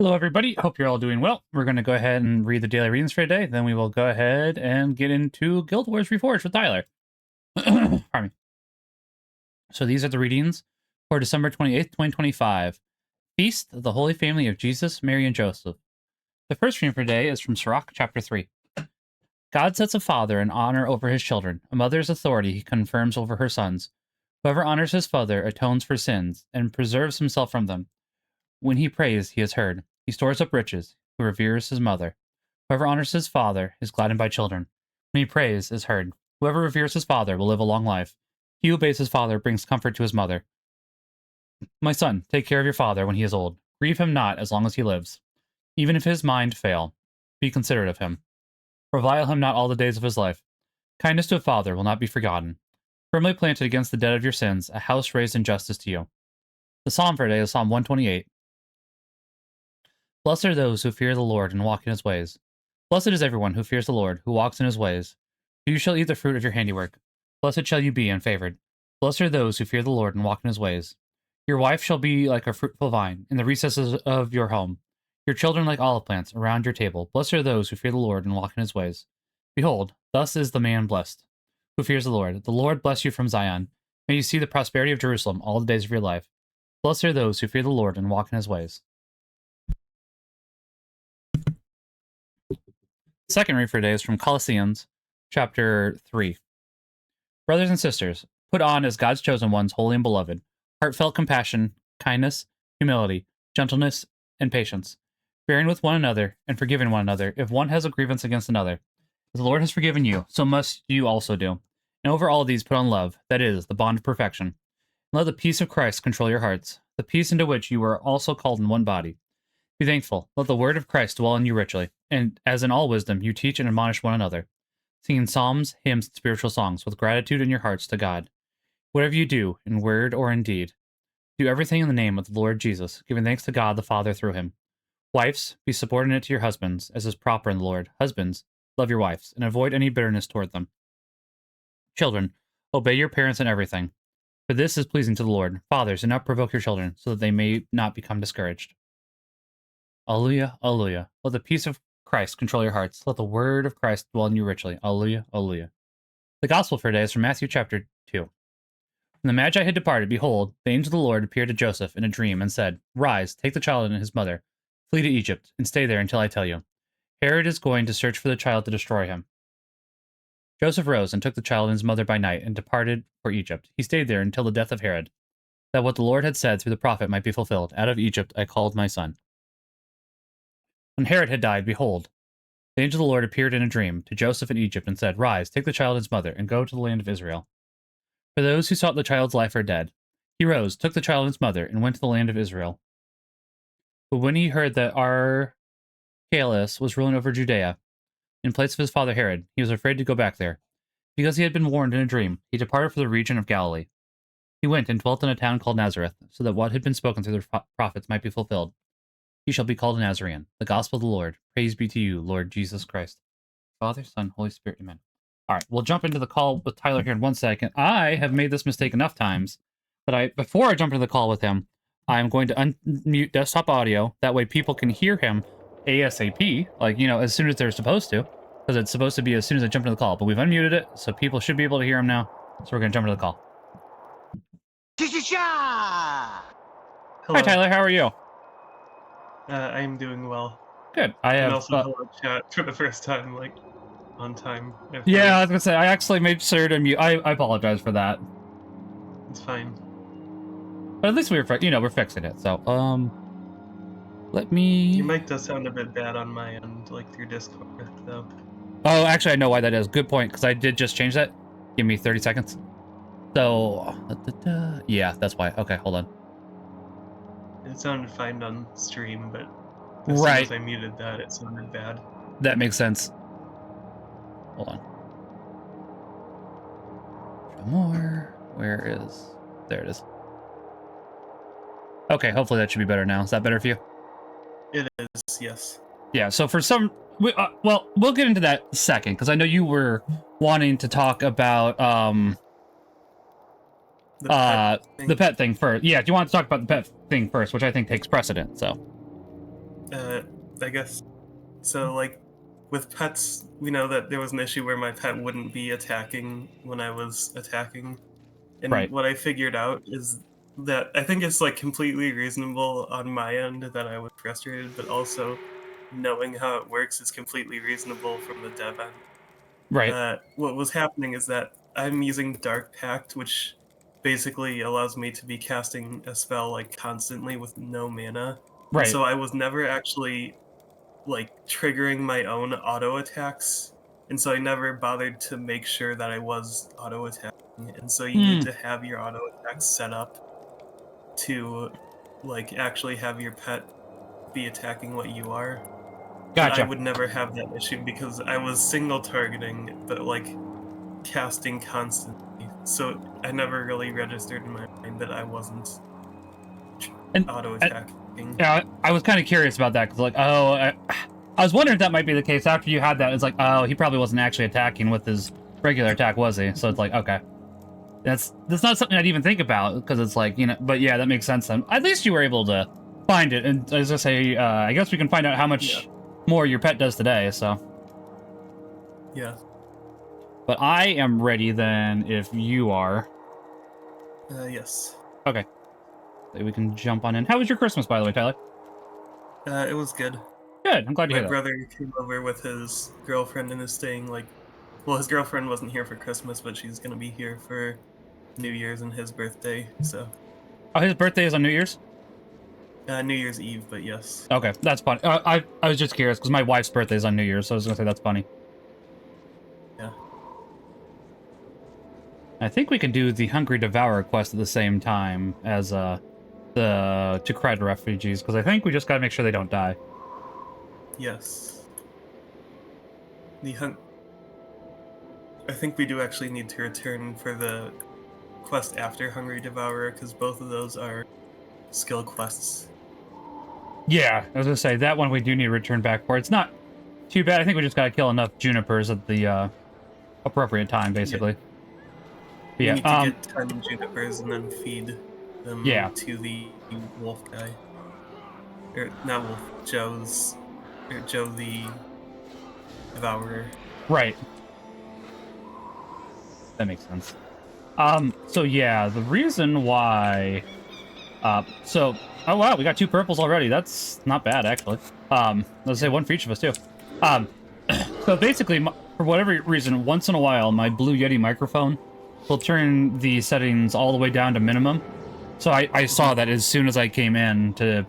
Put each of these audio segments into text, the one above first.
Hello, everybody. Hope you're all doing well. We're going to go ahead and read the daily readings for today. Then we will go ahead and get into Guild Wars Reforged with Tyler. Pardon me. So these are the readings for December 28th, 2025. Feast of the Holy Family of Jesus, Mary, and Joseph. The first reading for today is from Sirach, chapter 3. God sets a father in honor over his children. A mother's authority he confirms over her sons. Whoever honors his father atones for sins and preserves himself from them. When he prays, he is heard. He stores up riches. Who reveres his mother. Whoever honors his father is gladdened by children. When he prays, is heard. Whoever reveres his father will live a long life. He who obeys his father brings comfort to his mother. My son, take care of your father when he is old. Grieve him not as long as he lives. Even if his mind fail, be considerate of him. Revile him not all the days of his life. Kindness to a father will not be forgotten. Firmly planted against the debt of your sins, a house raised in justice to you. The psalm for today is Psalm 128. Blessed are those who fear the Lord and walk in his ways. Blessed is everyone who fears the Lord, who walks in his ways. For you shall eat the fruit of your handiwork. Blessed shall you be and favored. Blessed are those who fear the Lord and walk in his ways. Your wife shall be like a fruitful vine in the recesses of your home. Your children like olive plants around your table. Blessed are those who fear the Lord and walk in his ways. Behold, thus is the man blessed, who fears the Lord. The Lord bless you from Zion. May you see the prosperity of Jerusalem all the days of your life. Blessed are those who fear the Lord and walk in his ways. Second read for today is from Colossians, chapter 3. Brothers and sisters, put on as God's chosen ones, holy and beloved, heartfelt compassion, kindness, humility, gentleness, and patience, bearing with one another and forgiving one another if one has a grievance against another. As the Lord has forgiven you, so must you also do. And over all these put on love, that is, the bond of perfection. And let the peace of Christ control your hearts, the peace into which you were also called in one body. Be thankful. Let the word of Christ dwell in you richly, and as in all wisdom you teach and admonish one another, singing psalms, hymns, and spiritual songs with gratitude in your hearts to God. Whatever you do, in word or in deed, do everything in the name of the Lord Jesus, giving thanks to God the Father through him. Wives, be subordinate to your husbands, as is proper in the Lord. Husbands, love your wives, and avoid any bitterness toward them. Children, obey your parents in everything, for this is pleasing to the Lord. Fathers, do not provoke your children, so that they may not become discouraged. Alleluia, alleluia. Let the peace of Christ control your hearts. Let the word of Christ dwell in you richly. Alleluia, alleluia. The gospel for today is from Matthew chapter 2. When the Magi had departed, behold, the angel of the Lord appeared to Joseph in a dream and said, Rise, take the child and his mother, flee to Egypt, and stay there until I tell you. Herod is going to search for the child to destroy him. Joseph rose and took the child and his mother by night and departed for Egypt. He stayed there until the death of Herod, that what the Lord had said through the prophet might be fulfilled. Out of Egypt I called my son. When Herod had died, behold, the angel of the Lord appeared in a dream to Joseph in Egypt and said, Rise, take the child and his mother, and go to the land of Israel. For those who sought the child's life are dead. He rose, took the child and his mother, and went to the land of Israel. But when he heard that Archelaus was ruling over Judea, in place of his father Herod, he was afraid to go back there. Because he had been warned in a dream, he departed for the region of Galilee. He went and dwelt in a town called Nazareth, so that what had been spoken through the prophets might be fulfilled. He shall be called a Nazarene, the gospel of the Lord. Praise be to you, Lord Jesus Christ. Father, Son, Holy Spirit, amen. All right, we'll jump into the call with Tyler here in 1 second. I have made this mistake enough times that before I jump into the call with him, I'm going to unmute desktop audio. That way people can hear him ASAP, like, as soon as they're supposed to, because it's supposed to be as soon as I jump into the call. But we've unmuted it, so people should be able to hear him now. So we're going to jump into the call. Hello. Hi, Tyler. How are you? I'm doing well. Good. And also hello chat for the first time, like, on time. Yeah, I was gonna say, I actually made sure to mute. I apologize for that. It's fine. But at least we're fixing it. So, let me... Your mic does sound a bit bad on my end, like through Discord, though. Oh, actually, I know why that is. Good point, because I did just change that. Give me 30 seconds. So, yeah, that's why. Okay, hold on. It sounded fine on stream, but as soon as I muted that, it sounded bad. That makes sense. Hold on. Show more. Where is... There it is. Okay, hopefully that should be better now. Is that better for you? It is, yes. Yeah, so for some... well, we'll get into that second, because I know you were wanting to talk about, the pet thing first. Yeah, do you want to talk about the pet thing first, which I think takes precedent, so... I guess so. Like with pets, we know that there was an issue where my pet wouldn't be attacking when I was attacking, and Right. what I figured out is that I think it's like completely reasonable on my end that I was frustrated, but also knowing how it works is completely reasonable from the dev end. Right. What was happening is that I'm using Dark Pact, which basically allows me to be casting a spell like constantly with no mana. And Right. so I was never actually like triggering my own auto attacks. And so I never bothered to make sure that I was auto attacking. And so you need Hmm. to have your auto attacks set up to like actually have your pet be attacking what you are. But I Gotcha. would never have that issue because I was single targeting, but like casting constantly. So I never really registered in my mind that I wasn't And, auto and attacking. yeah, I was kind of curious about that because, like, I was wondering if that might be the case after you had that. It's like, oh, he probably wasn't actually attacking with his regular attack, was he? So it's like, okay, that's not something I'd even think about because it's like, but yeah, that makes sense. Then at least you were able to find it. And as I say, I guess we can find out how Yeah, much more your pet does today. So, yeah, but I am ready then if you are. yes. Okay, so we can jump on in. How was your Christmas, by the way, Tyler? It was good. Good. I'm glad to My hear that. brother came over with his girlfriend and is staying like, well, his girlfriend wasn't here for Christmas, but she's gonna be here for New Year's and his birthday. So, Oh, his birthday is on New Year's. New Year's Eve, but yes. Okay, that's funny. I was just curious because my wife's birthday is on New Year's, so I was gonna say that's funny. Yeah. I think we can do the Hungry Devourer quest at the same time as the to cry to refugees because I think we just gotta make sure they don't die. Yes. The hun- I think we do actually need to return for the quest after Hungry Devourer because both of those are skill quests. Yeah, I was gonna say that one we do need to return back for. It's not too bad. I think we just gotta kill enough junipers at the appropriate time, Yeah. basically. But We yeah, need to get 10 junipers and then feed them yeah, to the wolf guy. Or not wolf, Joe the devourer. right. That makes sense. So yeah, the reason why so oh wow, we got 2 purples already. That's not bad actually. Let's say one for each of us too. Um so basically for whatever reason, once in a while my Blue Yeti microphone will turn the settings all the way down to minimum. So I saw that as soon as I came in to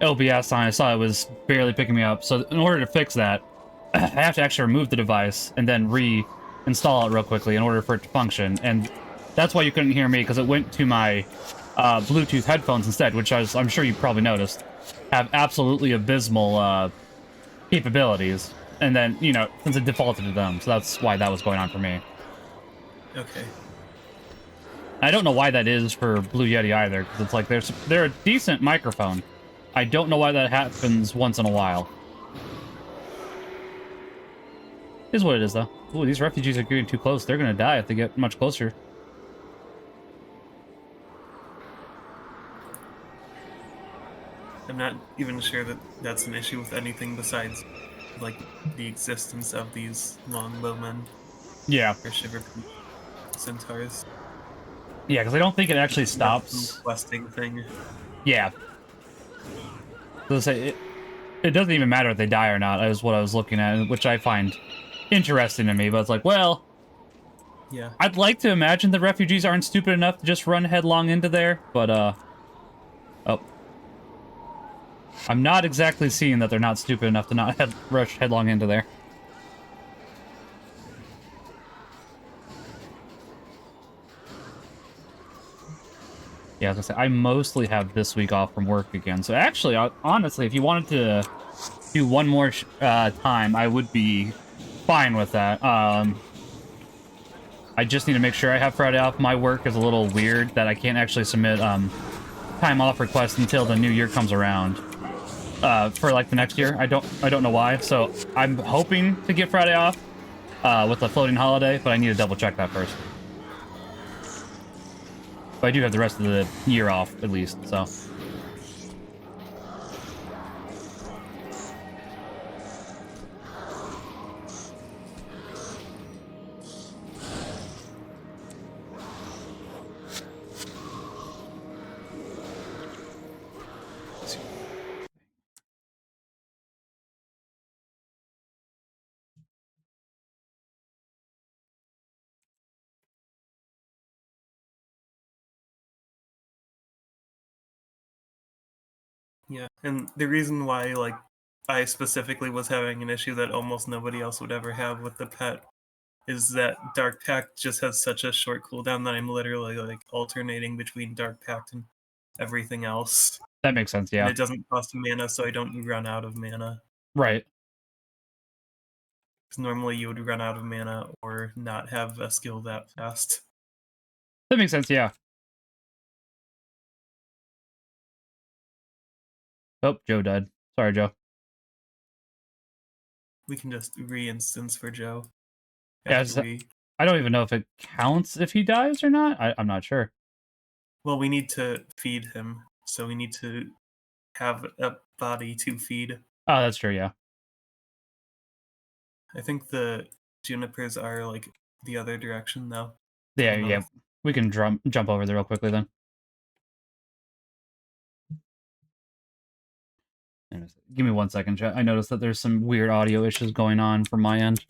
LBS and I saw it was barely picking me up. So in order to fix that, I have to actually remove the device and then reinstall it real quickly in order for it to function. And that's why you couldn't hear me, because it went to my Bluetooth headphones instead, which I'm sure you probably noticed have absolutely abysmal capabilities. And then, since it defaulted to them, so that's why that was going on for me. Okay. I don't know why that is for Blue Yeti either, because it's like they're a decent microphone. I don't know why that happens once in a while. Is what it is, though. Ooh, these refugees are getting too close. They're gonna die if they get much closer. I'm not even sure that that's an issue with anything besides, like, the existence of these longbowmen Yeah. or shiver centaurs. Yeah, because I don't think it actually Not some stops. questing thing. Yeah. So say it doesn't even matter if they die or not, is what I was looking at, which I find interesting to me, but it's like, well, Yeah. I'd like to imagine the refugees aren't stupid enough to just run headlong into there, but, oh. I'm not exactly seeing that they're not stupid enough to not rush headlong into there. Yeah, as I say, I mostly have this week off from work again. So actually, honestly, if you wanted to do one more time, I would be fine with that. I just need to make sure I have Friday off. My work is a little weird that I can't actually submit time off requests until the new year comes around. For like the next year, I don't know why. So I'm hoping to get Friday off with a floating holiday, but I need to double check that first. But I do have the rest of the year off, at least, so. Yeah, and the reason why, like, I specifically was having an issue that almost nobody else would ever have with the pet is that Dark Pact just has such a short cooldown that I'm literally, like, alternating between Dark Pact and everything else. That makes sense, And yeah. it doesn't cost mana, so I don't run out of mana. Right. Because normally you would run out of mana or not have a skill that fast. That makes sense, yeah. Oh, Joe died. Sorry, Joe. We can just re-instance for Joe Yeah, after we... I don't even know if it counts if he dies or not. I'm not sure. Well, we need to feed him, so we need to have a body to feed. Oh, that's true, yeah. I think the junipers are, like, the other direction, though. Yeah, The yeah. north. We can jump over there real quickly then. Give me 1 second, chat. I noticed that there's some weird audio issues going on from my end.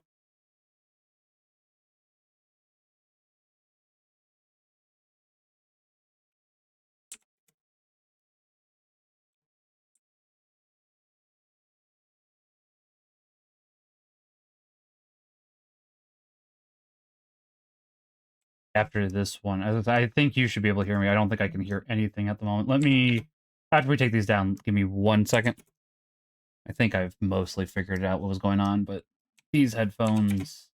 After this one, I think you should be able to hear me. I don't think I can hear anything at the moment. Let me, after we take these down, give me 1 second. I think I've mostly figured out what was going on, but these headphones,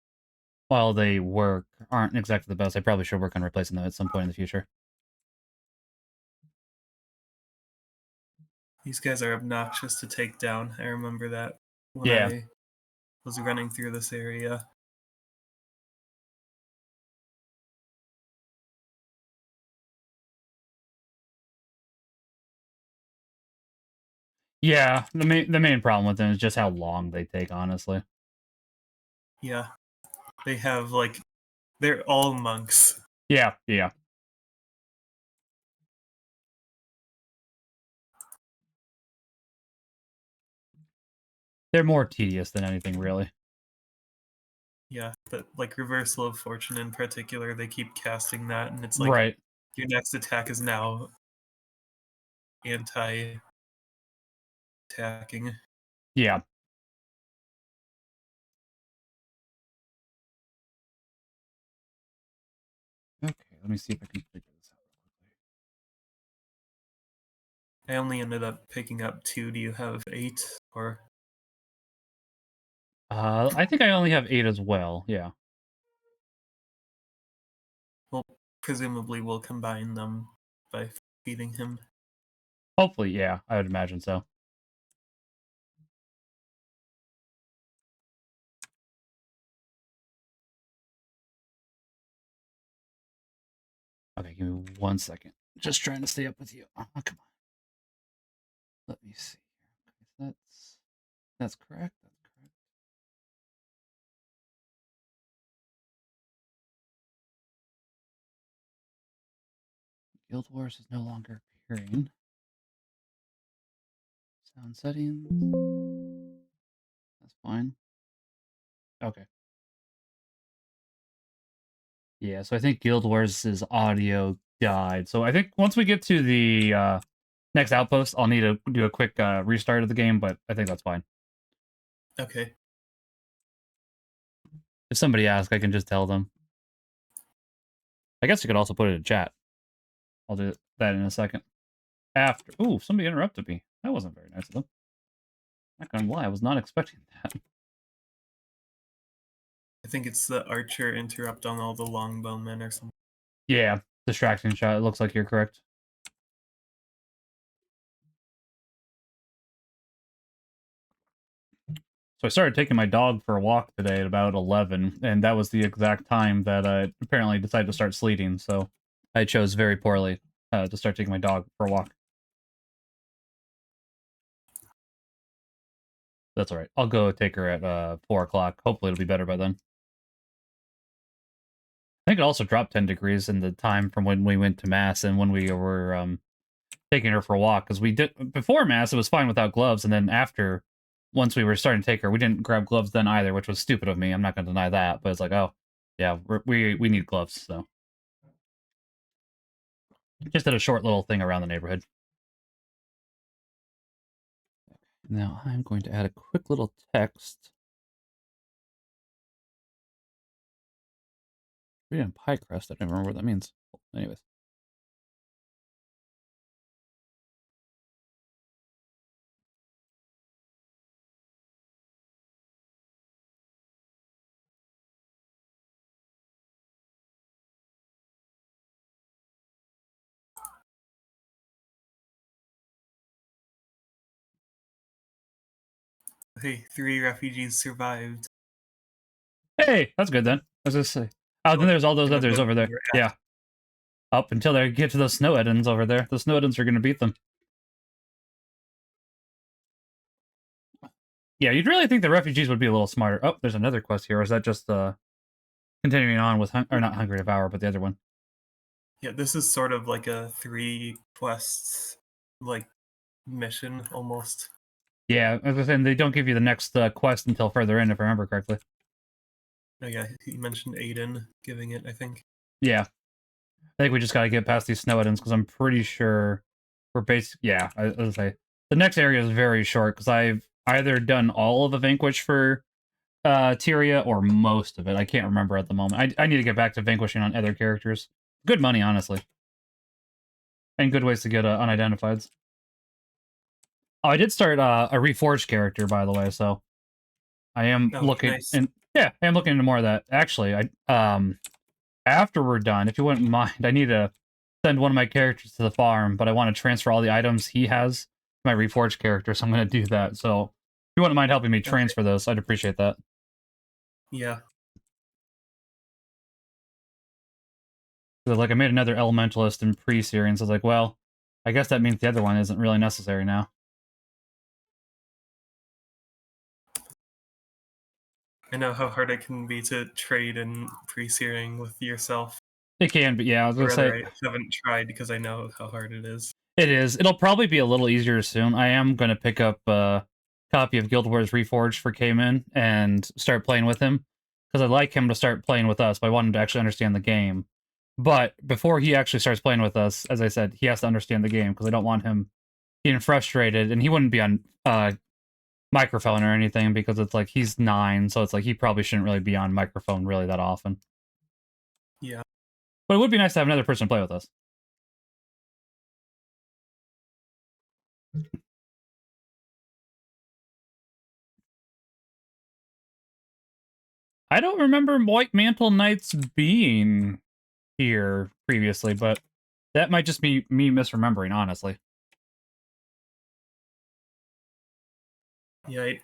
while they work, aren't exactly the best. I probably should work on replacing them at some point in the future. These guys are obnoxious to take down. I remember that when Yeah. I was running through this area. Yeah, the main problem with them is just how long they take, honestly. Yeah. They have, like, they're all monks. Yeah, yeah. They're more tedious than anything, really. Yeah, but, like, Reversal of Fortune in particular, they keep casting that, and it's like, Right. your next attack is now anti-attacking. Yeah. Okay, let me see if I can figure this out real quickly. I only ended up picking up 2. Do you have 8? Or... I think I only have 8 as well, yeah. Well, presumably we'll combine them by feeding him. Hopefully, yeah, I would imagine so. Okay, give me 1 second. Just trying to stay up with you. Oh, come on. Let me see. Okay, that's correct. That's correct. Guild Wars is no longer appearing. Sound settings. That's fine. Okay. Yeah, so I think Guild Wars' audio died. So I think once we get to the next outpost, I'll need to do a quick restart of the game, but I think that's fine. Okay. If somebody asks, I can just tell them. I guess you could also put it in chat. I'll do that in a second. After. Ooh, somebody interrupted me. That wasn't very nice of them. Not gonna lie, I was not expecting that. I think it's the archer interrupt on all the longbowmen or something. Yeah, distracting shot. It looks like you're correct. So I started taking my dog for a walk today at about 11, and that was the exact time that I apparently decided to start sleeting, so I chose very poorly to start taking my dog for a walk. That's alright. I'll go take her at 4 o'clock. Hopefully it'll be better by then. I think it also dropped 10 degrees in the time from when we went to Mass and when we were taking her for a walk because we did before mass. It was fine without gloves, and then after, once we were starting to take her, we didn't grab gloves then either, which was stupid of me. I'm not going to deny that, but it's like, oh, yeah, we need gloves. So just did a short little thing around the neighborhood. Now I'm going to add a quick little text. Reading pie crust. I don't remember what that means. Anyways. Hey, 3 refugees survived. Hey, that's good then. I was just say. Oh, then Oh, there's all those and then others both over of them there. were Yeah. Up until they get to those snow Edens over there. The snow Edens are going to beat them. Yeah, you'd really think the refugees would be a little smarter. Oh, there's another quest here. Or is that just continuing on with, or not Hungry Devour, but the other one? Yeah, this is sort of like a 3 quests, like, mission, almost. Yeah, as I was saying, they don't give you the next quest until further in, if I remember correctly. Oh yeah, he mentioned Aiden giving it, I think. Yeah, I think we just got to get past these snow Edens because I'm pretty sure we're Yeah, I was gonna say the next area is very short because I've either done all of the Vanquish for Tyria or most of it. I can't remember at the moment. I need to get back to vanquishing on other characters. Good money, honestly, and good ways to get unidentifieds. Oh, I did start a Reforged character, by the way, so I am Oh, looking nice. and yeah, I am looking into more of that. Actually, after we're done, if you wouldn't mind, I need to send one of my characters to the farm, but I want to transfer all the items he has to my Reforged character, so I'm going to do that. So if you wouldn't mind helping me Okay. transfer those, I'd appreciate that. Yeah. So, like, I made another Elementalist in pre-series, so I was like, well, I guess that means the other one isn't really necessary now. I know how hard it can be to trade in pre-searing with yourself. It can be, yeah, I was Or going to rather, say, I haven't tried because I know how hard it is. it is. It'll probably be a little easier soon. I am going to pick up a copy of Guild Wars Reforged for Cayman and start playing with him, because I'd like him to start playing with us, but I want him to actually understand the game. But before he actually starts playing with us, as I said, he has to understand the game, because I don't want him getting frustrated, and he wouldn't be on microphone or anything, because it's like he's 9, so it's like he probably shouldn't really be on microphone really that often. Yeah. But it would be nice to have another person play with us. I don't remember White Mantle Knights being here previously, but that might just be me misremembering, honestly. Yeah, I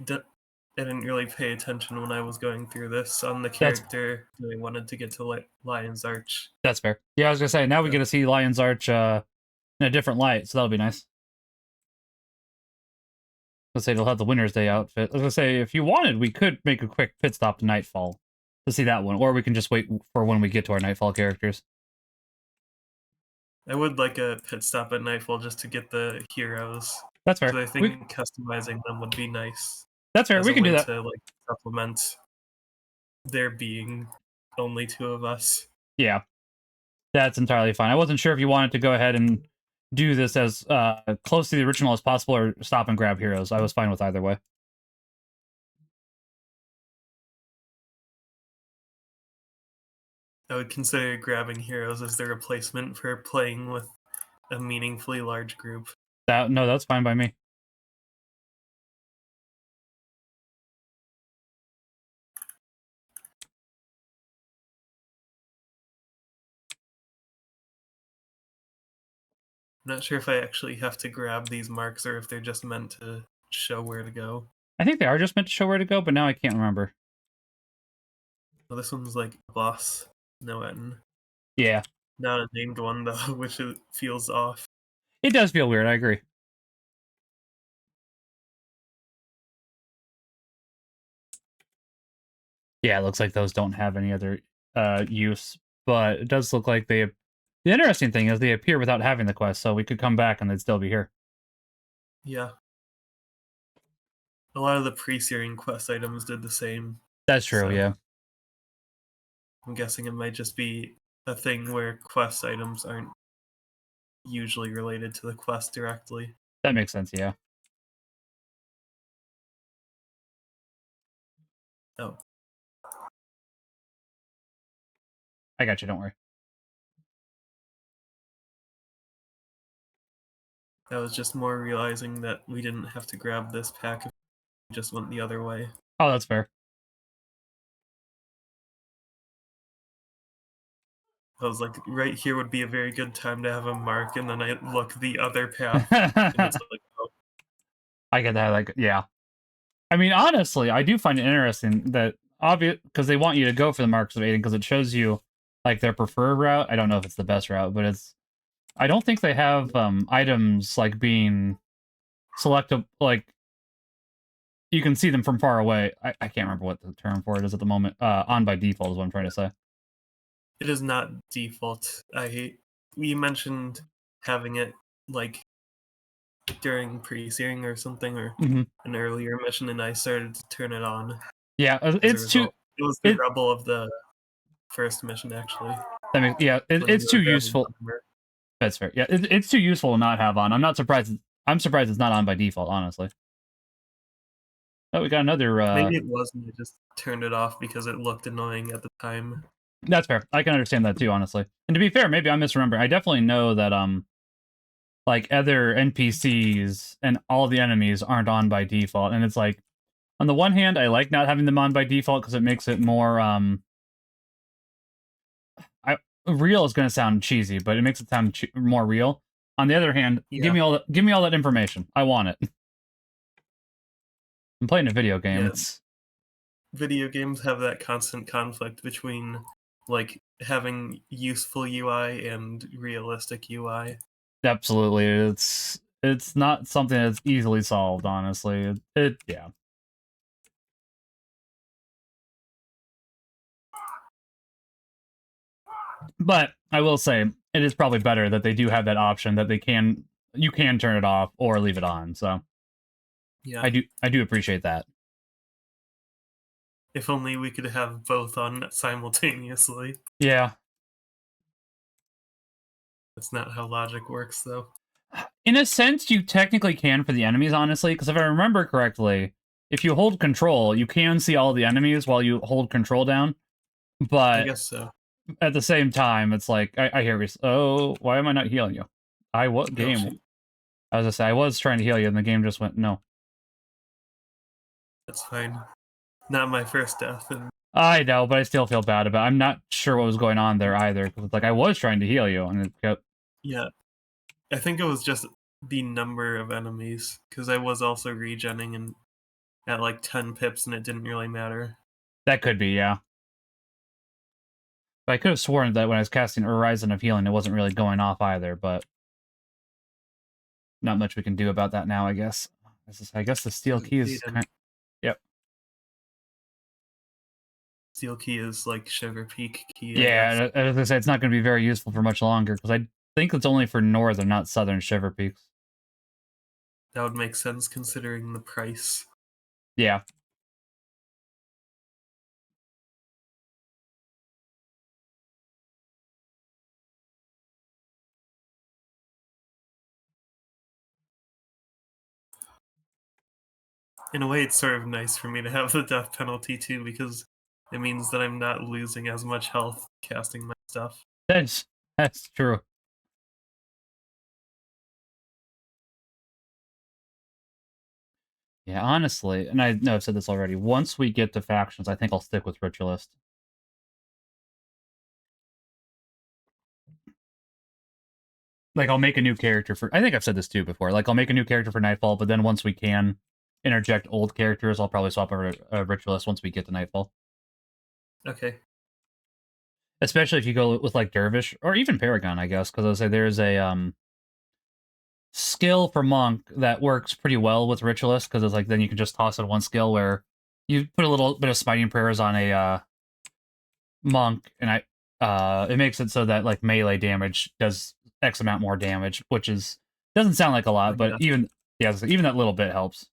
didn't really pay attention when I was going through this on the That's character that I wanted to get to Lion's Arch. that's fair. Yeah, I was gonna say now we Yeah. get to see Lion's Arch in a different light, so that'll be nice. Let's say they'll have the Winter's Day outfit. I was gonna say if you wanted, we could make a quick pit stop to Nightfall to see that one, or we can just wait for when we get to our Nightfall characters. I would like a pit stop at Nightfall just to get the heroes. That's fair. Because I think customizing them would be nice That's fair. as We a can do way that. to like supplement there being only 2 of us. Yeah, that's entirely fine. I wasn't sure if you wanted to go ahead and do this as close to the original as possible, or stop and grab heroes. I was fine with either way. I would consider grabbing heroes as the replacement for playing with a meaningfully large group. No, that's fine by me. I'm not sure if I actually have to grab these marks or if they're just meant to show where to go. I think they are just meant to show where to go, but now I can't remember. Well, this one's like boss Noetin. Yeah, Not a named one though, which feels off. it does feel weird. I agree. Yeah, it looks like those don't have any other use, but it does look like they The interesting thing is they appear without having the quest, so we could come back and they'd still be here. Yeah. A lot of the pre-searing quest items did the same. That's true, So yeah. I'm guessing it might just be a thing where quest items aren't usually related to the quest directly. That makes sense, yeah. Oh, I got you, don't worry. I was just more realizing that we didn't have to grab this pack if we just went the other way. Oh, that's fair. I was like, right here would be a very good time to have a mark, and then I look the other path, and it's like, oh, I get that, like, yeah. I mean, honestly, I do find it interesting that obvious because they want you to go for the marks of Aiden because it shows you like their preferred route. I don't know if it's the best route, but it's. I don't think they have items like being selected. Like you can see them from far away. I can't remember what the term for it is at the moment. On by default is what I'm trying to say. it is not default. We mentioned having it like during pre-searing or something, or Hmm. an earlier mission, and I started to turn it on Yeah, as a it's too. result. It was the It rebel of the first mission, actually, that makes, yeah. when we It's too were grabbing useful. armor. That's fair. Yeah, it's too useful to not have on. I'm not surprised. I'm surprised it's not on by default. Honestly. Oh, we got another. Maybe it wasn't. I just turned it off because it looked annoying at the time. That's fair. I can understand that too, honestly. And to be fair, maybe I'm misremembering. I definitely know that like other NPCs and all the enemies aren't on by default. And it's like on the one hand, I like not having them on by default because it makes it more real is going to sound cheesy, but it makes it sound more real. On the other hand, Yeah, give me all that information. I want it. I'm playing a video game. yeah. It's Video games have that constant conflict between like having useful UI and realistic UI. absolutely it's not something that's easily solved, honestly. It yeah. But I will say it is probably better that they do have that option that you can turn it off or leave it on. So Yeah. I do appreciate that. If only we could have both on simultaneously. Yeah. That's not how logic works, though. In a sense, you technically can for the enemies, honestly, because if I remember correctly, if you hold control, you can see all the enemies while you hold control down. I But guess so. at the same time, it's like I hear you. Oh, why am I not healing you? What Oh, game? shoot. I was gonna say I was trying to heal you, and the game just went no. That's fine. Not my first death, and I know, but I still feel bad about it. I'm not sure what was going on there either. Because it's like I was trying to heal you, and it kept. yeah. I think it was just the number of enemies, because I was also regenning and at like 10 pips, and it didn't really matter. That could be, yeah. But I could have sworn that when I was casting Horizon of Healing, it wasn't really going off either, but not much we can do about that now, I guess. I guess the steel key is Aiden. kind. Yep. Steel key is like Sugar Peak key, I guess. Yeah, as I say, it's not going to be very useful for much longer because I think it's only for northern, not southern Shiver Peaks. That would make sense considering the price. Yeah. In a way, it's sort of nice for me to have the death penalty too, because it means that I'm not losing as much health casting my stuff. That's true. Yeah, honestly, and I know I've said this already. Once we get to factions, I think I'll stick with Ritualist. Like, I'll make a new character for. I think I've said this too before. Like, I'll make a new character for Nightfall, but then once we can interject old characters, I'll probably swap over to Ritualist once we get to Nightfall. Okay. Especially if you go with like Dervish or even Paragon, I guess, because I say there's a skill for Monk that works pretty well with Ritualist because it's like then you can just toss in one skill where you put a little bit of smiting prayers on a Monk, and it makes it so that like melee damage does X amount more damage, which is doesn't sound like a lot, but guess. even yeah, so even that little bit helps.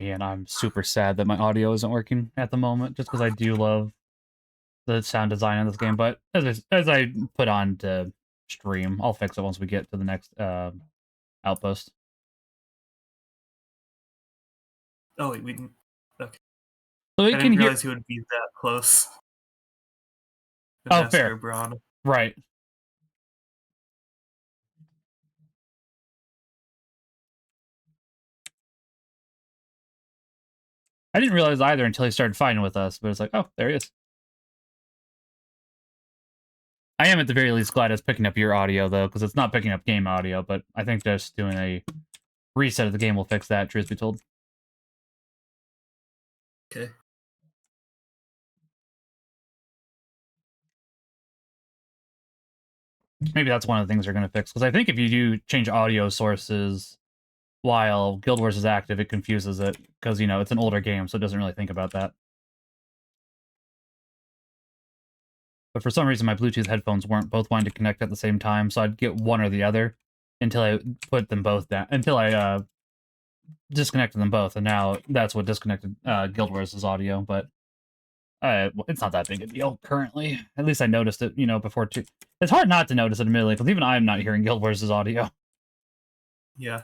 And I'm super sad that my audio isn't working at the moment, just because I do love the sound design in this game. But as I put on to stream, I'll fix it once we get to the next outpost. Oh wait, we didn't. Okay, So we I can didn't hear. realize he would be that close to Oh, Master fair. Braun. Right. I didn't realize either until he started fighting with us, but it's like, oh, there he is. I am at the very least glad it's picking up your audio, though, because it's not picking up game audio, but I think just doing a reset of the game will fix that, truth be told. Okay. Maybe that's one of the things they're going to fix, because I think if you do change audio sources while Guild Wars is active, it confuses it, because, you know, it's an older game, so it doesn't really think about that. But for some reason, my Bluetooth headphones weren't both wanting to connect at the same time, so I'd get one or the other until I put them both down, until I disconnected them both, and now that's what disconnected Guild Wars' audio, but it's not that big a deal currently. At least I noticed it, you know, before too. It's hard not to notice it, admittedly, because even I'm not hearing Guild Wars' audio. Yeah.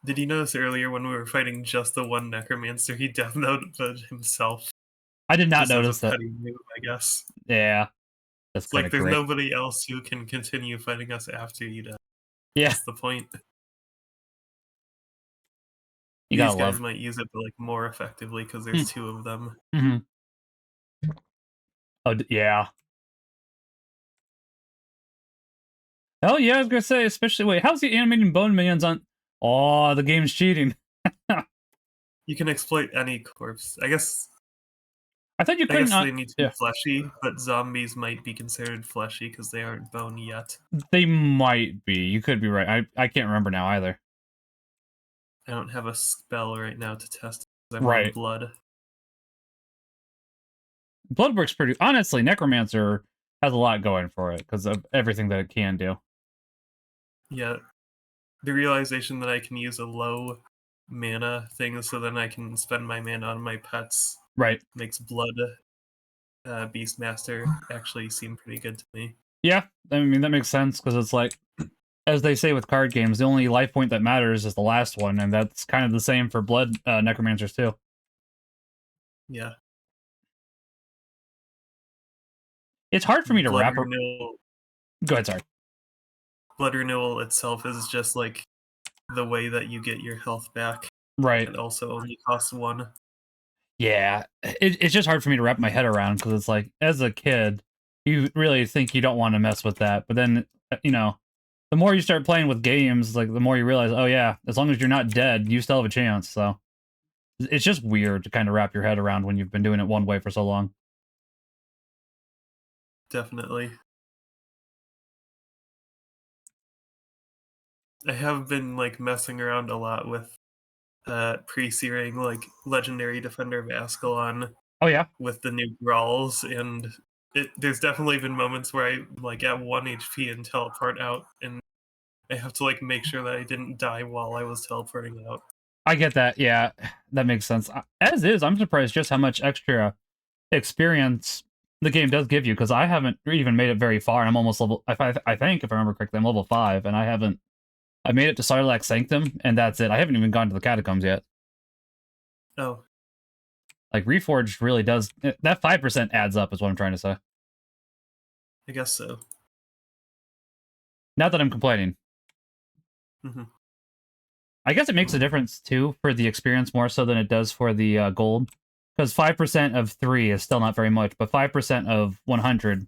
Did you notice earlier when we were fighting just the one necromancer, he death noted himself I did not just as a notice that. petty move, I guess. Yeah, that's It's kind like of there's great. nobody else who can continue fighting us after you die. Yeah, What's the point? you These gotta guys love. might use it, but like more effectively because Hmm. there's two of them. Mm-hmm. Oh, yeah. Oh, yeah, I was gonna say, especially, wait, how's the animating bone minions on? Oh, the game's cheating. You can exploit any corpse. I guess I thought you I couldn't guess on. they need to be Yeah, fleshy, but zombies might be considered fleshy because they aren't bone yet. they might be. You could be right. I can't remember now either. I don't have a spell right now to test. I'm on Right. blood. Bloodwork's pretty. Honestly, Necromancer has a lot going for it because of everything that it can do. Yeah, the realization that I can use a low mana thing so then I can spend my mana on my pets Right. makes blood Beastmaster actually seem pretty good to me. Yeah, I mean, that makes sense because it's like, as they say with card games, the only life point that matters is the last one, and that's kind of the same for Blood Necromancers too. Yeah. It's hard for me to Blood wrap. renewal Go ahead, sorry. blood renewal itself is just like the way that you get your health back. Right. It also only costs one. Yeah, it's just hard for me to wrap my head around because it's like, as a kid, you really think you don't want to mess with that, but then you know, the more you start playing with games, like the more you realize, oh yeah, as long as you're not dead, you still have a chance. So it's just weird to kind of wrap your head around when you've been doing it one way for so long. Definitely. I have been like messing around a lot with pre-searing like Legendary Defender of Ascalon Oh yeah, with the new brawls, and there's definitely been moments where I like at 1 HP and teleport out, and I have to like make sure that I didn't die while I was teleporting out. I get that. Yeah, that makes sense. As is, I'm surprised just how much extra experience the game does give you because I haven't even made it very far. I'm almost level. I think if I remember correctly, I'm level 5, and I haven't. I made it to Sarlacc Sanctum, and that's it. I haven't even gone to the catacombs yet. Oh, Like Reforged really does that 5% adds up, is what I'm trying to say. I guess so. Not that I'm complaining. Hmm. I guess it makes a difference too for the experience more so than it does for the gold, because 5% of 3 is still not very much, but 5% of 100,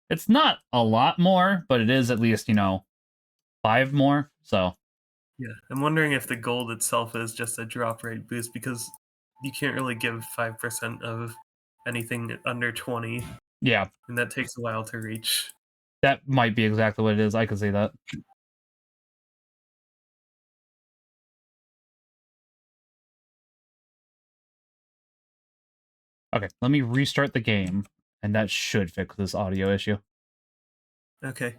it's not a lot more, but it is at least 5 more. So Yeah, I'm wondering if the gold itself is just a drop rate boost because you can't really give 5% of anything under 20, Yeah, and that takes a while to reach. that might be exactly what it is. I can see that. Okay, let me restart the game, and that should fix this audio issue. Okay.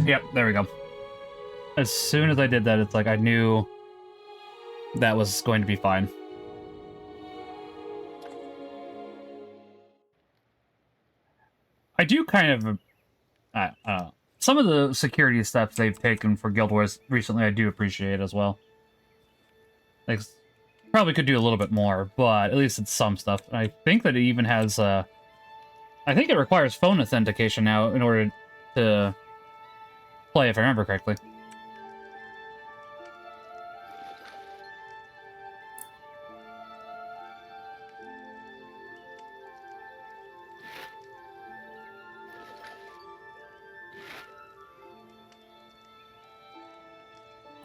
Yep, there we go. As soon as I did that, it's like I knew that was going to be fine. I do kind of, some of the security steps they've taken for Guild Wars recently, I do appreciate as well. Like, probably could do a little bit more, but at least it's some stuff. And I think that it even has, I think it requires phone authentication now in order to play, if I remember correctly.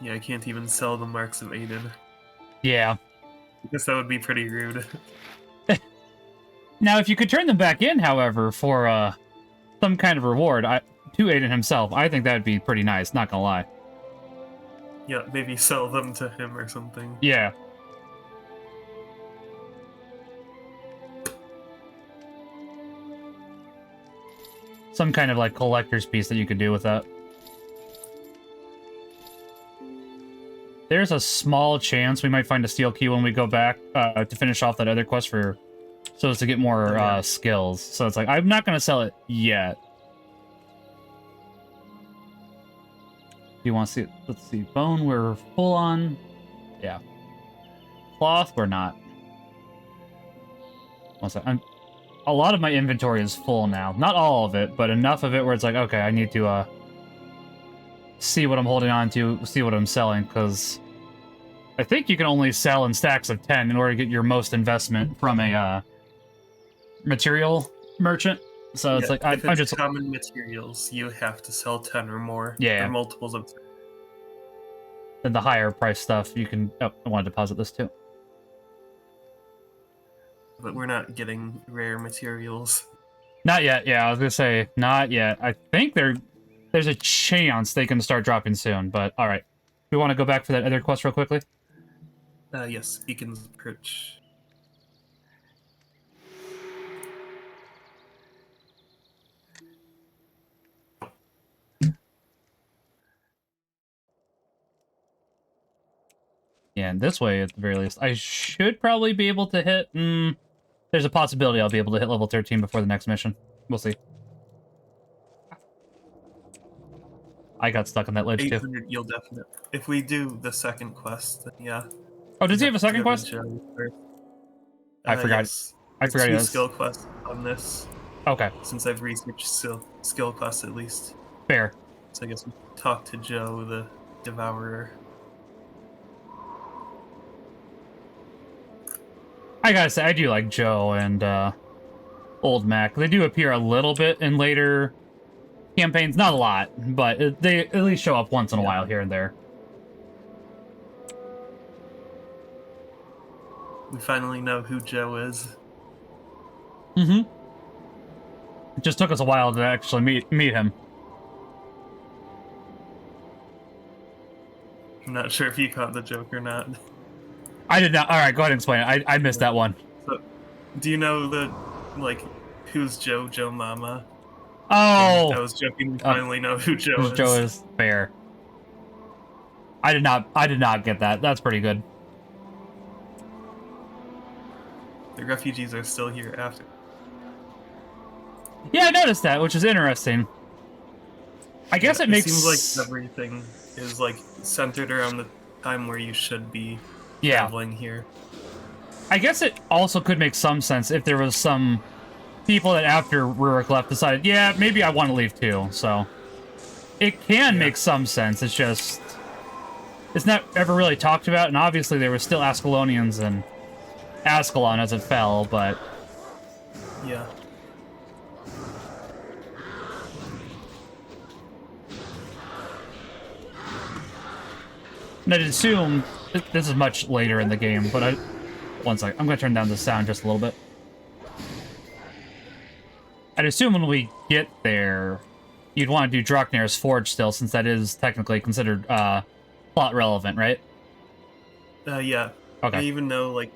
Yeah, I can't even sell the Marks of Aiden. Yeah. I guess that would be pretty rude. Now, if you could turn them back in, however, for some kind of reward to Aiden himself, I think that would be pretty nice, not gonna lie. Yeah, maybe sell them to him or something. Yeah. Some kind of, like, collector's piece that you could do with that. There's a small chance we might find a steel key when we go back to finish off that other quest so as to get more skills. So it's like, I'm not going to sell it yet. Do you want to see it? Let's see. Bone, we're full on. Yeah. Cloth, we're not. One sec. A lot of my inventory is full now. Not all of it, but enough of it where it's like, okay, I need to see what I'm holding on to, see what I'm selling, because I think you can only sell in stacks of 10 in order to get your most investment from a material merchant. So it's like, if I'm it's just common materials, you have to sell 10 or more. Yeah. Or multiples of 10. And the higher price stuff, you can... Oh, I want to deposit this too. But we're not getting rare materials. Not yet, yeah, I was gonna say, not yet. I think there's a chance they can start dropping soon, but alright. We want to go back for that other quest real quickly? Yes, Beacon's Perch. Yeah, and this way, at the very least, I should probably be able to hit... there's a possibility I'll be able to hit level 13 before the next mission. We'll see. I got stuck on that ledge, too. 800 you'll definitely... If we do the second quest, then yeah. Oh, does he have a second go to quest? Joe first. I forgot. Yes. I There's forgot he 2 has... skill quests on this, Okay, since I've researched skill quests at least. fair. So I guess we talk to Joe, the Devourer. I gotta say, I do like Joe and Old Mac. They do appear a little bit in later campaigns. Not a lot, but they at least show up once in a while here and there. We finally know who Joe is. Mm-hmm. It just took us a while to actually meet him. I'm not sure if you caught the joke or not. I did not. All right, go ahead and explain it. I missed that one. So, do you know who's Joe Mama? Oh! And I was joking. We finally know who Joe is. Joe is fair. I did not get that. That's pretty good. The refugees are still here after. Yeah, I noticed that, which is interesting. I guess it makes... seems like everything is like centered around the time where you should be traveling here. I guess it also could make some sense if there was some people that after Rurik left decided, yeah, maybe I want to leave too, so... It can make some sense, it's just... It's not ever really talked about, and obviously there were still Ascalonians and Ascalon as it fell, but... Yeah. And I'd assume this is much later in the game, but one sec. I'm going to turn down the sound just a little bit. I'd assume when we get there, you'd want to do Draknir's Forge still, since that is technically considered plot relevant, right? Yeah. Okay. I even know, like,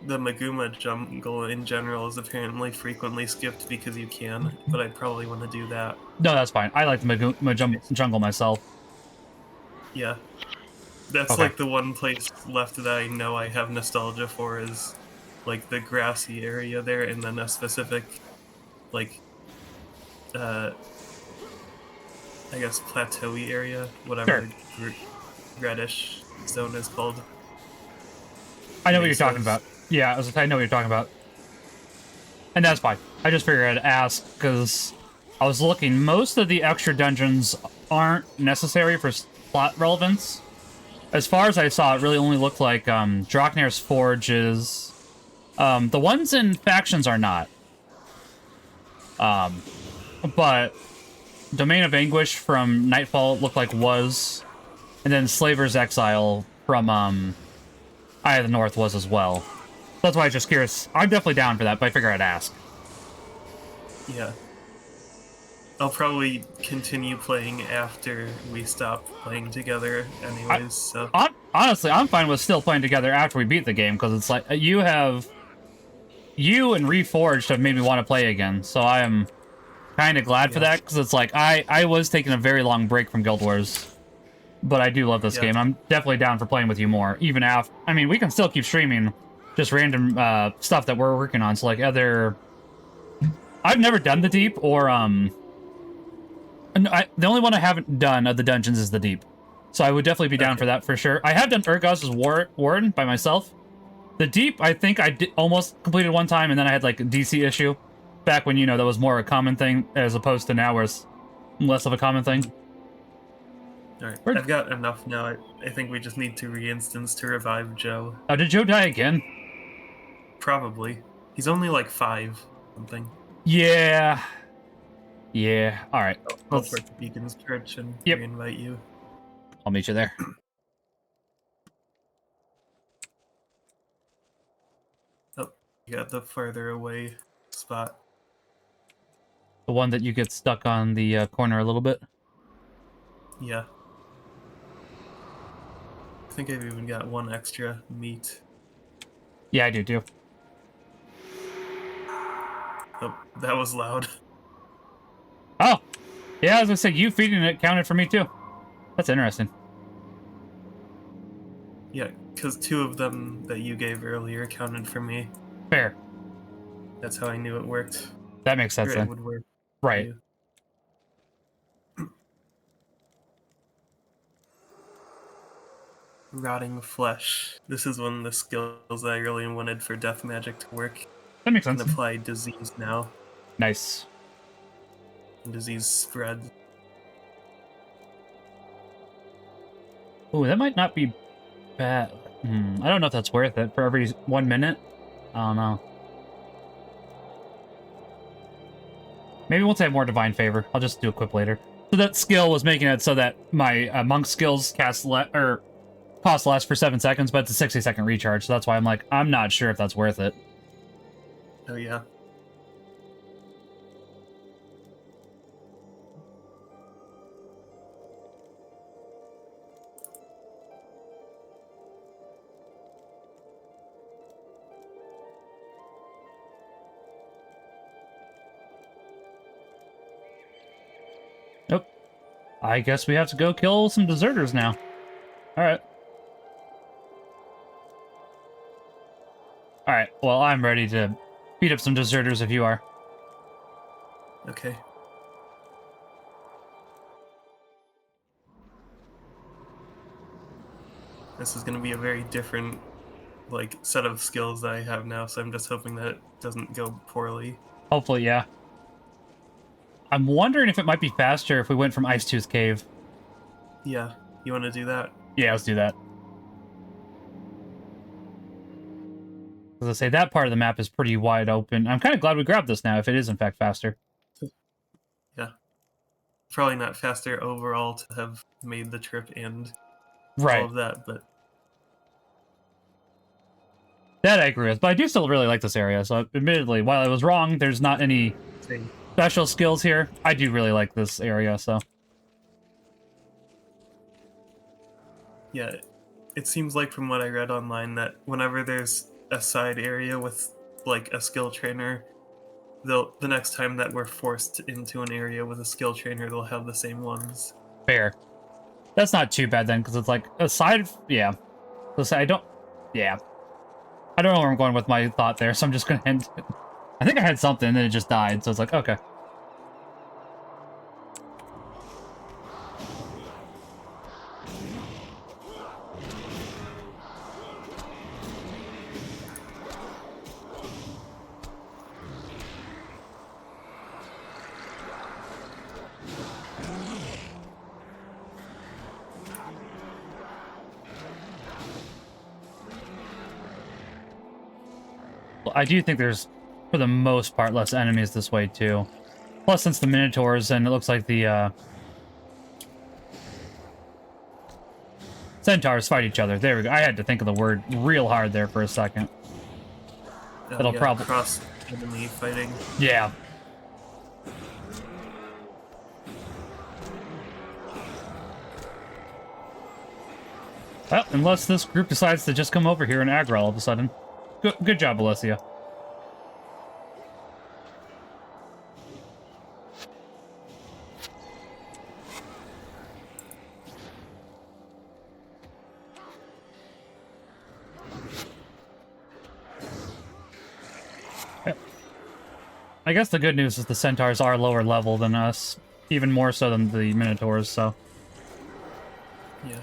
the Maguma jungle in general is apparently frequently skipped because you can, but I'd probably want to do that. No, that's fine. I like the jungle myself. Yeah. That's, Okay. like, the one place left that I know I have nostalgia for is, like, the grassy area there, and then a specific, like, I guess plateauy area, whatever Sure. the reddish zone is called. I know what you're talking about. Yeah, I know what you're talking about. And that's fine. I just figured I'd ask, because I was looking. Most of the extra dungeons aren't necessary for plot relevance. As far as I saw, it really only looked like Draknir's Forge is... the ones in factions are not. But Domain of Anguish from Nightfall looked like was. And then Slaver's Exile from Eye of the North was as well. That's why I was just curious. I'm definitely down for that, but I figure I'd ask. Yeah. I'll probably continue playing after we stop playing together anyways, so... Honestly, I'm fine with still playing together after we beat the game, because it's like, you and Reforged have made me want to play again, so I am kind of glad for that, because it's like, I was taking a very long break from Guild Wars, but I do love this game. I'm definitely down for playing with you more, even after... I mean, we can still keep streaming just random stuff that we're working on, so like other... I've never done the Deep, or, the only one I haven't done of the dungeons is the Deep. So I would definitely be down for that for sure. I have done Urgos's Warden by myself. The Deep, I think I almost completed one time, and then I had like a DC issue. Back when, that was more a common thing, as opposed to now where it's less of a common thing. Alright, I've got enough now. I think we just need to re-instance to revive Joe. Oh, did Joe die again? Probably. He's only like 5 something. Yeah. Yeah, alright. I'll start the Beacon's Church and re-invite you. I'll meet you there. Oh, you got the farther away spot. The one that you get stuck on the corner a little bit? Yeah. I think I've even got one extra meat. Yeah, I do too. Oh, that was loud. Oh! Yeah, as I said, you feeding it counted for me too. That's interesting. Yeah, because 2 of them that you gave earlier counted for me. Fair. That's how I knew it worked. That makes sense then. It would work. Right. Rotting Flesh. This is one of the skills that I really wanted for death magic to work. That makes sense. I can apply disease now. Nice. Disease spreads. Ooh, that might not be bad. I don't know if that's worth it for every 1 minute. I don't know. Maybe once I have more Divine Favor, I'll just do Equip later. So that skill was making it so that my monk skills cost less for 7 seconds, but it's a 60-second recharge. So that's why I'm like, I'm not sure if that's worth it. Oh yeah. Nope. I guess we have to go kill some deserters now. Alright. Alright, well, I'm ready to beat up some deserters if you are. Okay. This is going to be a very different, like, set of skills that I have now, so I'm just hoping that it doesn't go poorly. Hopefully, yeah. I'm wondering if it might be faster if we went from Ice Tooth Cave. Yeah, you want to do that? Yeah, let's do that. As I say, that part of the map is pretty wide open. I'm kind of glad we grabbed this now, if it is in fact faster. Yeah. Probably not faster overall to have made the trip and Right. all of that, but That I agree with, but I do still really like this area. So, admittedly, while I was wrong, there's not any same. special skills here. I do really like this area, so. Yeah, it seems like from what I read online that whenever there's a side area with like a skill trainer, the next time that we're forced into an area with a skill trainer, they'll have the same ones. Fair. That's not too bad then, because it's like, aside, yeah. Listen, I don't know where I'm going with my thought there, so I'm just gonna end it. I think I had something, and then it just died, so it's like, okay. Well, I do think there's, for the most part, less enemies this way, too. Plus, since the Minotaurs, and it looks like the, Centaurs fight each other. There we go. I had to think of the word real hard there for a second. It'll probably... cross-enemy fighting. Yeah. Well, unless this group decides to just come over here and aggro all of a sudden. Good job, Alessia. I guess the good news is the Centaurs are lower level than us. Even more so than the Minotaurs, so... Yeah.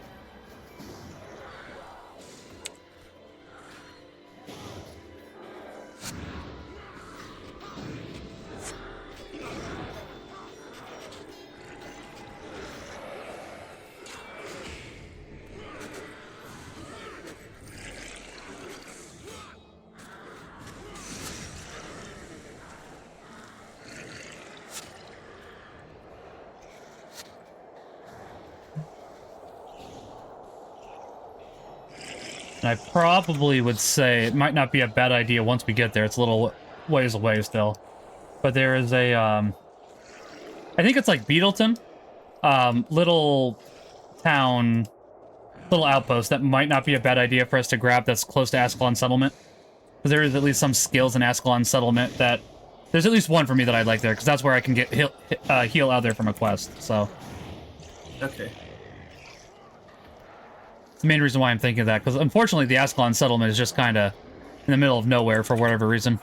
And I probably would say it might not be a bad idea once we get there. It's a little ways away still. But there is a, I think it's like Beetleton. Little town, little outpost that might not be a bad idea for us to grab that's close to Ascalon Settlement. Because there is at least some skills in Ascalon Settlement that... There's at least one for me that I'd like there, because that's where I can get heal out there from a quest, so... Okay. It's the main reason why I'm thinking of that, because unfortunately the Ascalon Settlement is just kind of in the middle of nowhere for whatever reason.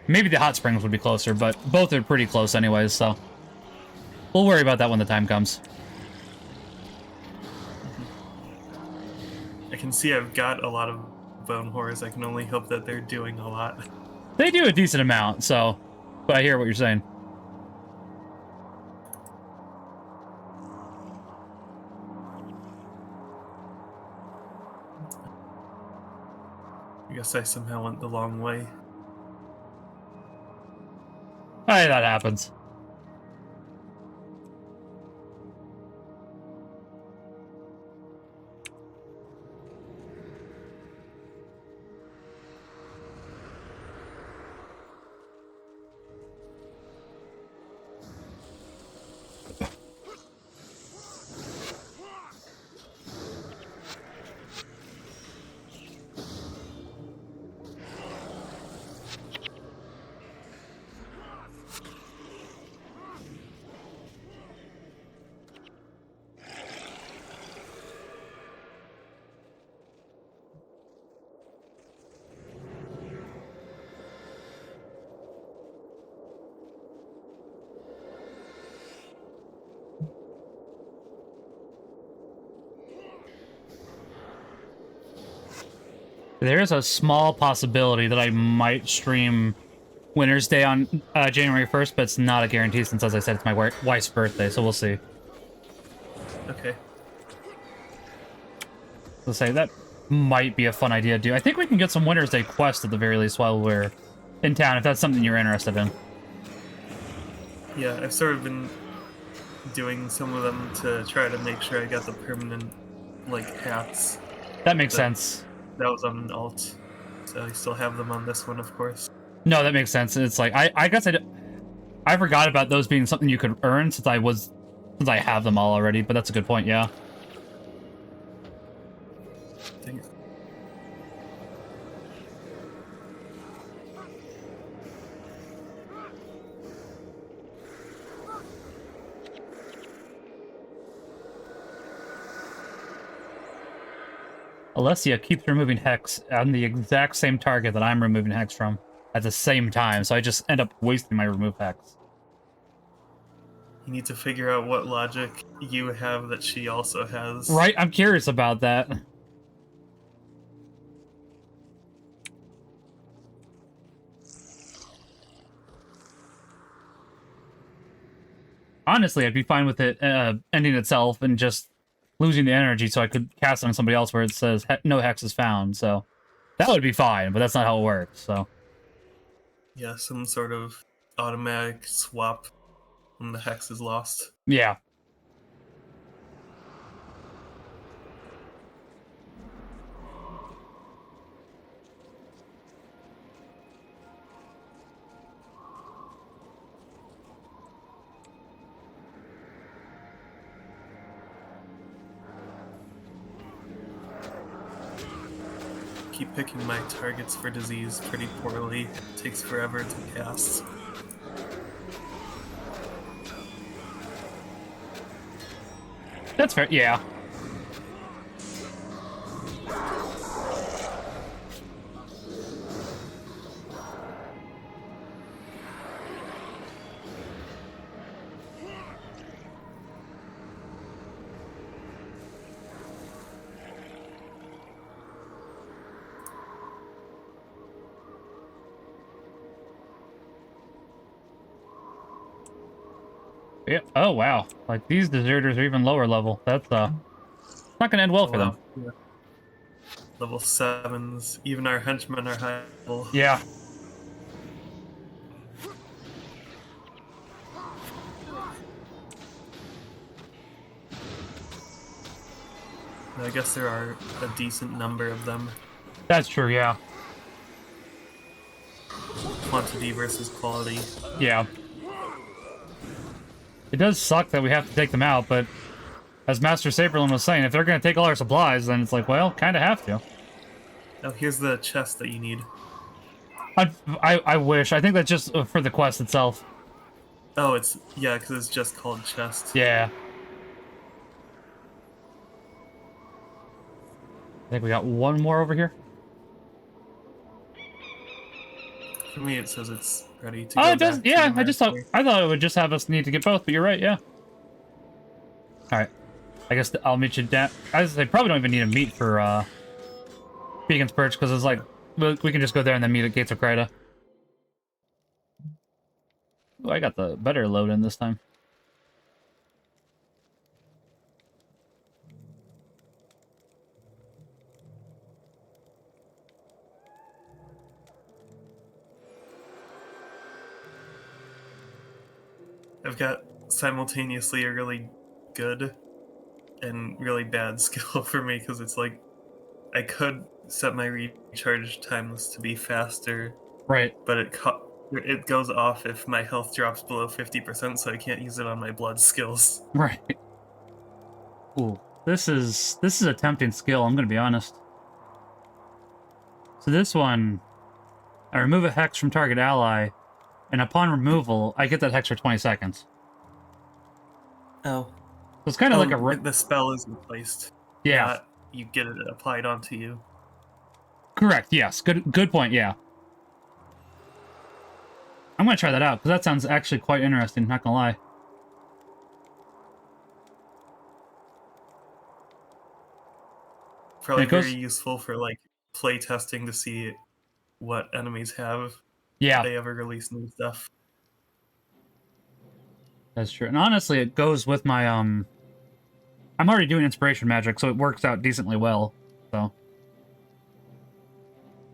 Maybe the Hot Springs would be closer, but both are pretty close anyways, so... We'll worry about that when the time comes. I can see I've got a lot of bone horrors. I can only hope that they're doing a lot. They do a decent amount, so... But I hear what you're saying. I guess I somehow went the long way. Hey, that happens. There is a small possibility that I might stream Winter's Day on January 1st, but it's not a guarantee since, as I said, it's my wife's birthday, so we'll see. Okay. Let's say that might be a fun idea to do. I think we can get some Winter's Day quests at the very least while we're in town, if that's something you're interested in. Yeah, I've sort of been doing some of them to try to make sure I got the permanent, like, hats. That makes That sense. that was on an alt, so I still have them on this one, of course. No, that makes sense. It's like I guess I forgot about those being something you could earn since I have them all already. But that's a good point. Yeah. Dang it. Alessia keeps removing hex on the exact same target that I'm removing hex from at the same time, so I just end up wasting my remove hex. You need to figure out what logic you have that she also has. Right? I'm curious about that. Honestly, I'd be fine with it ending itself and just losing the energy so I could cast it on somebody else where it says no hex is found, so that would be fine, but that's not how it works, so. Yeah, some sort of automatic swap when the hex is lost. Yeah. Keep picking my targets for disease pretty poorly. It takes forever to cast. That's fair, yeah. Yeah. Oh, wow. Like, these deserters are even lower level. That's, not gonna end well for them. Yeah. Level 7s. Even our henchmen are high level. Yeah. I guess there are a decent number of them. That's true, yeah. Quantity versus quality. Yeah. It does suck that we have to take them out, but as Master Saberlin was saying, if they're going to take all our supplies, then it's like, well, kind of have to. Oh, here's the chest that you need. I wish. I think that's just for the quest itself. Oh, yeah, because it's just called chest. Yeah. I think we got one more over here. For me, it says it's ready to Oh, go it does. back to Yeah, the I thought it would just have us need to get both, but you're right. Yeah. All right. I guess I'll meet you down. I probably don't even need to meet for Beacon's Perch because it's like we can just go there and then meet at Gates of Kryta. Ooh, I got the better load in this time. I've got simultaneously a really good and really bad skill for me because it's like I could set my recharge times to be faster, Right. but it goes off if my health drops below 50%, so I can't use it on my blood skills. Right. Ooh, this is a tempting skill. I'm gonna be honest. So this one, I remove a hex from target ally, and upon removal, I get that hex for 20 seconds. Oh. So it's kind of like a... The spell is replaced. Yeah. Not you get it applied onto you. Correct, yes. Good point, yeah. I'm gonna try that out, because that sounds actually quite interesting, not gonna lie. Probably very useful for, like, play testing to see what enemies have. Yeah. If they ever release new stuff. That's true. And honestly, it goes with my, I'm already doing inspiration magic, so it works out decently well, so.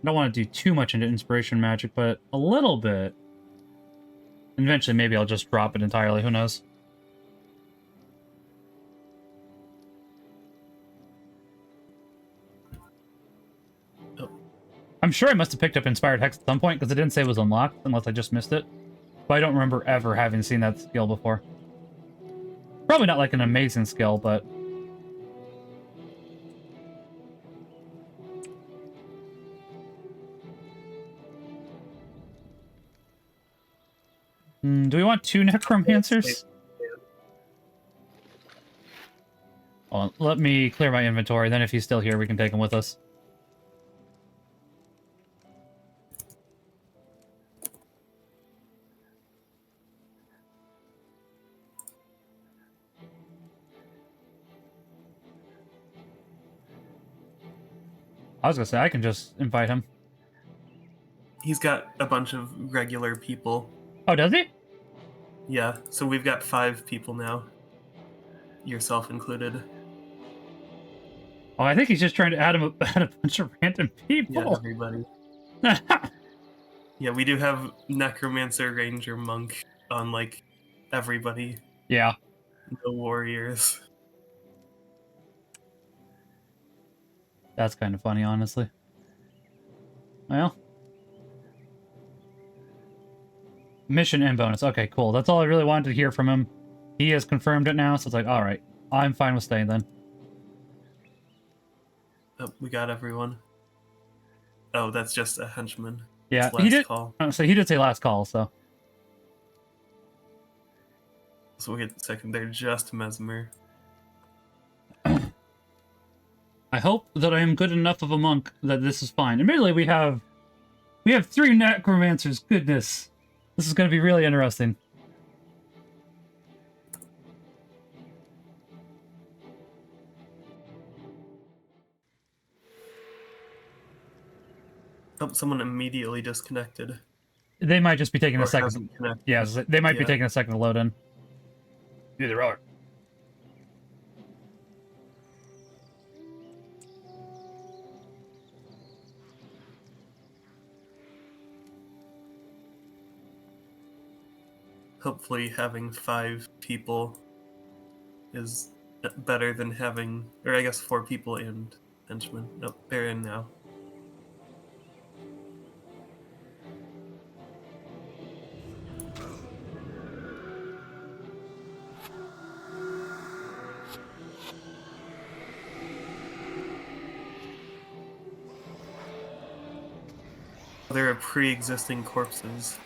I don't want to do too much into inspiration magic, but a little bit. And eventually, maybe I'll just drop it entirely, who knows. I'm sure I must have picked up Inspired Hex at some point, because it didn't say it was unlocked, unless I just missed it. But I don't remember ever having seen that skill before. Probably not like an amazing skill, but... do we want 2 Necromancers? Oh, let me clear my inventory, then if he's still here, we can take him with us. I was gonna say, I can just invite him. He's got a bunch of regular people. Oh, does he? Yeah, so we've got 5 people now. Yourself included. Oh, I think he's just trying to add a bunch of random people. Yeah, everybody. Yeah, we do have Necromancer, Ranger, Monk on, like, everybody. Yeah. No warriors. That's kind of funny, honestly. Well. Mission and bonus. Okay, cool. That's all I really wanted to hear from him. He has confirmed it now, so it's like, alright. I'm fine with staying then. Oh, we got everyone. Oh, that's just a henchman. Yeah, last he did. call. So he did say last call, so. So we'll get the second. They're just Mesmer. I hope that I am good enough of a monk that this is fine. Admittedly, we have 3 necromancers. Goodness. This is going to be really interesting. Oh, someone immediately disconnected. They might just be taking Or a second. hasn't connected. Yeah, they might be Yeah. taking a second to load in. Either or. Hopefully having 5 people is better than having, or I guess 4 people and henchmen. Nope, they're in now. There are pre-existing corpses.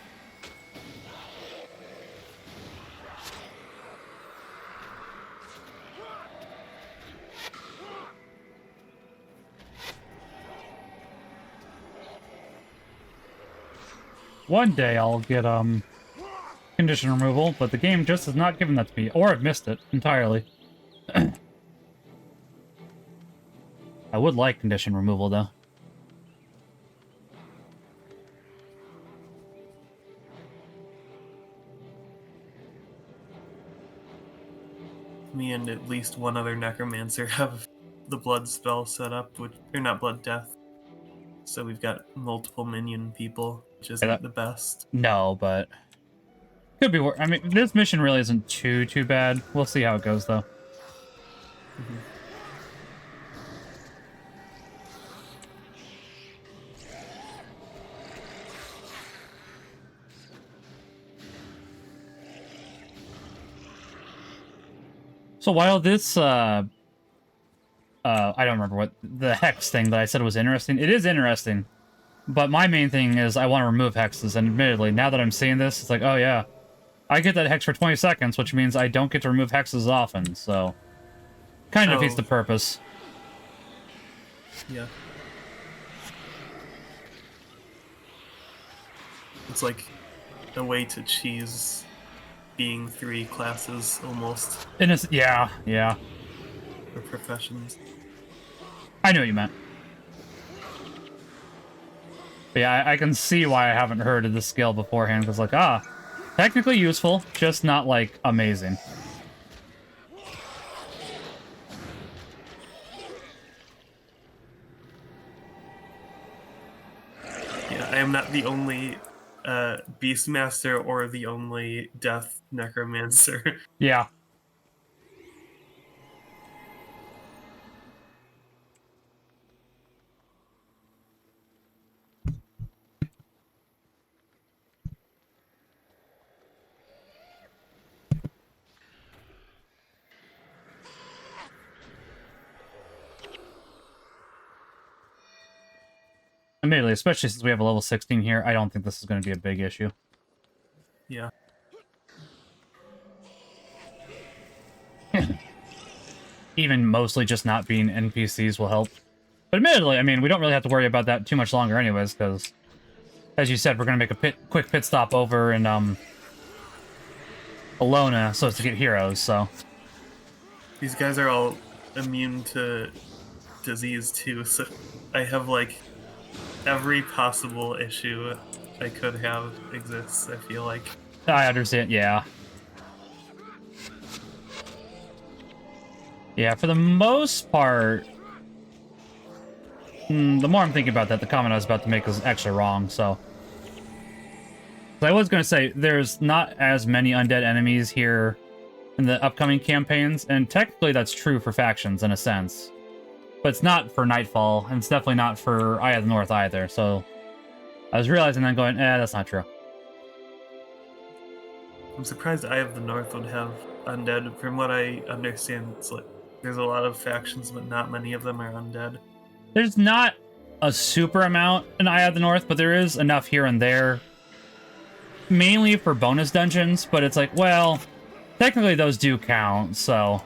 One day I'll get condition removal, but the game just has not given that to me, or I've missed it entirely. I would like condition removal though. Me and at least one other necromancer have the blood spell set up, which, or not blood death. So we've got multiple minion people, which isn't the best. No, but could be worse. I mean, this mission really isn't too bad. We'll see how it goes though. Mm-hmm. So while this, I don't remember what the hex thing that I said was interesting. It is interesting, but my main thing is I want to remove hexes. And admittedly, now that I'm seeing this, it's like, oh yeah, I get that hex for 20 seconds, which means I don't get to remove hexes often. So, kind of defeats the purpose. Yeah. It's like a way to cheese being 3 classes almost. Yeah. Or professions. I knew what you meant. But yeah, I can see why I haven't heard of this skill beforehand, because like, technically useful, just not like amazing. Yeah, I am not the only Beastmaster or the only Death Necromancer. Yeah. Admittedly, especially since we have a level 16 here, I don't think this is going to be a big issue. Yeah. Even mostly just not being NPCs will help. But admittedly, I mean, we don't really have to worry about that too much longer anyways, because, as you said, we're going to make a quick pit stop over in, Alona, so as to get heroes, so... These guys are all immune to disease, too, so I have, like, every possible issue I could have exists, I feel like. I understand, yeah. Yeah, for the most part... the more I'm thinking about that, the comment I was about to make is actually wrong, so... I was going to say, there's not as many undead enemies here in the upcoming campaigns, and technically that's true for factions in a sense. But it's not for Nightfall, and it's definitely not for Eye of the North either, so... I was realizing then going, that's not true. I'm surprised Eye of the North would have undead. From what I understand, it's like there's a lot of factions, but not many of them are undead. There's not a super amount in Eye of the North, but there is enough here and there. Mainly for bonus dungeons, but it's like, well, technically those do count, so...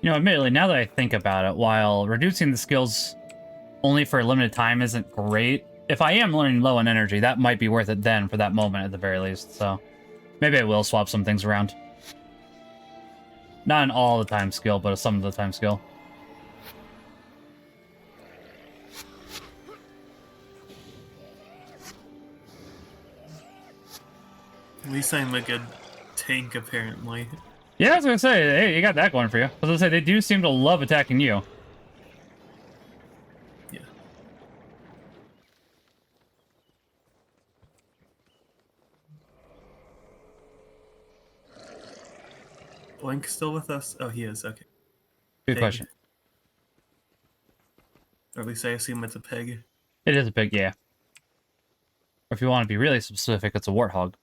You know, admittedly, now that I think about it, while reducing the skills only for a limited time isn't great, if I am running low on energy, that might be worth it then for that moment at the very least, so... Maybe I will swap some things around. Not an all the time skill, but some of the time skill. At least I'm a good tank, apparently. Yeah, I was gonna say, hey, you got that going for you. I was gonna say, they do seem to love attacking you. Yeah. Oink still with us? Oh, he is, okay. Good Pig. question. Or at least I assume it's a pig. It is a pig, yeah. Or if you want to be really specific, it's a warthog.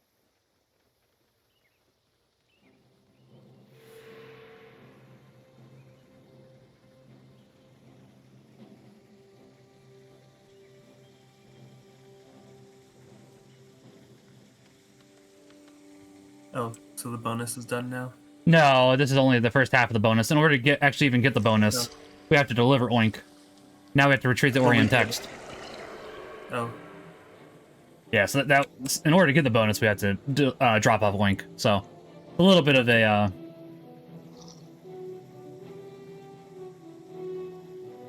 Oh, so the bonus is done now? No, this is only the first half of the bonus. In order to actually even get the bonus, we have to deliver Oink. Now we have to retrieve the Orient text. Oh. Yeah, so that in order to get the bonus, we have to drop off Oink. So, a little bit of a...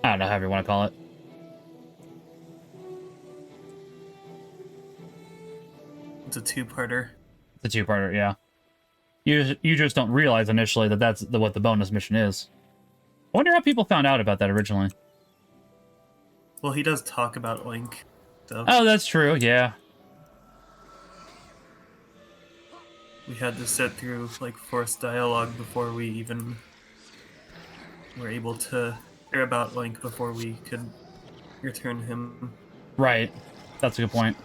I don't know, however you want to call it. It's a two-parter. It's a two-parter, yeah. You just don't realize initially that that's what the bonus mission is. I wonder how people found out about that originally. Well, he does talk about Oink, so... Oh, that's true, yeah. We had to sit through, like, forced dialogue before we even were able to hear about Oink before we could return him. Right. That's a good point.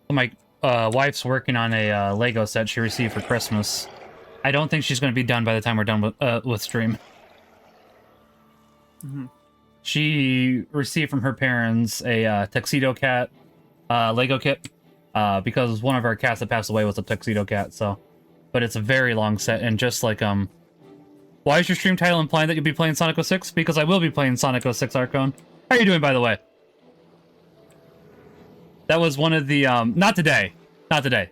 My wife's working on a Lego set she received for Christmas. I don't think she's going to be done by the time we're done with stream. Mm-hmm. She received from her parents a tuxedo cat Lego kit because one of our cats that passed away was a tuxedo cat. So, but it's a very long set, and just like why is your stream title implying that you'll be playing Sonic 06? Because I will be playing Sonic 06 Arcone. How are you doing, by the way? That was one of the not today.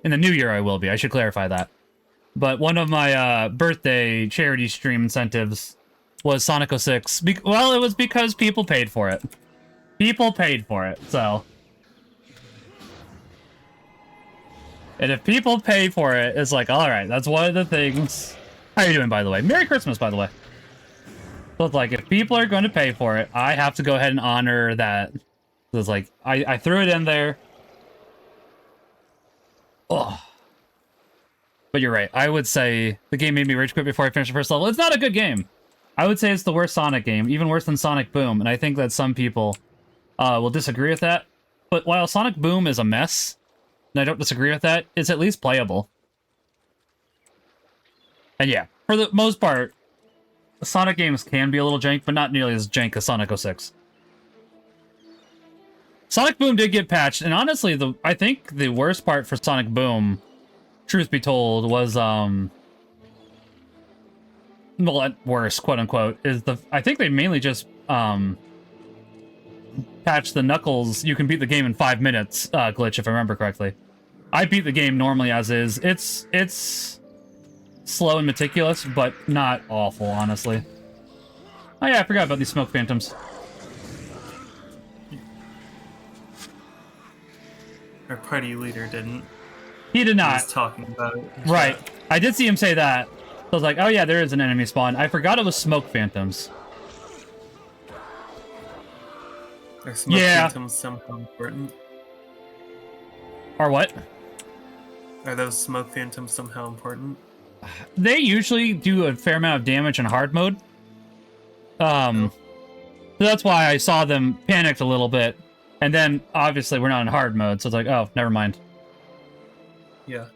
In the new year I will be. I should clarify that. But one of my birthday charity stream incentives was Sonic 06. Well, it was because people paid for it. People paid for it, so. And if people pay for it, it's like, alright, that's one of the things. How are you doing, by the way? Merry Christmas, by the way. So it's like, if people are going to pay for it, I have to go ahead and honor that. So it's like, I threw it in there. Oh. But you're right. I would say the game made me rage quit before I finished the first level. It's not a good game. I would say it's the worst Sonic game, even worse than Sonic Boom. And I think that some people will disagree with that. But while Sonic Boom is a mess, and I don't disagree with that, it's at least playable. And yeah, for the most part, Sonic games can be a little jank, but not nearly as jank as Sonic 06. Sonic Boom did get patched, and honestly, I think the worst part for Sonic Boom, truth be told, was well, at worst, quote unquote, is I think they mainly just patched the Knuckles you can beat the game in 5 minutes glitch, if I remember correctly. I beat the game normally as is. It's slow and meticulous, but not awful, honestly. Oh yeah, I forgot about these smoke phantoms. Our party leader didn't. He did not. He was talking about it. Right. I did see him say that. So I was like, oh yeah, there is an enemy spawn. I forgot it was smoke phantoms. Are smoke phantoms somehow important? Or what? Are those smoke phantoms somehow important? They usually do a fair amount of damage in hard mode. So that's why I saw them panicked a little bit. And then, obviously, we're not in hard mode, so it's like, oh, never mind. Yeah.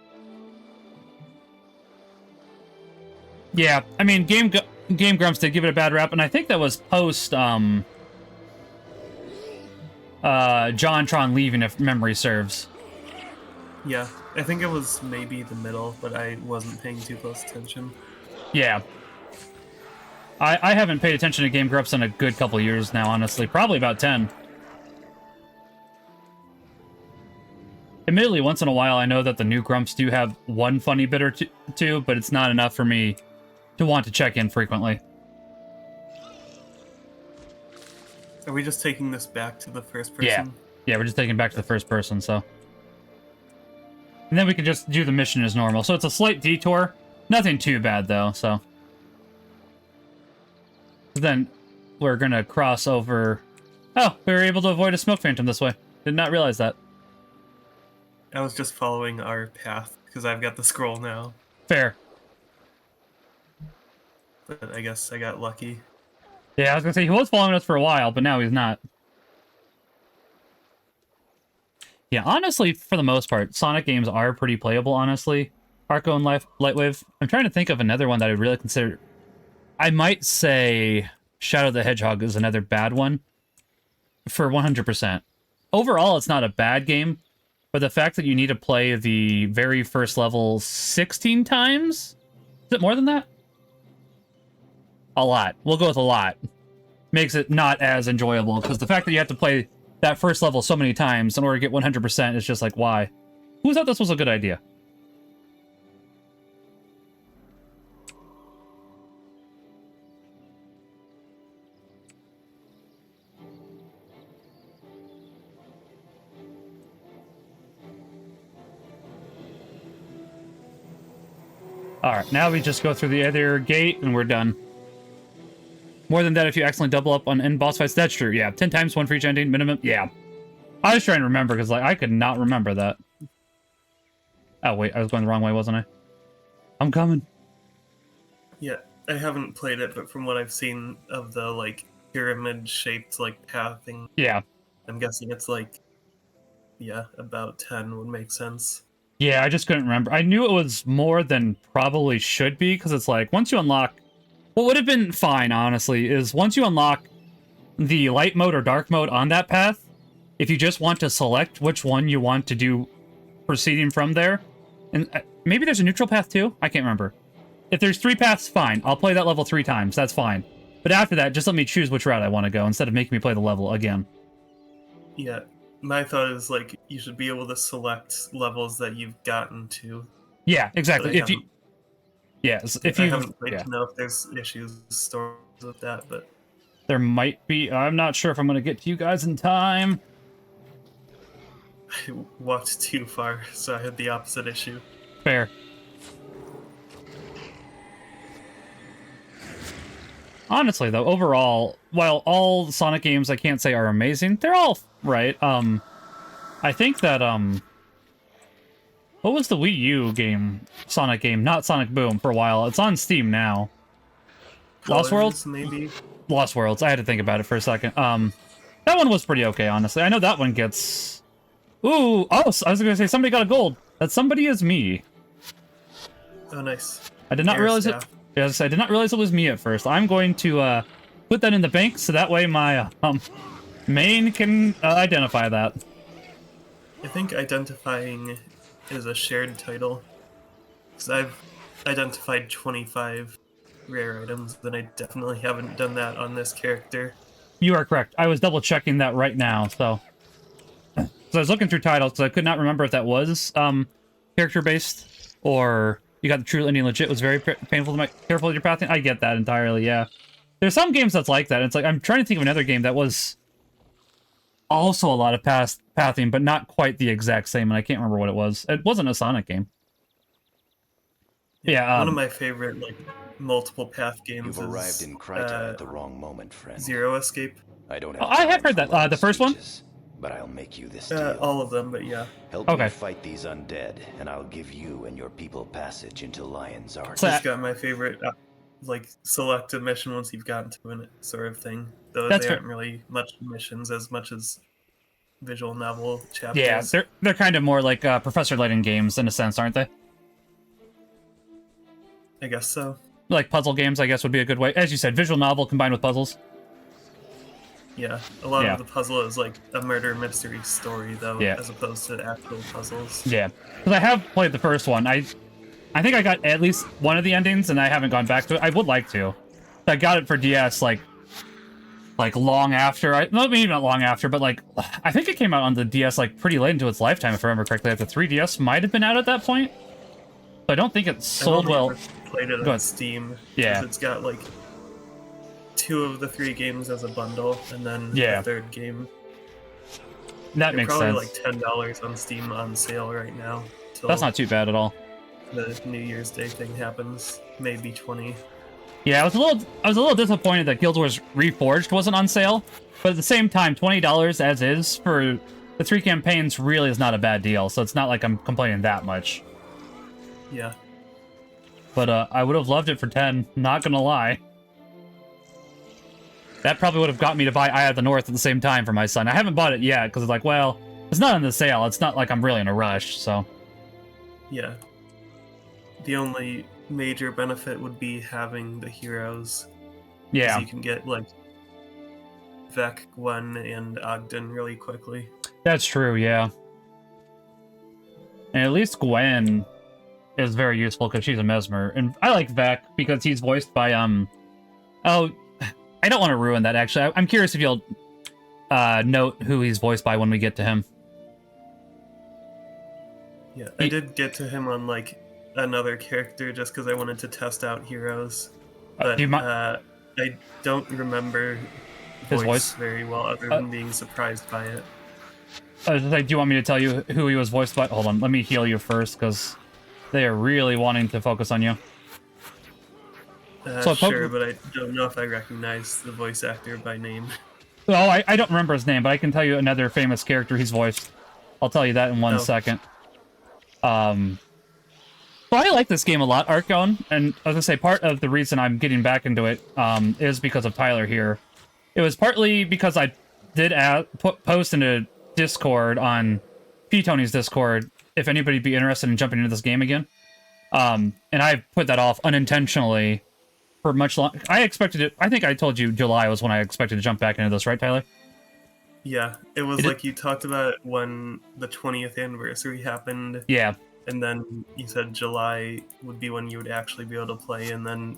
Yeah, I mean, Game Grumps did give it a bad rap, and I think that was post, JonTron leaving, if memory serves. Yeah, I think it was maybe the middle, but I wasn't paying too close attention. Yeah. I haven't paid attention to Game Grumps in a good couple years now, honestly. Probably about 10. Admittedly, once in a while, I know that the new Grumps do have one funny bit or two, but it's not enough for me to want to check in frequently. Are we just taking this back to the first person? Yeah, we're just taking it back to the first person, so. And then we can just do the mission as normal. So it's a slight detour. Nothing too bad, though, so. Then we're gonna cross over. Oh, we were able to avoid a smoke phantom this way. Did not realize that. I was just following our path, because I've got the scroll now. Fair. But I guess I got lucky. Yeah, I was gonna say, he was following us for a while, but now he's not. Yeah, honestly, for the most part, Sonic games are pretty playable, honestly. Arco and Lightwave. I'm trying to think of another one that I'd really consider. I might say Shadow the Hedgehog is another bad one. For 100%. Overall, it's not a bad game, but the fact that you need to play the very first level 16 times? Is it more than that? A lot. We'll go with a lot. Makes it not as enjoyable, because the fact that you have to play that first level so many times in order to get 100% is just like, why? Who thought this was a good idea? Alright, now we just go through the other gate and we're done. More than that if you accidentally double up on end boss fights. That's true, yeah. 10 times, one for each ending, minimum. Yeah. I was trying to remember, because like I could not remember that. Oh, wait, I was going the wrong way, wasn't I? I'm coming. Yeah, I haven't played it, but from what I've seen of the, like, pyramid-shaped, like, pathing... Yeah. I'm guessing it's, like... Yeah, about 10 would make sense. Yeah, I just couldn't remember. I knew it was more than probably should be, because it's like, once you unlock... What would have been fine, honestly, is once you unlock the light mode or dark mode on that path, if you just want to select which one you want to do proceeding from there, and maybe there's a neutral path too? I can't remember. If there's 3 paths, fine. I'll play that level 3 times. That's fine. But after that, just let me choose which route I want to go instead of making me play the level again. Yeah, my thought is like you should be able to select levels that you've gotten to. Yeah, exactly. If you... Yes, if you... I haven't played yeah. to know if there's issues stories with that, but... There might be. I'm not sure if I'm going to get to you guys in time. I walked too far, so I had the opposite issue. Fair. Honestly, though, overall, while all Sonic games I can't say are amazing, they're all right. I think that, what was the Wii U game, Sonic game? Not Sonic Boom for a while. It's on Steam now. Lost Worlds? Maybe? Lost Worlds. I had to think about it for a second. That one was pretty okay, honestly. I know that one gets... Ooh! Oh, I was gonna say somebody got a gold. That somebody is me. Oh, nice. I did not realize it... Yes, I did not realize it was me at first. I'm going to put that in the bank so that way my main can identify that. I think identifying is a shared title. Because I've identified 25 rare items, and I definitely haven't done that on this character. You are correct. I was double checking that right now, so... So I was looking through titles because I could not remember if that was character-based or... You got the true Indian legit was very painful to make careful with your pathing. I get that entirely, yeah. There's some games that's like that. It's like, I'm trying to think of another game that was also a lot of pathing, but not quite the exact same, and I can't remember what it was. It wasn't a Sonic game. Yeah, one of my favorite, like, multiple path games You've arrived in Kryta at the wrong moment, friend. Zero Escape. I don't I have heard that. The first one? But I'll make you this deal. All of them, but yeah. Help me fight these undead, and I'll give you and your people passage into Lion's Arch. Just got my favorite, like, select a mission once you've gotten to it, sort of thing. Though they aren't really much missions as much as visual novel chapters. Yeah, they're kind of more like Professor Layton games in a sense, aren't they? I guess so. Like puzzle games, I guess, would be a good way. As you said, visual novel combined with puzzles. Yeah, a lot of the puzzle is like a murder mystery story, though, as opposed to actual puzzles. Yeah, because I have played the first one. I think I got at least one of the endings, and I haven't gone back to it. I would like to. I got it for DS, like long after. No, maybe not long after, but like I think it came out on the DS like pretty late into its lifetime, if I remember correctly. Like the 3DS might have been out at that point. So I don't think it sold well. I played it on Steam. Yeah, it's got like 2 of the 3 games as a bundle, and then the 3rd game. That makes sense. Probably like $10 on Steam on sale right now. That's not too bad at all. The New Year's Day thing happens, maybe 20. Yeah, I was a little disappointed that Guild Wars Reforged wasn't on sale, but at the same time, $20 as is for the 3 campaigns really is not a bad deal. So it's not like I'm complaining that much. Yeah. But I would have loved it for 10. Not gonna lie. That probably would have got me to buy Eye of the North at the same time for my son. I haven't bought it yet, because it's like, well, it's not on the sale. It's not like I'm really in a rush, so... Yeah. The only major benefit would be having the heroes. Yeah. You can get, like, Vec, Gwen, and Ogden really quickly. That's true, yeah. And at least Gwen is very useful, because she's a Mesmer. And I like Vec, because he's voiced by, Oh... I don't want to ruin that, actually. I'm curious if you'll note who he's voiced by when we get to him. Yeah, I did get to him on, like, another character just because I wanted to test out heroes. But I don't remember his voice very well, other than being surprised by it. Do you want me to tell you who he was voiced by? Hold on, let me heal you first, because they are really wanting to focus on you. Sure, but I don't know if I recognize the voice actor by name. Well, I don't remember his name, but I can tell you another famous character he's voiced. I'll tell you that in one second. So I like this game a lot, Arcone, and as I say, part of the reason I'm getting back into it is because of Tyler here. It was partly because I did post in a Discord on P-Tony's Discord if anybody'd be interested in jumping into this game again. And I put that off unintentionally for much long. I expected it. I think I told you July was when I expected to jump back into this, right, Tyler? Yeah, it was like you talked about it when the 20th anniversary happened. Yeah. And then you said July would be when you would actually be able to play, and then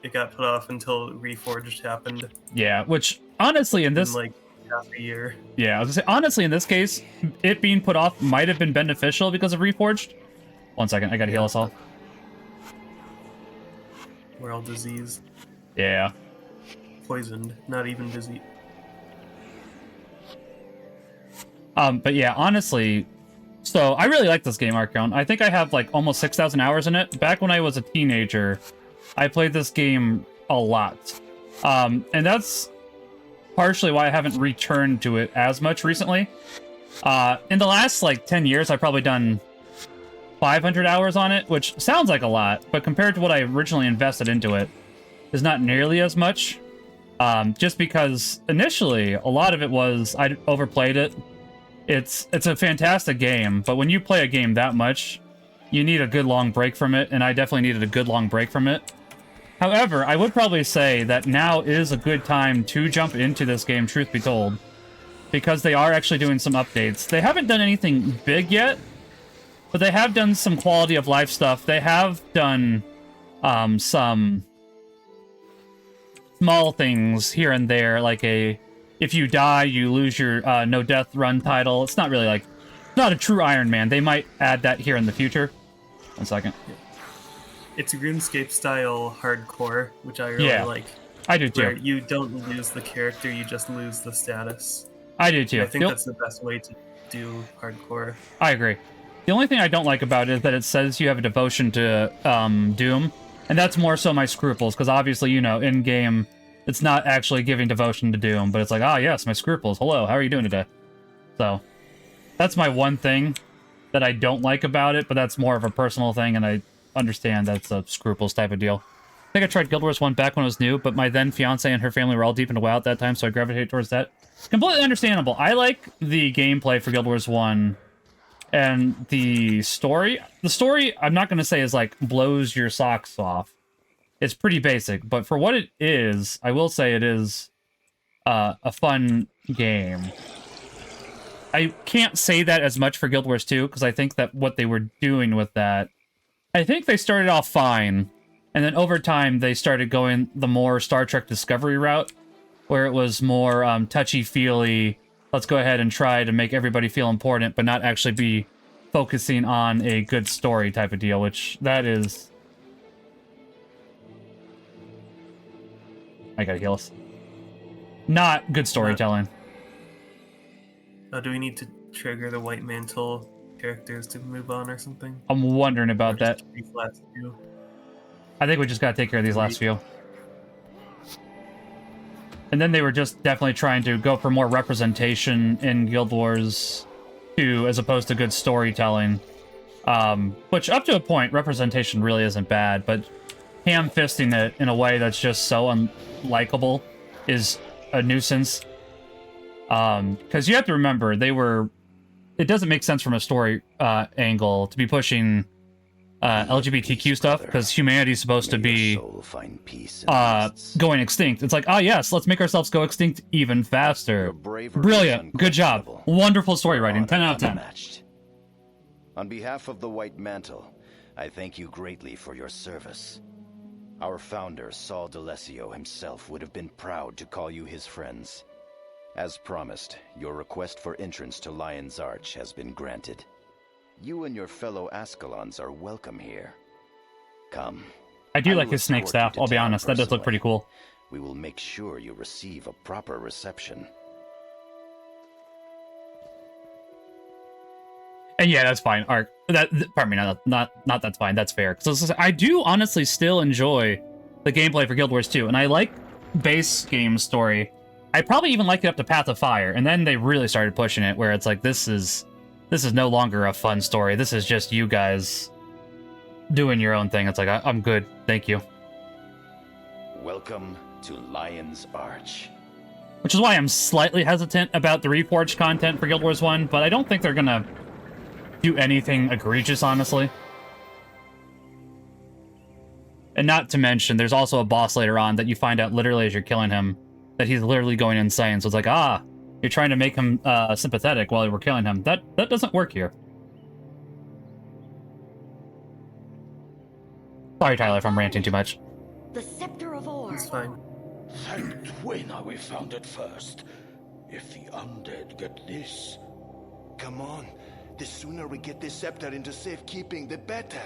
it got put off until Reforged happened. Yeah, which honestly in this like half a year. Yeah, I was gonna say honestly in this case, it being put off might have been beneficial because of Reforged. 1 second, I gotta heal us all. We're all diseased. Yeah. Poisoned, not even disease. But yeah, honestly, so I really like this game, Archeon. I think I have like almost 6,000 hours in it. Back when I was a teenager, I played this game a lot. And that's partially why I haven't returned to it as much recently. In the last like 10 years, I've probably done 500 hours on it, which sounds like a lot, but compared to what I originally invested into it, is not nearly as much. Just because initially, a lot of it was I overplayed it. It's a fantastic game, but when you play a game that much, you need a good long break from it, and I definitely needed a good long break from it. However, I would probably say that now is a good time to jump into this game, truth be told, because they are actually doing some updates. They haven't done anything big yet, but they have done some quality of life stuff. They have done some small things here and there, like if you die, you lose your no death run title. It's not really like, not a true Iron Man. They might add that here in the future. 1 second. It's RuneScape style hardcore, which I really like. I do too. Where you don't lose the character, you just lose the status. I do too. And I think that's the best way to do hardcore. I agree. The only thing I don't like about it is that it says you have a devotion to Doom, and that's more so my scruples, because obviously, you know, in-game, it's not actually giving devotion to Doom, but it's like, ah, yes, my scruples. Hello, how are you doing today? So, that's my one thing that I don't like about it, but that's more of a personal thing, and I understand that's a scruples type of deal. I think I tried Guild Wars 1 back when it was new, but my then fiance and her family were all deep into WoW at that time, so I gravitated towards that. Completely understandable. I like the gameplay for Guild Wars 1, and the story. The story, I'm not going to say is like blows your socks off. It's pretty basic, but for what it is, I will say it is a fun game. I can't say that as much for Guild Wars 2, because I think that what they were doing with that, I think they started off fine, and then over time they started going the more Star Trek Discovery route, where it was more touchy-feely, let's go ahead and try to make everybody feel important, but not actually be focusing on a good story type of deal, which that is... I gotta heal us. Not good storytelling. Do we need to trigger the White Mantle characters to move on or something? I'm wondering about that. These last few? I think we just gotta take care of these last few. And then they were just definitely trying to go for more representation in Guild Wars 2 as opposed to good storytelling. Which, up to a point, representation really isn't bad, but ham-fisting it in a way that's just so unlikable is a nuisance. Because you have to remember, it doesn't make sense from a story angle to be pushing LGBTQ stuff, because humanity's supposed to be going extinct. It's like, ah, yes, let's make ourselves go extinct even faster. Brilliant. Good job. Wonderful story writing. 10 out of 10. On behalf of the White Mantle, I thank you greatly for your service. Our founder, Saul D'Alessio himself, would have been proud to call you his friends. As promised, your request for entrance to Lion's Arch has been granted. You and your fellow Ascalons are welcome here. Come. I do like his snake staff, I'll be honest. That does look pretty cool. We will make sure you receive a proper reception. And yeah, that's fine. Pardon me, not that's fine. That's fair. So I do honestly still enjoy the gameplay for Guild Wars 2, and I like base game story. I probably even like it up to Path of Fire, and then they really started pushing it, where it's like, this is no longer a fun story. This is just you guys doing your own thing. It's like, I'm good. Thank you. Welcome to Lion's Arch. Which is why I'm slightly hesitant about the Reforged content for Guild Wars 1, but I don't think they're gonna do anything egregious, honestly. And not to mention, there's also a boss later on that you find out literally as you're killing him that he's literally going insane. So it's like, you're trying to make him sympathetic while we're killing him. That doesn't work here. Sorry, Tyler, if I'm ranting too much. The Scepter of Ore. It's fine. Thank Dwayna we found it first. If the undead get this... Come on. The sooner we get this scepter into safekeeping, the better.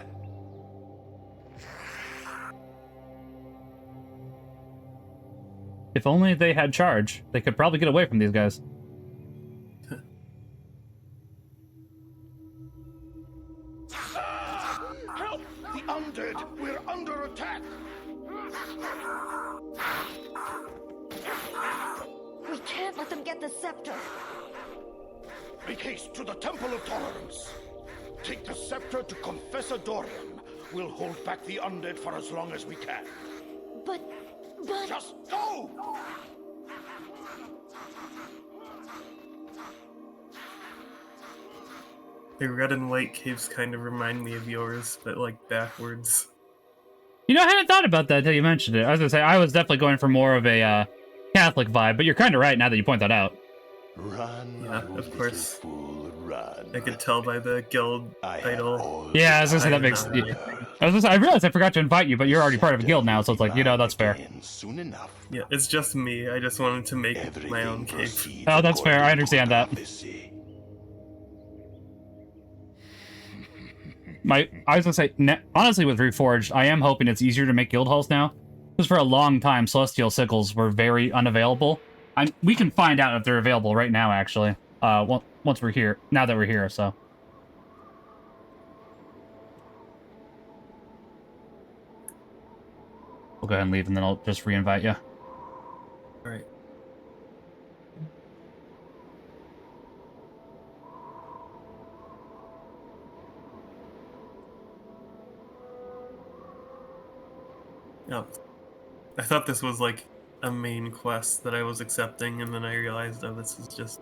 If only they had charge, they could probably get away from these guys. Help! The undead! We're under attack! We can't let them get the scepter. Make haste to the Temple of Tolerance. Take the scepter to Confessor Dorian. We'll hold back the undead for as long as we can. But... Just go! The red and white caves kind of remind me of yours, but like backwards. You know, I hadn't thought about that until you mentioned it. I was gonna say, I was definitely going for more of a Catholic vibe, but you're kind of right now that you point that out. Run, Yeah, you of course. little fool, run. I could tell by the guild title. Yeah, I was gonna say that I'm makes... not- I was gonna say, I realized I forgot to invite you, but you're already part of a guild now, so it's like, you know, that's fair. Soon enough. Yeah, it's just me. I just wanted to make my own cave. proceeds Oh, that's fair. I according to understand that. prophecy. I was gonna say, honestly, with Reforged, I am hoping it's easier to make guild halls now. Because for a long time, Celestial Sickles were very unavailable. We can find out if they're available right now, actually. Once we're here, now that we're here, so. We'll go ahead and leave, and then I'll just re-invite you. Alright. Oh. I thought this was like a main quest that I was accepting, and then I realized, oh, this is just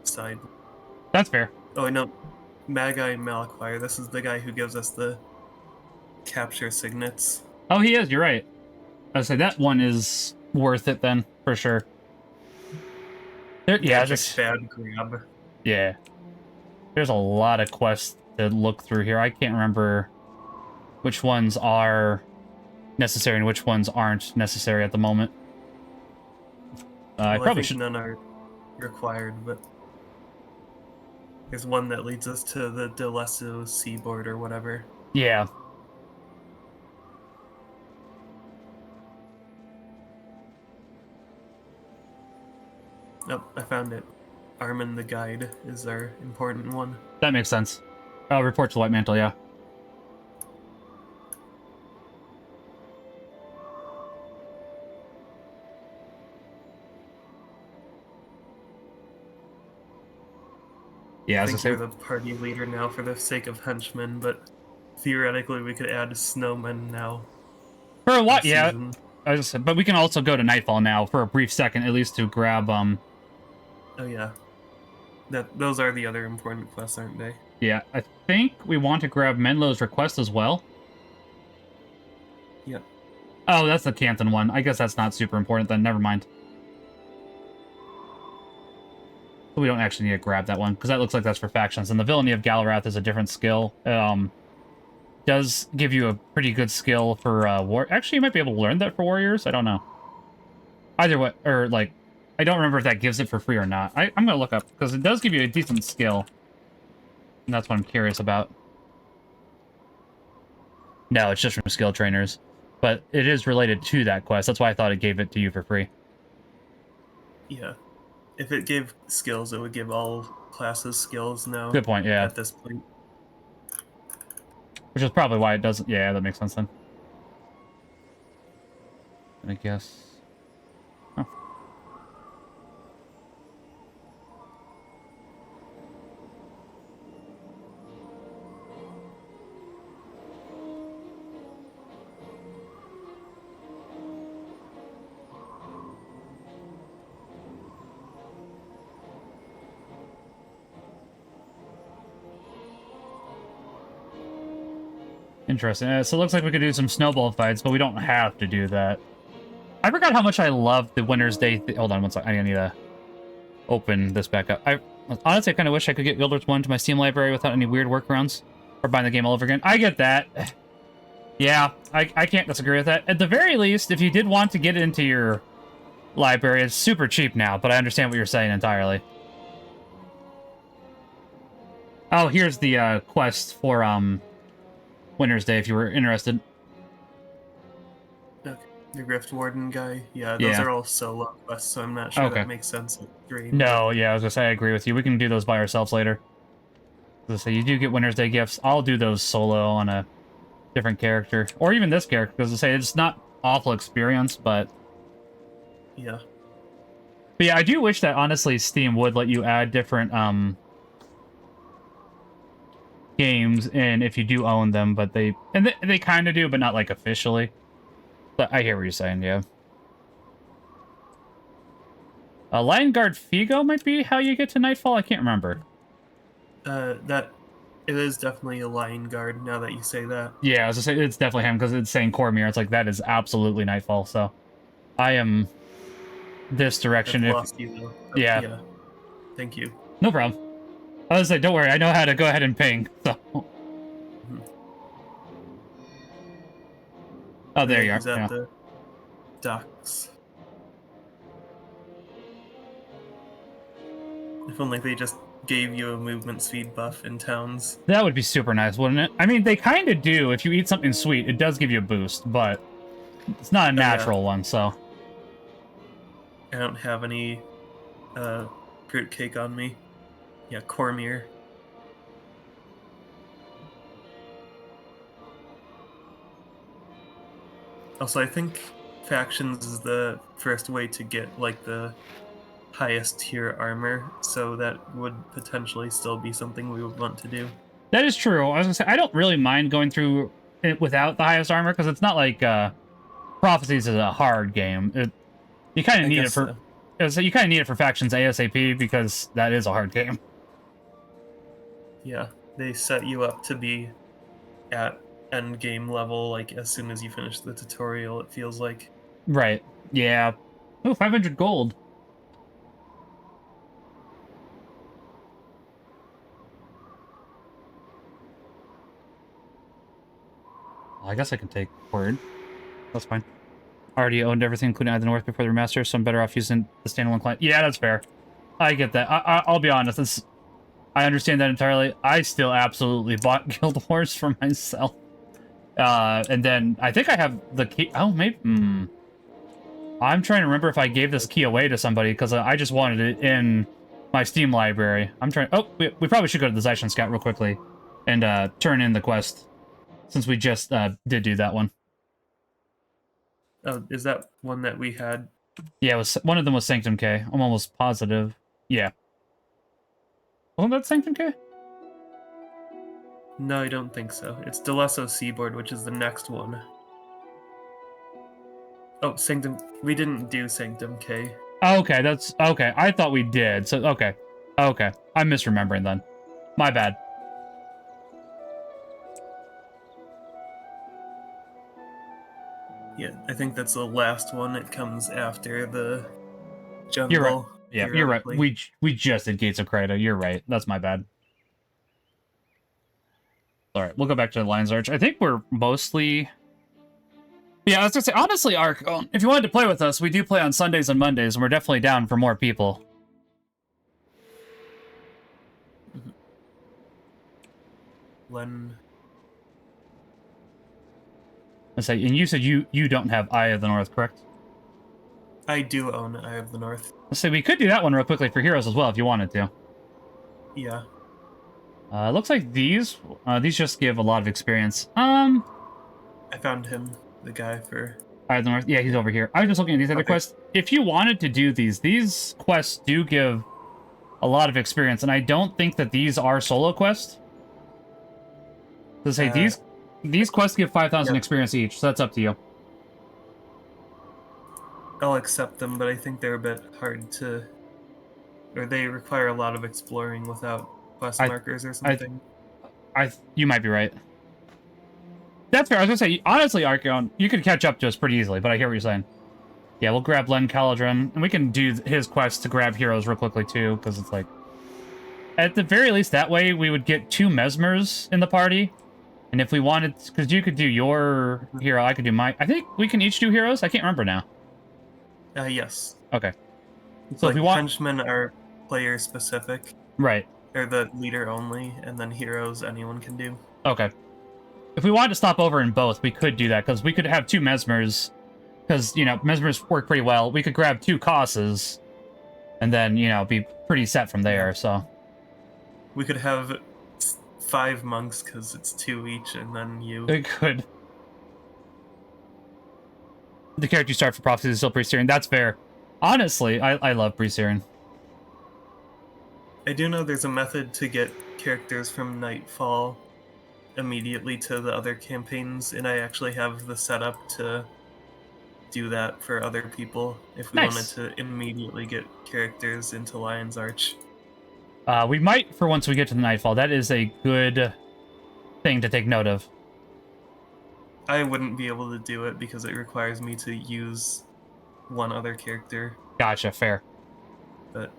side. That's fair. Oh, I know. Magi Malachwire, this is the guy who gives us the capture signets. Oh, he is. You're right. I would say that one is worth it then, for sure. Yeah, just bad grab. yeah. There's a lot of quests to look through here. I can't remember which ones are necessary and which ones aren't necessary at the moment. I Well, probably think should. none are required, but there's one that leads us to the Delesso seaboard or whatever. Yeah. Oh, I found it. Armin the Guide is our important one. That makes sense. Oh, report to White Mantle, yeah. Yeah, I as I think say, you're the party leader now for the sake of henchmen, but theoretically we could add snowmen now. for a while, this yeah. season. I just said, but we can also go to Nightfall now for a brief second, at least to grab Oh yeah. Those are the other important quests, aren't they? Yeah, I think we want to grab Menlo's request as well. Yep. Oh, that's the Canton one. I guess that's not super important then. Never mind. We don't actually need to grab that one, because that looks like that's for factions. And the Villainy of Galarath is a different skill. Does give you a pretty good skill for war. Actually, you might be able to learn that for warriors. I don't know. Either way, or like, I don't remember if that gives it for free or not. I'm going to look up, because it does give you a decent skill. And that's what I'm curious about. No, it's just from skill trainers. But it is related to that quest. That's why I thought it gave it to you for free. Yeah. If it gave skills, it would give all classes skills now. Good point, yeah. At this point. Which is probably why it doesn't... Yeah, that makes sense then. I guess... Oh. Interesting. So it looks like we could do some snowball fights, but we don't have to do that. I forgot how much I love the Winter's Day. Hold on one second. I need to open this back up. Honestly, I kind of wish I could get Guild Wars 1 to my Steam library without any weird workarounds or buying the game all over again. I get that. Yeah, I can't disagree with that. At the very least, if you did want to get it into your library, it's super cheap now, but I understand what you're saying entirely. Oh, here's the quest for Winter's Day if you were interested. Okay. The Rift Warden guy. Yeah, those are all solo quests, so I'm not sure that makes sense. No, yeah, I was gonna say I agree with you. We can do those by ourselves later. As I say, you do get Winter's Day gifts. I'll do those solo on a different character, or even this character, because I say it's not awful experience, but yeah. But yeah, I do wish that honestly Steam would let you add different games in if you do own them, but they kind of do, but not like officially. But I hear what you're saying, yeah. Lion Guard Figo might be how you get to Nightfall. I can't remember. It is definitely a Lion Guard. Now that you say that. Yeah, I was gonna say it's definitely him because it's saying Cormier. It's like that is absolutely Nightfall. So, I am this direction. I've lost you though. Yeah. Thank you. No problem. I was like, don't worry, I know how to go ahead and ping. So. Oh, there you are. He's at the docks. If only they just gave you a movement speed buff in towns. That would be super nice, wouldn't it? I mean, they kind of do. If you eat something sweet, it does give you a boost, but it's not a natural one, so. I don't have any fruitcake on me. Yeah, Cormier. Also, I think factions is the first way to get, like, the highest tier armor, so that would potentially still be something we would want to do. That is true. I was gonna say, I don't really mind going through it without the highest armor, because it's not like Prophecies is a hard game. You kind of need it for... So you kind of need it for factions ASAP, because that is a hard game. Yeah, they set you up to be at end game level, like, as soon as you finish the tutorial, it feels like. Right. Yeah. Oh, 500 gold. I guess I can take word. That's fine. Already owned everything, including the North before the remaster, so I'm better off using the standalone client. Yeah, that's fair. I get that. I'll be honest. I understand that entirely. I still absolutely bought Guild Wars for myself. And then I think I have the key. Oh, maybe. I'm trying to remember if I gave this key away to somebody, because I just wanted it in my Steam library. I'm trying. Oh, we probably should go to the Zeitchen Scout real quickly and turn in the quest, since we just did do that one. Oh, is that one that we had? Yeah, it was, one of them was Sanctum K. I'm almost positive. Yeah. Wasn't that Sanctum K? No, I don't think so. It's Delesso Seaboard, which is the next one. Oh, Sanctum... We didn't do Sanctum K. Okay, that's... Okay, I thought we did. So, okay. Okay. I'm misremembering then. My bad. Yeah, I think that's the last one. It comes after the jungle. You're right. Yeah, you're right. We just did Gates of Krita. You're right. That's my bad. All right, we'll go back to the Lion's Arch. I think we're mostly... Yeah, I was gonna say, honestly, Ark, if you wanted to play with us, we do play on Sundays and Mondays, and we're definitely down for more people. When... I say, and you said you don't have Eye of the North, correct? I do own Eye of the North. I say we could do that one real quickly for heroes as well if you wanted to. Yeah. Looks like these just give a lot of experience. I found him, the guy for Eye of the North. Yeah, he's over here. I was just looking at these other quests. If you wanted to do these quests do give a lot of experience, and I don't think that these are solo quests. To say these quests give 5,000 experience each, so that's up to you. I'll accept them, but I think they're a bit hard to... Or they require a lot of exploring without quest markers or something. You might be right. That's fair. I was gonna say, honestly, Archeon, you could catch up to us pretty easily, but I hear what you're saying. Yeah, we'll grab Len Caladron, and we can do his quest to grab heroes real quickly, too, because it's like... At the very least, that way, we would get 2 Mesmers in the party. And if we wanted... Because you could do your hero, I could do my... I think we can each do heroes? I can't remember now. Yes. Okay. It's So like if we want... henchmen are player-specific. Right. They're the leader only, and then heroes anyone can do. Okay. If we wanted to stop over in both, we could do that, because we could have 2 Mesmers... Because, you know, Mesmers work pretty well. We could grab 2 Causes, and then, you know, be pretty set from there, so... We could have 5 monks, because it's 2 each, and then you... We could. The character you start for Prophecy is still Pre-Syrian. That's fair. Honestly, I love Pre-Syrian. I do know there's a method to get characters from Nightfall immediately to the other campaigns, and I actually have the setup to do that for other people if we wanted to immediately get characters into Lion's Arch. We might for once we get to the Nightfall. That is a good thing to take note of. I wouldn't be able to do it because it requires me to use one other character. Gotcha, fair. But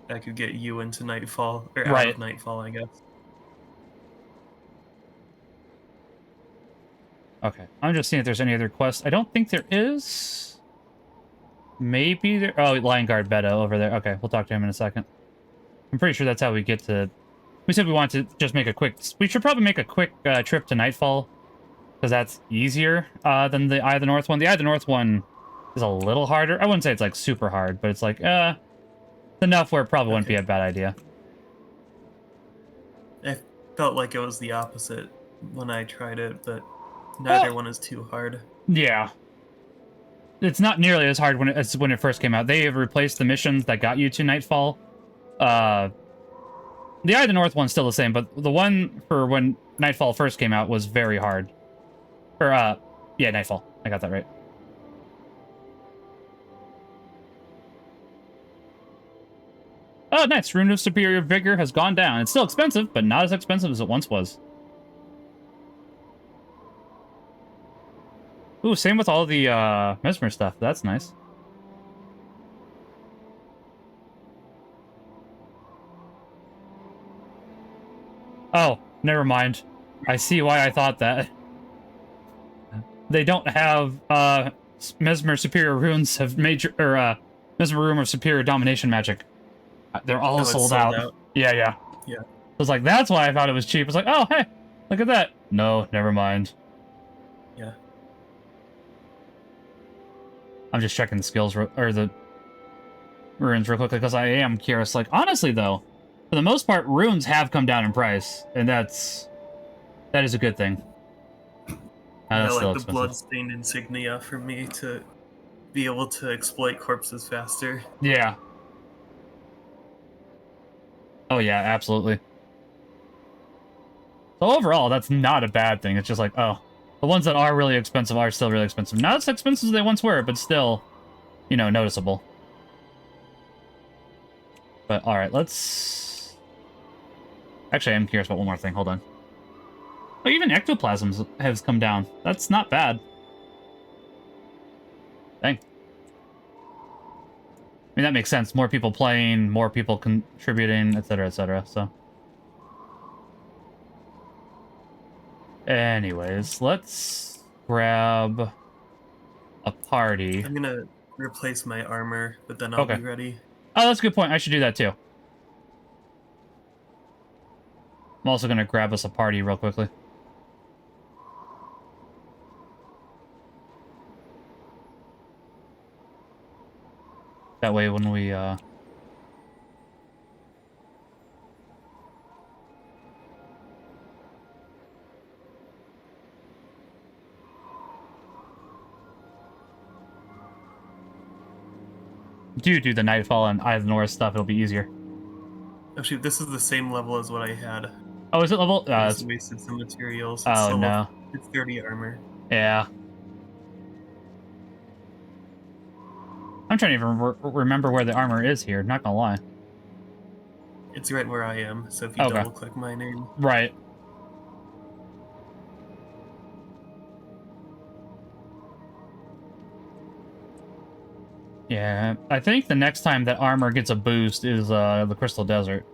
I could get you into Nightfall, or out Right. of Nightfall, I guess. Okay, I'm just seeing if there's any other quests. I don't think there is. Maybe there... Oh, Lion Guard Beta over there. Okay, we'll talk to him in a second. I'm pretty sure that's how we get to... We said we wanted to just make a quick... We should probably make a quick trip to Nightfall, because that's easier than the Eye of the North one. The Eye of the North one is a little harder. I wouldn't say it's, like, super hard, but it's like, enough where it probably wouldn't be a bad idea. I felt like it was the opposite when I tried it, but neither one is too hard. Yeah. It's not nearly as hard as when it first came out. They have replaced the missions that got you to Nightfall. The Eye of the North one's still the same, but the one for when Nightfall first came out was very hard. Or, yeah, Nightfall. I got that right. Oh, nice. Rune of Superior Vigor has gone down. It's still expensive, but not as expensive as it once was. Ooh, same with all the, Mesmer stuff. That's nice. Oh, never mind. I see why I thought that. They don't have, Mesmer Superior Runes have major, or, Mesmer Rune of Superior Domination Magic. They're all sold out. Yeah. Yeah. I was like, that's why I thought it was cheap. I was like, oh, hey, look at that. No, never mind. Yeah. I'm just checking the skills, or the runes real quickly, because I am curious. Like, honestly, though, for the most part, runes have come down in price, and that is a good thing. I That's still like the expensive. bloodstained insignia for me to be able to exploit corpses faster. Yeah. Oh, yeah, absolutely. So overall, that's not a bad thing. It's just like, oh, the ones that are really expensive are still really expensive. Not as expensive as they once were, but still, you know, noticeable. But, alright, let's... Actually, I'm curious about one more thing. Hold on. Oh, even ectoplasms has come down. That's not bad. Dang. I mean, that makes sense. More people playing, more people contributing, etc., so... Anyways, let's grab a party. I'm gonna replace my armor, but then I'll be ready. Oh, that's a good point. I should do that too. I'm also gonna grab us a party real quickly. That way when we, do the Nightfall and Eye of the North stuff, it'll be easier. Oh shoot, this is the same level as what I had. Oh, is it level? I just wasted some materials. It's Oh, still no. It's 30 armor. Yeah. I'm trying to even remember where the armor is here, not gonna lie. It's right where I am, so if you double click my name. Right. Yeah, I think the next time that armor gets a boost is the Crystal Desert.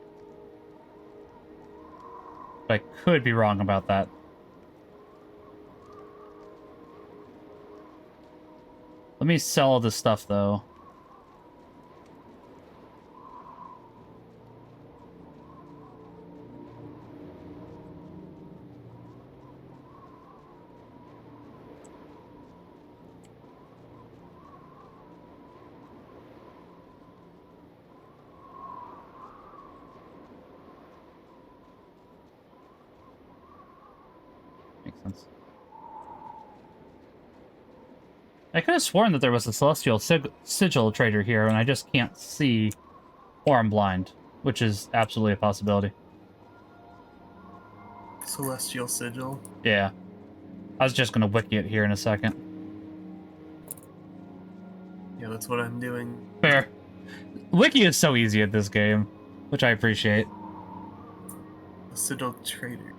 But I could be wrong about that. Let me sell all this stuff, though. Makes sense. I could have sworn that there was a Celestial Sigil trader here, and I just can't see, or I'm blind, which is absolutely a possibility. Celestial Sigil. Yeah. I was just gonna wiki it here in a second. Yeah, that's what I'm doing. Fair. Wiki is so easy at this game, which I appreciate. A Sigil trader.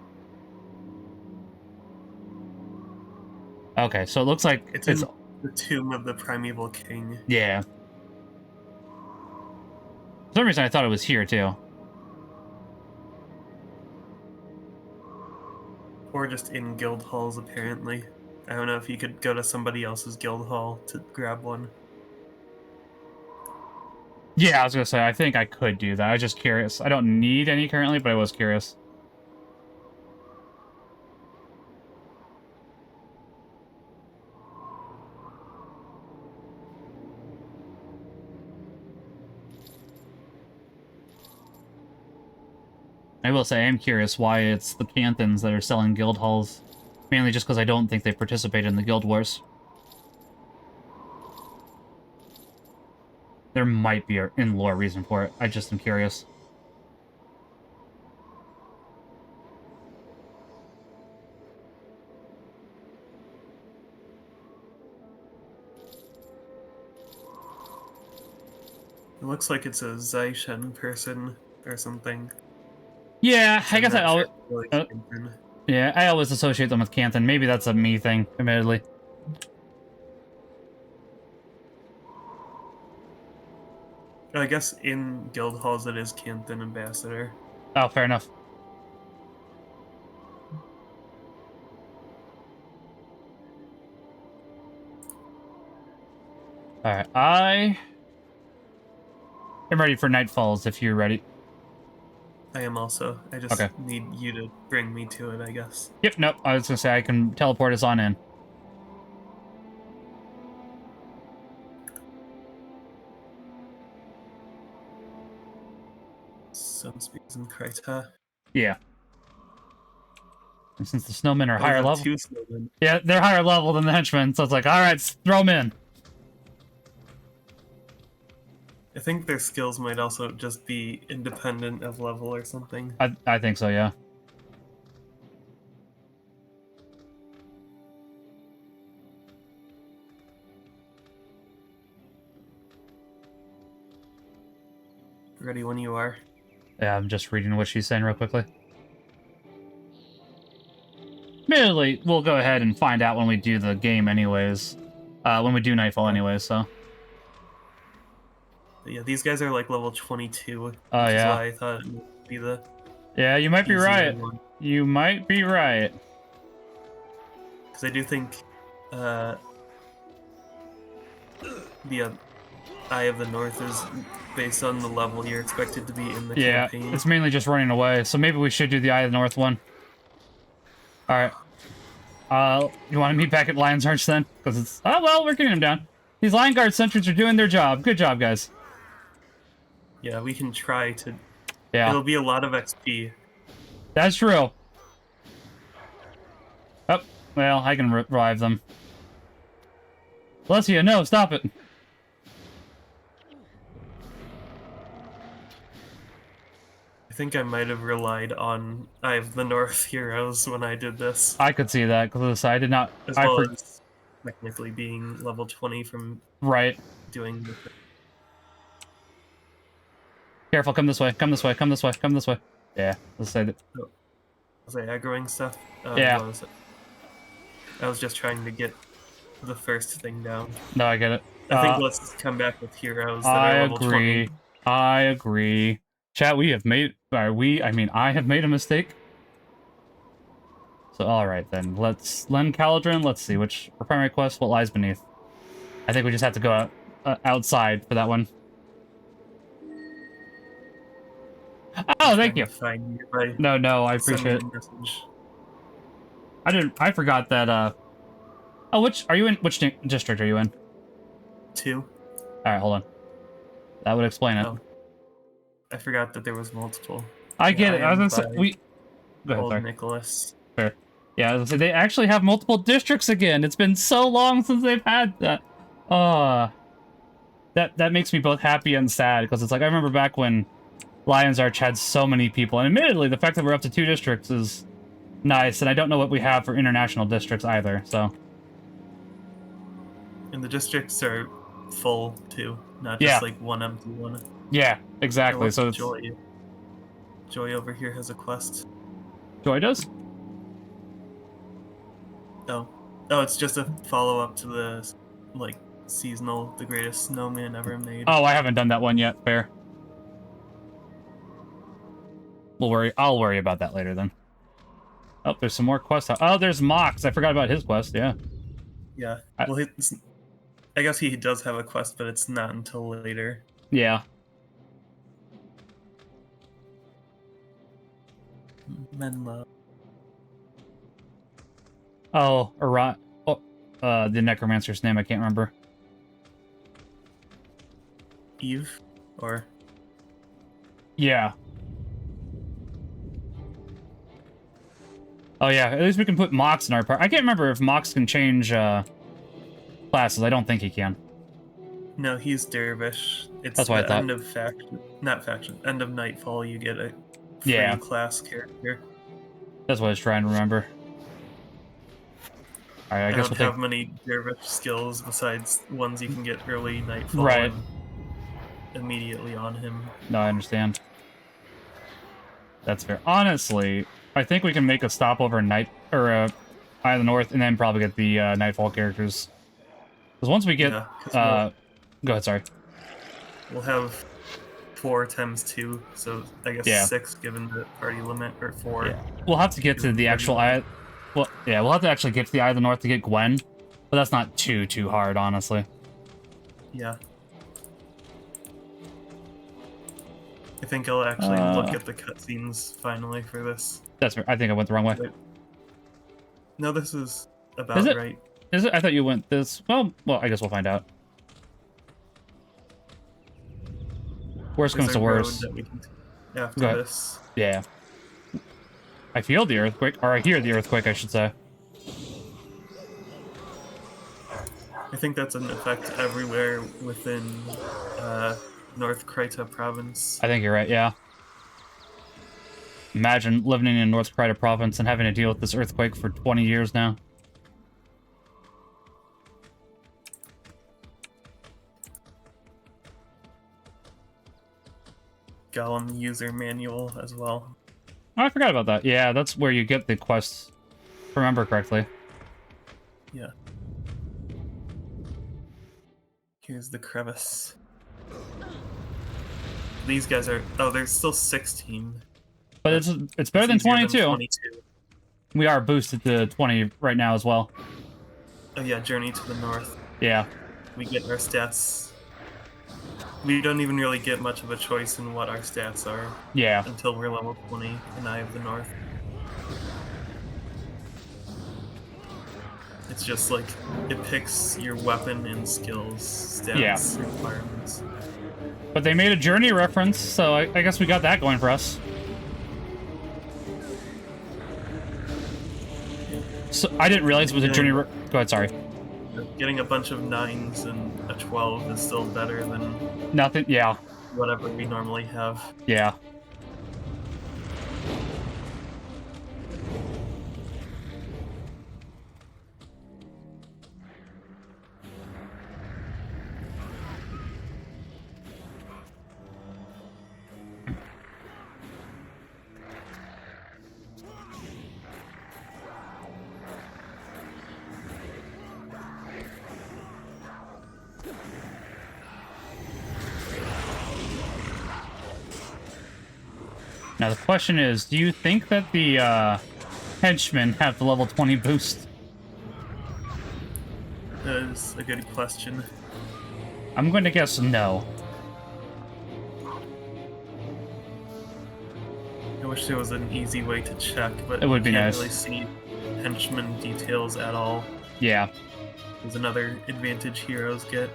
Okay, so it looks like It's in the Tomb of the Primeval King. Yeah. For some reason, I thought it was here, too. Or just in guild halls, apparently. I don't know if you could go to somebody else's guild hall to grab one. Yeah, I was gonna say, I think I could do that. I was just curious. I don't need any currently, but I was curious. I will say, I am curious why it's the Canthons that are selling guild halls. Mainly just because I don't think they participate in the guild wars. There might be an in-lore reason for it. I just am curious. It looks like it's a Zaishen person or something. Yeah, I guess I not always... sure if it's Canton. Yeah, I always associate them with Canton. Maybe that's a me thing, admittedly. I guess in guild halls it is Canton Ambassador. Oh, fair enough. Alright, I am ready for Nightfalls if you're ready. I am also. I just Okay. need you to bring me to it, I guess. Yep, nope. I was gonna say I can teleport us on in. Sunspeeds and Kryta. Yeah. And since the snowmen are Oh, we higher have level... two snowmen. Yeah, they're higher level than the henchmen, so it's like, alright, throw them in. I think their skills might also just be independent of level or something. I think so, yeah. Ready when you are. Yeah, I'm just reading what she's saying real quickly. Admittedly, we'll go ahead and find out when we do the game anyways. When we do Nightfall anyways, so... But yeah, these guys are like level 22. Which Oh, is yeah. why I thought it would be the Yeah, you might be easier right. one. You might be right. Because I do think the Eye of the North is based on the level you're expected to be in the Yeah, campaign. it's mainly just running away, so maybe we should do the Eye of the North one. Alright. You want to meet back at Lion's Arch then? Because it's... Oh, well, we're getting him down. These Lion Guard sentries are doing their job. Good job, guys. Yeah, we can try to... Yeah, It'll be a lot of XP. that's true. Oh, well, I can revive them. Bless you, no, stop it. I think I might have relied on Eye of the North heroes when I did this. I could see that, because I did not... As well as technically being level 20 from Right. doing the... Careful, come this way, come this way, come this way, come this way. Yeah, let's say that. Was I aggroing stuff? Yeah. I was just trying to get the first thing down. No, I get it. I think let's come back with heroes that I are level agree. 20. I agree. Chat, we have made... I mean, I have made a mistake. So, alright then. Let's... Len Caledron, let's see. Which... For primary quest, what lies beneath? I think we just have to go outside for that one. Oh, thank you. Find you by No, I appreciate it. sending a message. I forgot that, Oh, which district are you in? 2. Alright, hold on. That would explain it. Oh. I forgot that there was multiple. I get it. I was am gonna say, Go ahead, Old sorry. Nicholas. Fair. Yeah, I was gonna say, they actually have multiple districts again. It's been so long since they've had that. That makes me both happy and sad, because it's like, I remember back when Lion's Arch had so many people, and admittedly, the fact that we're up to 2 districts is nice, and I don't know what we have for international districts either, so... And the districts are full, too. Not just, like, one empty one. Yeah, exactly, so it's... Joy. Joy over here has a quest. Joy does? Oh. Oh, it's just a follow-up to the, like, seasonal, the greatest snowman ever made. Oh, I haven't done that one yet, fair. I'll worry about that later, then. Oh, there's some more quests. Oh, there's Mox. I forgot about his quest, yeah. Yeah. Well, I guess he does have a quest, but it's not until later. Yeah. Menlo. Oh, the necromancer's name, I can't remember. Eve? Or... Yeah. Oh yeah, at least we can put Mox in our part. I can't remember if Mox can change classes. I don't think he can. No, he's Dervish. It's That's what I thought. End of end of Nightfall, you get a free class character. That's what I was trying to remember. Alright, I guess don't have many Dervish skills besides ones you can get early Nightfall. Right. And immediately on him. No, I understand. That's fair. Honestly, I think we can make a stopover Eye of the North, and then probably get the Nightfall characters. Because once we get... go ahead, sorry. We'll have 4 times 2, so I guess 6 given the party limit, or 4. Yeah. We'll have to get to the actual Eye... Well, yeah, we'll have to actually get to the Eye of the North to get Gwen. But that's not too hard, honestly. Yeah. I think I'll actually look at the cutscenes finally for this. That's fair. I think I went the wrong way. Wait. No, this is about right. Is it? I thought you went this... Well, I guess we'll find out. Worst comes to worst. After this. Yeah. I feel the earthquake, or I hear the earthquake, I should say. I think that's an effect everywhere within North Krita province. I think you're right, yeah. Imagine living in North Krita province and having to deal with this earthquake for 20 years now. Gollum user manual as well. Oh, I forgot about that. Yeah, that's where you get the quests, if I remember correctly. Yeah. Here's the crevice. These guys are... Oh, there's still 16. But it's better than 22. We are boosted to 20 right now as well. Oh yeah, Journey to the North. Yeah. We get our stats... We don't even really get much of a choice in what our stats are. Yeah. Until we're level 20 in Eye of the North. It's just like, it picks your weapon and skills stats requirements. But they made a Journey reference, so I guess we got that going for us. So I didn't realize it was a Journey... Go ahead, sorry. Getting a bunch of 9s and a 12 is still better than... Nothing, yeah. Whatever we normally have. Yeah. Now the question is, do you think that the henchmen have the level 20 boost? That is a good question. I'm going to guess no. I wish there was an easy way to check, but It would be you can't nice. really see henchman details at all. Yeah. There's another advantage heroes get.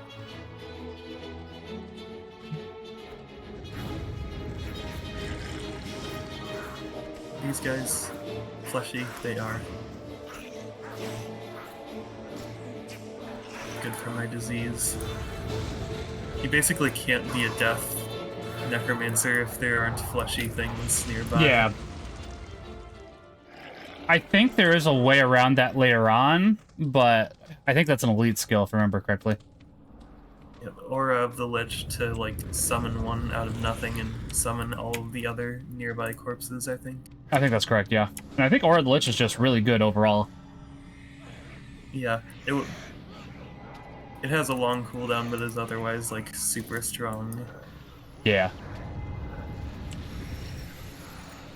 These guys, fleshy, they are. Good for my disease. You basically can't be a death necromancer if there aren't fleshy things nearby. Yeah. I think there is a way around that later on, but I think that's an elite skill, if I remember correctly. Yeah, Aura of the Lich to like summon one out of nothing and summon all of the other nearby corpses, I think. I think that's correct, yeah. And I think Aura of the Lich is just really good overall. Yeah, it has a long cooldown, but is otherwise like super strong. Yeah.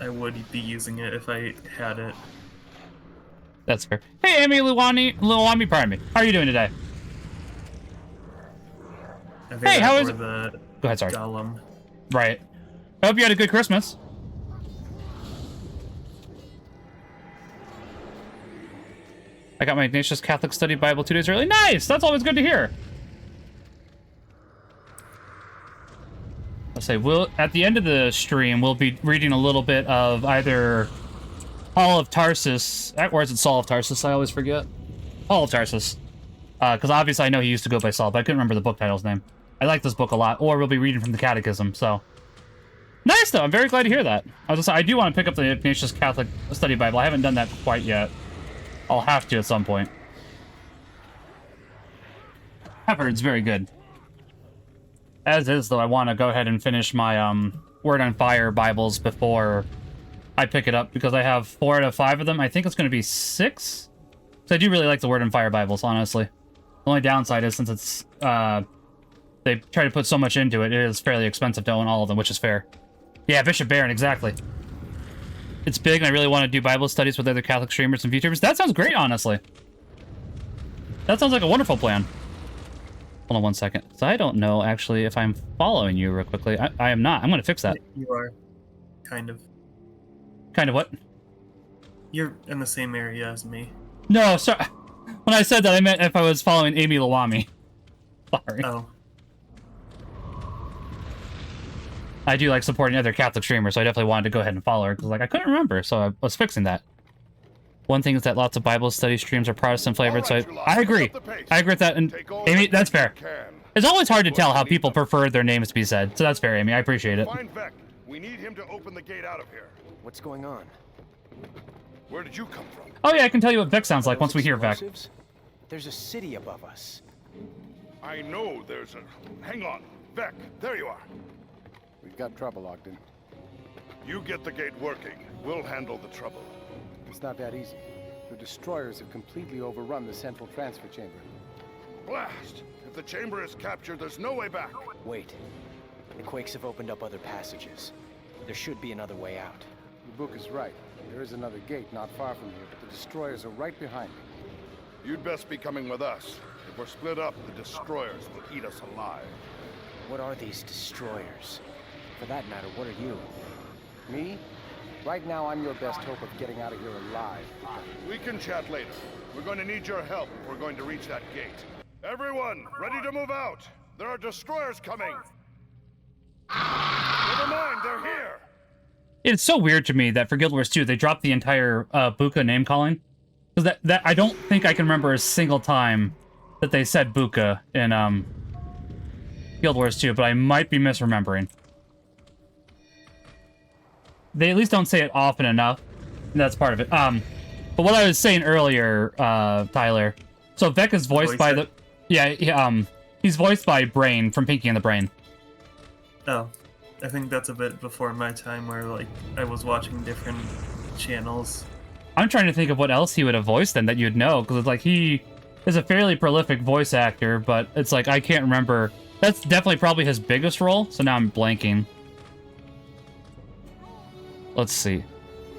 I would be using it if I had it. That's fair. Hey, Amy Luwani, pardon me. How are you doing today? Hey, how is it? The Go ahead, sorry. Golem. Right. I hope you had a good Christmas. I got my Ignatius Catholic Study Bible 2 days early. Nice! That's always good to hear. I'll say, at the end of the stream, we'll be reading a little bit of either Paul of Tarsus, or is it Saul of Tarsus? I always forget. Paul of Tarsus. Because obviously I know he used to go by Saul, but I couldn't remember the book title's name. I like this book a lot. Or we'll be reading from the Catechism, so. Nice, though. I'm very glad to hear that. I do want to pick up the Ignatius Catholic Study Bible. I haven't done that quite yet. I'll have to at some point. I've heard it's very good. As is, though, I want to go ahead and finish my Word on Fire Bibles before I pick it up, because I have 4 out of 5 of them. I think it's going to be 6. So I do really like the Word on Fire Bibles, honestly. The only downside is, since it's they try to put so much into it, it is fairly expensive to own all of them, which is fair. Yeah, Bishop Barron, exactly. It's big, and I really want to do Bible studies with other Catholic streamers and VTubers. That sounds great, honestly. That sounds like a wonderful plan. Hold on one second. So I don't know, actually, if I'm following you real quickly. I am not. I'm going to fix that. You are. Kind of. Kind of what? You're in the same area as me. No, sorry. When I said that, I meant if I was following Amy Luwani. Sorry. Oh. I do like supporting other Catholic streamers, so I definitely wanted to go ahead and follow her, because like I couldn't remember, so I was fixing that. One thing is that lots of Bible study streams are Protestant flavored, so I agree. I agree with that, and Amy, that's fair. It's always hard to tell how people prefer their names to be said, so that's fair, Amy. I appreciate it. Find Vec. We need him to open the gate out of here. What's going on? Where did you come from? Oh yeah, I can tell you what Vec sounds like once we hear Vec. There's a city above us. I know there's a... Hang on. Vec, there you are. We've got trouble, Ogden. You get the gate working. We'll handle the trouble. It's not that easy. The destroyers have completely overrun the central transfer chamber. Blast! If the chamber is captured, there's no way back. Wait. The Quakes have opened up other passages. There should be another way out. The book is right. There is another gate not far from here, but the destroyers are right behind it. You'd best be coming with us. If we're split up, the destroyers will eat us alive. What are these destroyers? For that matter, what are you? Me? Right now, I'm your best hope of getting out of here alive. We can chat later. We're going to need your help if we're going to reach that gate. Everyone, ready to move out! There are destroyers coming! Never mind, they're here! It's so weird to me that for Guild Wars 2, they dropped the entire Buka name calling. Because that I don't think I can remember a single time that they said Buka in Guild Wars 2, but I might be misremembering. They at least don't say it often enough, and that's part of it. But what I was saying earlier, Tyler, so Vec is voiced by the... Yeah, he's voiced by Brain from Pinky and the Brain. Oh. I think that's a bit before my time where, like, I was watching different channels. I'm trying to think of what else he would have voiced then that you'd know, because it's like he is a fairly prolific voice actor, but it's like I can't remember. That's definitely probably his biggest role, so now I'm blanking. Let's see.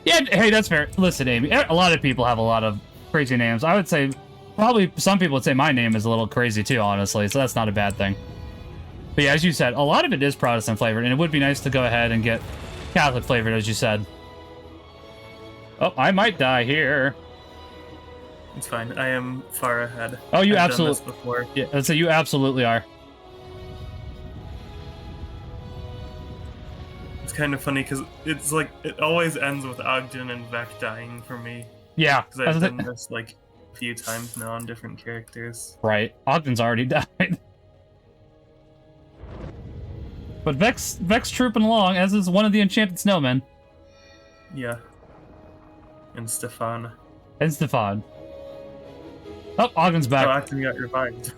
Yeah, hey, that's fair. Listen, Amy, a lot of people have a lot of crazy names. I would say, probably some people would say my name is a little crazy too, honestly, so that's not a bad thing. But yeah, as you said, a lot of it is Protestant flavored, and it would be nice to go ahead and get Catholic flavored, as you said. Oh, I might die here. It's fine. I am far ahead. Oh, you I've absolutely... done this before. Yeah, so you absolutely are. It's kind of funny because it's like it always ends with Ogden and Vec dying for me. Yeah. Because I've done this like a few times now on different characters. Right. Ogden's already died. But Vec's trooping along, as is one of the Enchanted Snowmen. Yeah. And Stefan. And Stefan. Oh, Ogden's back. Oh, Ogden got revived.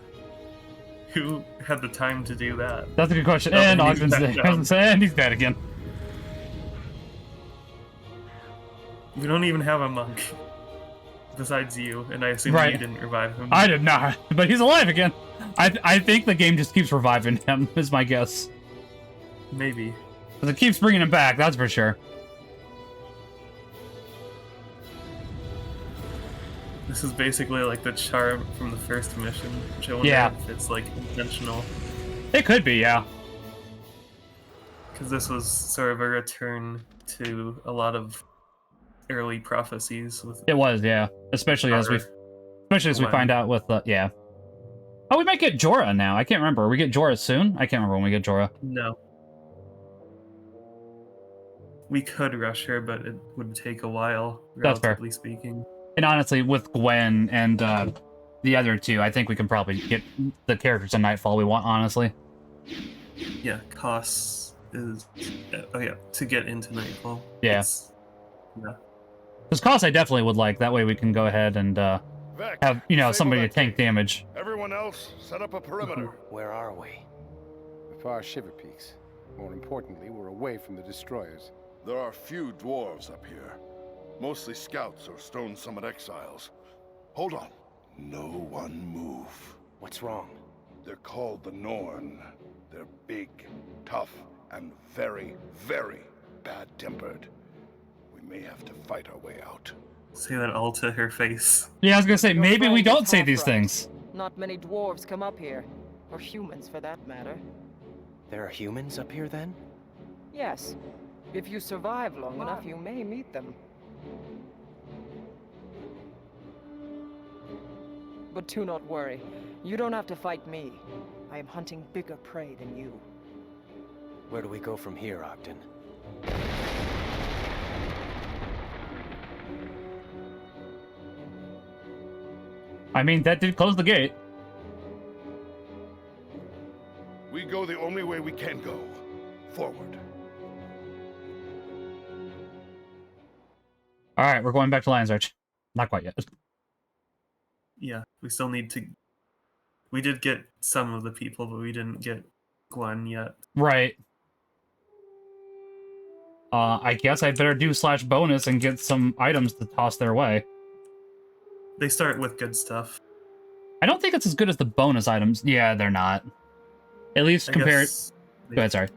Who had the time to do that? That's a good question. Oh, and he's Ogden's back dead. down. And he's dead again. We don't even have a monk. Besides you, and I assume Right. you didn't revive him. I did not, but he's alive again. I think the game just keeps reviving him, is my guess. Maybe. Because it keeps bringing him back, that's for sure. This is basically like the charm from the first mission, which I wonder Yeah. if it's like intentional. It could be, yeah. Because this was sort of a return to a lot of early prophecies with It was, yeah. Especially as we When? find out with yeah. Oh, we might get Jorah now. I can't remember. We get Jorah soon? I can't remember when we get Jorah. No. We could rush her, but it would take a while, That's fair. relatively speaking. And honestly, with Gwen and the other two, I think we can probably get the characters in Nightfall we want, honestly. Yeah, costs is... oh yeah, to get into Nightfall. Yeah. Yeah. Because cost I definitely would like. That way we can go ahead and Vec, have, you know, disable somebody to that tank gate. damage. Everyone else, set up a perimeter. Where are we? The far Shiver Peaks. More importantly, we're away from the destroyers. There are few dwarves up here. Mostly scouts or Stone Summit exiles. Hold on. No one move. What's wrong? They're called the Norn. They're big, tough, and very, very bad-tempered. We may have to fight our way out. Say that all to her face. Yeah, I was gonna say, Your maybe we friend is don't say half these right. things. Not many dwarves come up here. Or humans, for that matter. There are humans up here then? Yes. If you survive long enough, you may meet them. But do not worry. You don't have to fight me. I am hunting bigger prey than you. Where do we go from here, Ogden? I mean, that did close the gate. We go the only way we can go. Forward. Alright, we're going back to Lion's Arch. Not quite yet. Yeah, we still need to... We did get some of the people, but we didn't get Gwen yet. Right. I guess I better do /bonus and get some items to toss their way. They start with good stuff. I don't think it's as good as the bonus items. Yeah, they're not. At least I compared... guess Go ahead, sorry.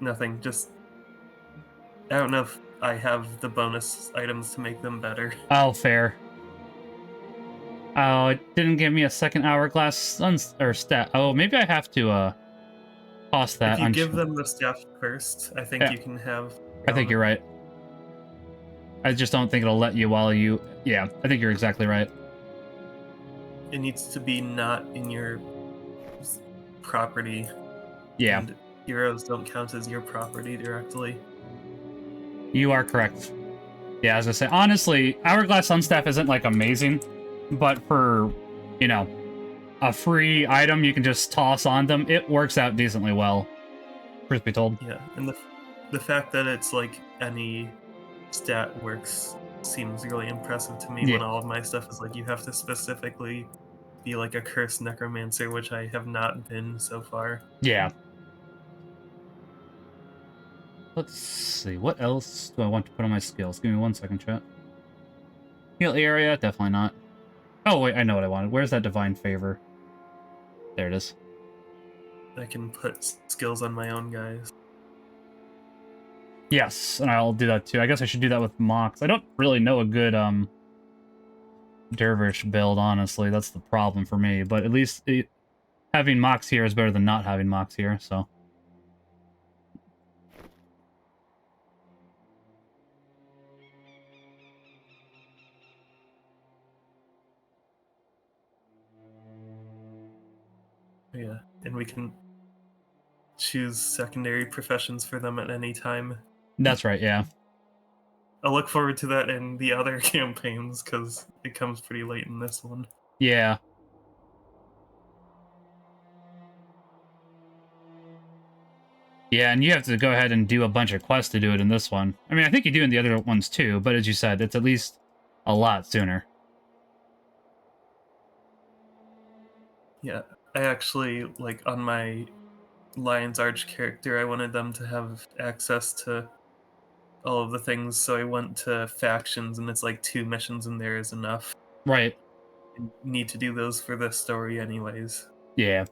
Nothing, just... I don't know if I have the bonus items to make them better. Oh, fair. Oh, it didn't give me a second hourglass or stat. Oh, maybe I have to toss that. If you give them the stuff first, I think Yeah. you can have... I think you're right. I just don't think it'll let you while you... Yeah, I think you're exactly right. It needs to be not in your property. Yeah, And heroes don't count as your property directly. you are correct. Yeah, as I say, honestly, Hourglass Sunstaff isn't, like, amazing, but for, you know, a free item you can just toss on them, it works out decently well, truth be told. Yeah, and the fact that it's like any stat works seems really impressive to me Yeah. when all of my stuff is like you have to specifically be like a cursed necromancer, which I have not been so far. Yeah. Let's see, what else do I want to put on my skills? Give me 1 second, chat. Heal area? Definitely not. Oh, wait, I know what I wanted. Where's that Divine Favor? There it is. I can put skills on my own guys. Yes, and I'll do that too. I guess I should do that with Mox. I don't really know a good Dervish build, honestly. That's the problem for me. But at least having Mox here is better than not having Mox here, so. Yeah, and we can choose secondary professions for them at any time. That's right, yeah. I'll look forward to that in the other campaigns, because it comes pretty late in this one. Yeah. Yeah, and you have to go ahead and do a bunch of quests to do it in this one. I mean, I think you do in the other ones too, but as you said, it's at least a lot sooner. Yeah, I actually, like, on my Lion's Arch character, I wanted them to have access to all of the things, so I went to factions, and it's like 2 missions in there is enough. Right. You need to do those for the story anyways. Yeah.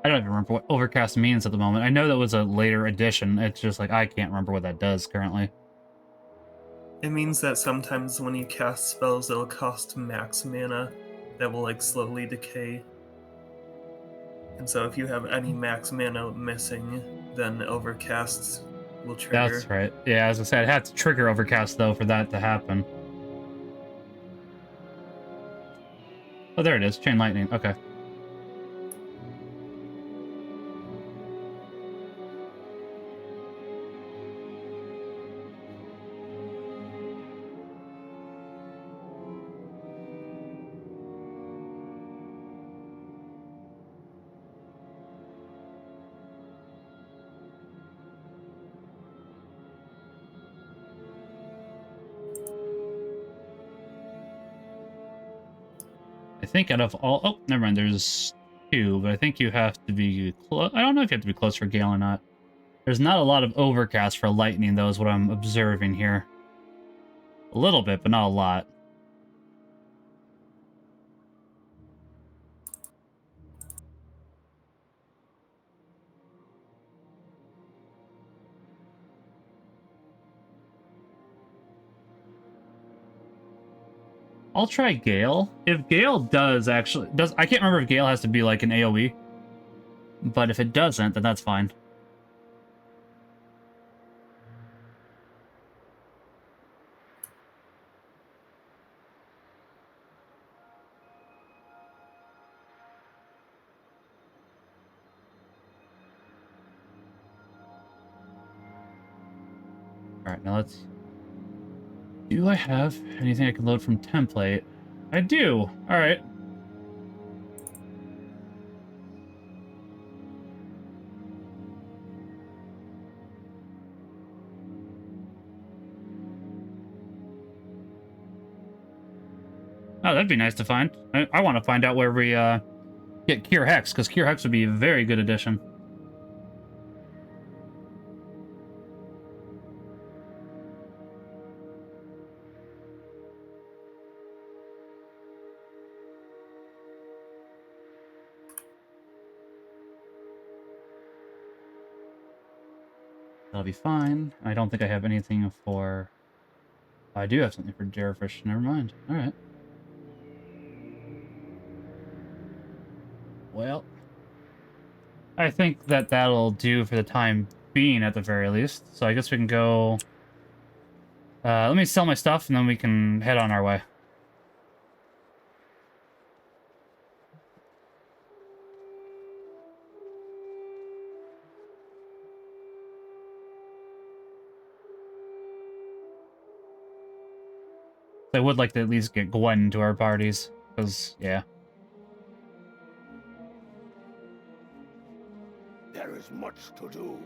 I don't even remember what Overcast means at the moment. I know that was a later addition. It's just like, I can't remember what that does currently. It means that sometimes when you cast spells, it'll cost max mana that will, like, slowly decay. And so if you have any max mana missing, then Overcast will trigger. That's right. Yeah, as I said, I had to trigger Overcast, though, for that to happen. Oh, there it is. Chain Lightning. Okay. I think out of all... Oh, never mind. There's 2, but I think you have to be close. I don't know if you have to be close for Gale or not. There's not a lot of Overcast for Lightning, though, is what I'm observing here. A little bit, but not a lot. I'll try Gale. If Gale does actually... I can't remember if Gale has to be like an AoE. But if it doesn't, then that's fine. Alright, now let's... Do I have anything I can load from template? I do! Alright. Oh, that'd be nice to find. I want to find out where we get Cure Hex, because Cure Hex would be a very good addition. That'll be fine. I don't think I have anything for... I do have something for Jellyfish. Never mind. Alright. Well, I think that that'll do for the time being, at the very least. So I guess we can go... let me sell my stuff, and then we can head on our way. I would like to at least get Gwen to our parties, because, yeah. much to do.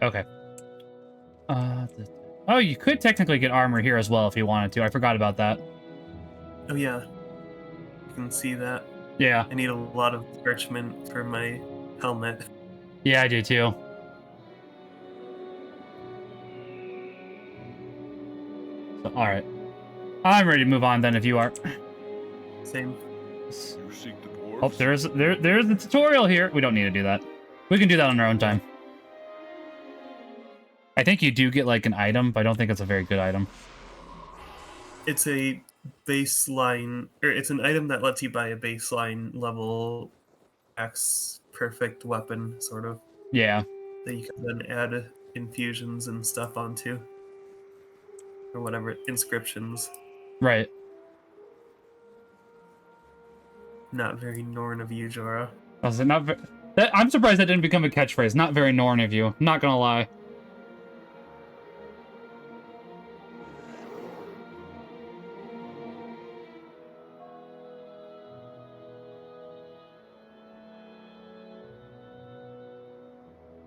Okay. Oh, you could technically get armor here as well if you wanted to. I forgot about that. Oh yeah, you can see that. Yeah. I need a lot of parchment for my helmet. Yeah, I do too. So, all right. I'm ready to move on then if you are. Same. You seek the dwarves? Oh, there's the tutorial here. We don't need to do that. We can do that on our own time. I think you do get like an item, but I don't think it's a very good item. It's a baseline, or it's an item that lets you buy a baseline level X perfect weapon, sort of. Yeah. That you can then add infusions and stuff onto. Or whatever, inscriptions. Right. Not very Norn of you, Jorah. Was it not I'm surprised that didn't become a catchphrase. Not very Norn of you. Not gonna lie.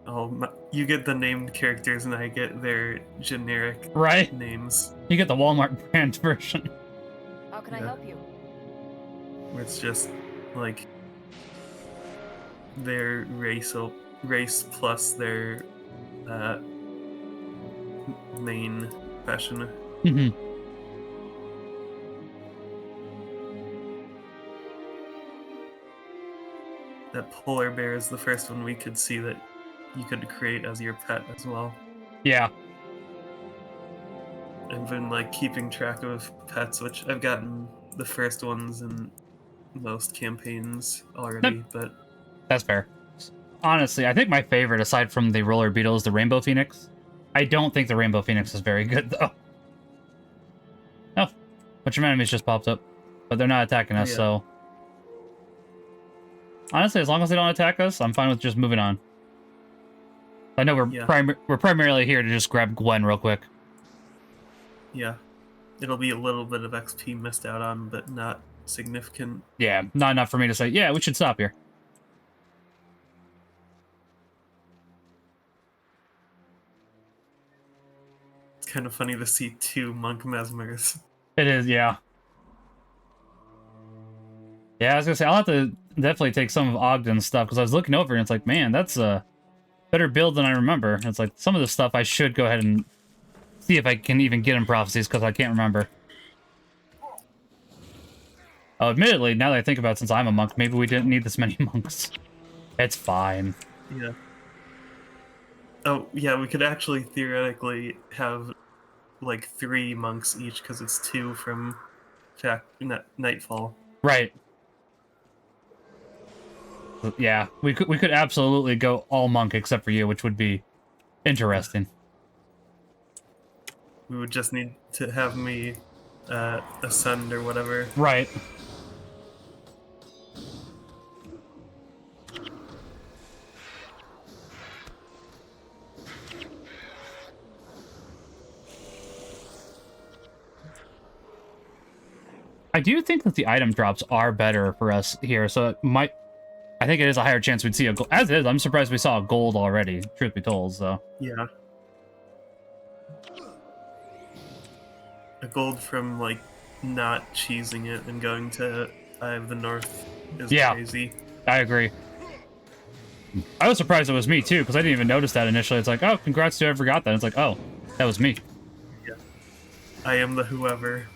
Oh, you get the named characters and I get their generic names. You get the Walmart brand version. How can I help you? Where it's just like their race plus their main profession. Mm-hmm. That polar bear is the first one we could see that you could create as your pet as well. Yeah. I've been like keeping track of pets, which I've gotten the first ones in most campaigns already, but that's fair. Honestly, I think my favorite, aside from the roller beetle, is the rainbow phoenix. I don't think the rainbow phoenix is very good though. Oh, a bunch of enemies just popped up, but they're not attacking us, so honestly, as long as they don't attack us, I'm fine with just moving on. I know we're primarily here to just grab Gwen real quick. Yeah. It'll be a little bit of XP missed out on, but not significant. Yeah, not enough for me to say, yeah, we should stop here. It's kind of funny to see 2 monk mesmers. It is, yeah. Yeah, I was gonna say, I'll have to definitely take some of Ogden's stuff, because I was looking over and it's like, man, that's a better build than I remember. It's like, some of the stuff I should go ahead and see if I can even get in prophecies, because I can't remember. Oh, admittedly, now that I think about it, since I'm a monk, maybe we didn't need this many monks. It's fine. Yeah. Oh, yeah, we could actually theoretically have, like, 3 monks each, because it's 2 from Nightfall. Right. Yeah, we could absolutely go all monk except for you, which would be interesting. We would just need to have me ascend or whatever. Right. I do think that the item drops are better for us here, so it might... I think it is a higher chance we'd see a gold. As is, I'm surprised we saw a gold already, truth be told, so... Yeah. A gold from, like, not cheesing it and going to Eye of the North is crazy. I agree. I was surprised it was me, too, because I didn't even notice that initially. It's like, oh, congrats to whoever got that. It's like, oh, that was me. Yeah. I am the whoever.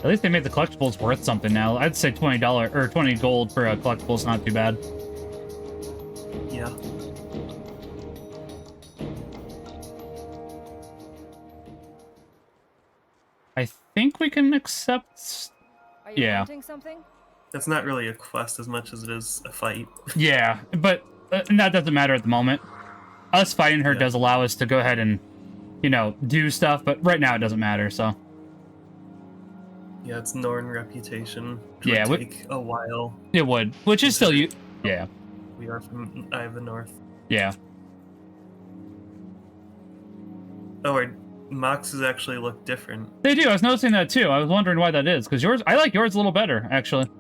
At least they made the collectibles worth something now. I'd say $20 or 20 gold for a collectible is not too bad. Yeah. I think we can accept... Are you wanting something? That's not really a quest as much as it is a fight. Yeah, but that doesn't matter at the moment. us fighting her Yeah. does allow us to go ahead and, you know, do stuff, but right now it doesn't matter, so. Yeah, it's Norn reputation. It Yeah, would take a while. it would, which is still you. Yeah. We are from Eye of the North. Yeah. Oh, our Moxes actually look different. They do. I was noticing that too. I was wondering why that is, because yours, I like yours a little better, actually.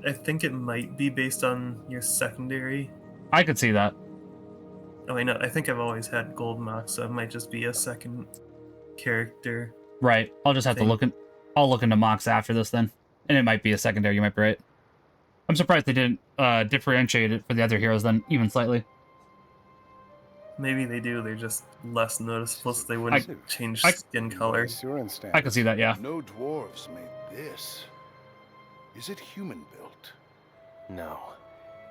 I think it might be based on your secondary. I could see that. Oh, I know. I think I've always had gold Mox, so it might just be a second character. Right. I'll just have to look in. I'll look into Mox after this then, and it might be a secondary. You might be right. I'm surprised they didn't differentiate it for the other heroes then, even slightly. Maybe they do. They're just less noticeable, so they wouldn't change skin color. I can see that. Yeah. No dwarves made this. Is it human built? No.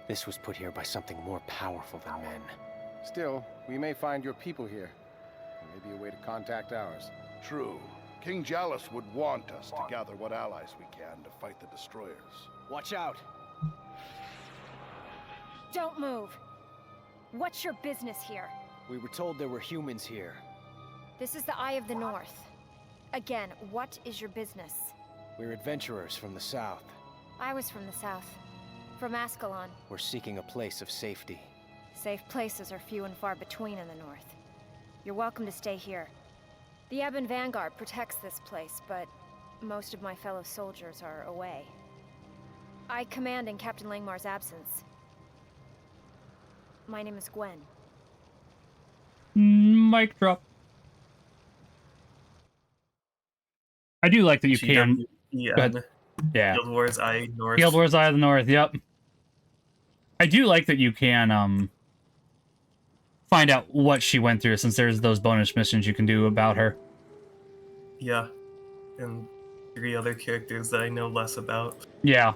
This was put here by something more powerful than men. Still, we may find your people here. There may be a way to contact ours. True. King Jalus would want us to gather what allies we can to fight the destroyers. Watch out! Don't move. What's your business here? We were told there were humans here. This is the Eye of the North. Again, what is your business? We're adventurers from the south. I was from the south. From Ascalon. We're seeking a place of safety. Safe places are few and far between in the north. You're welcome to stay here. The Ebon Vanguard protects this place, but most of my fellow soldiers are away. I command in Captain Langmar's absence. My name is Gwen. Mic drop. I do like that you can. Yeah. Yeah. Guild Wars Eye North. Guild Wars Eye of the North. Yep. I do like that you can find out what she went through, since there's those bonus missions you can do about her. Yeah. And 3 other characters that I know less about. Yeah.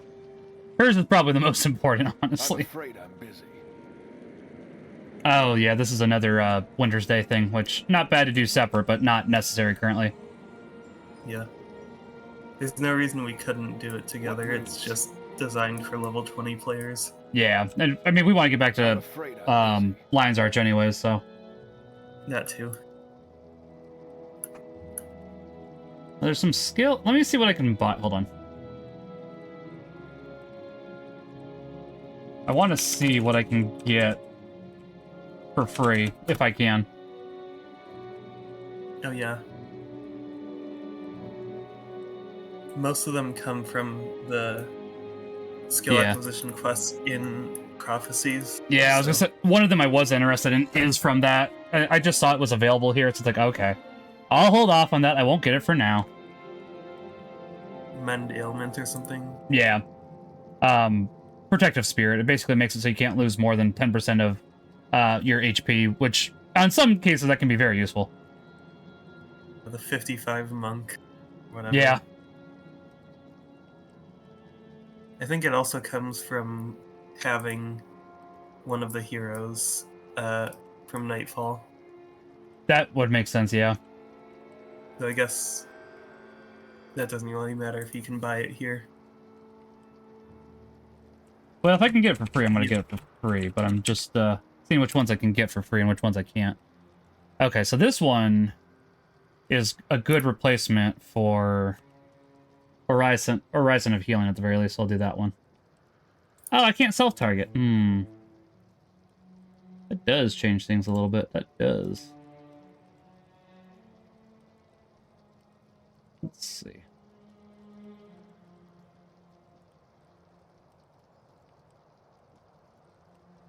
Hers is probably the most important, honestly. I'm afraid I'm busy. Oh, yeah, this is another Winter's Day thing, which, not bad to do separate, but not necessary currently. Yeah. There's no reason we couldn't do it together. It's just designed for level 20 players. Yeah, and I mean, we want to get back to Lion's Arch anyways, so. That too. There's some skill. Let me see what I can buy. Hold on. I want to see what I can get for free, if I can. Oh, yeah. Most of them come from the skill acquisition quests in Prophecies. Yeah, I was gonna say, one of them I was interested in is from that. I just saw it was available here. It's like, okay. I'll hold off on that. I won't get it for now. Mend ailment or something. Yeah. Protective Spirit. It basically makes it so you can't lose more than 10% of your HP, which, on some cases, that can be very useful. The 55 monk. Whatever. Yeah. I think it also comes from having one of the heroes from Nightfall. That would make sense, yeah. So I guess that doesn't really matter if you can buy it here. Well, if I can get it for free, I'm going to get it for free, but I'm just seeing which ones I can get for free and which ones I can't. Okay, so this one is a good replacement for Horizon of Healing at the very least. I'll do that one. Oh, I can't self-target. That does change things a little bit. That does. Let's see.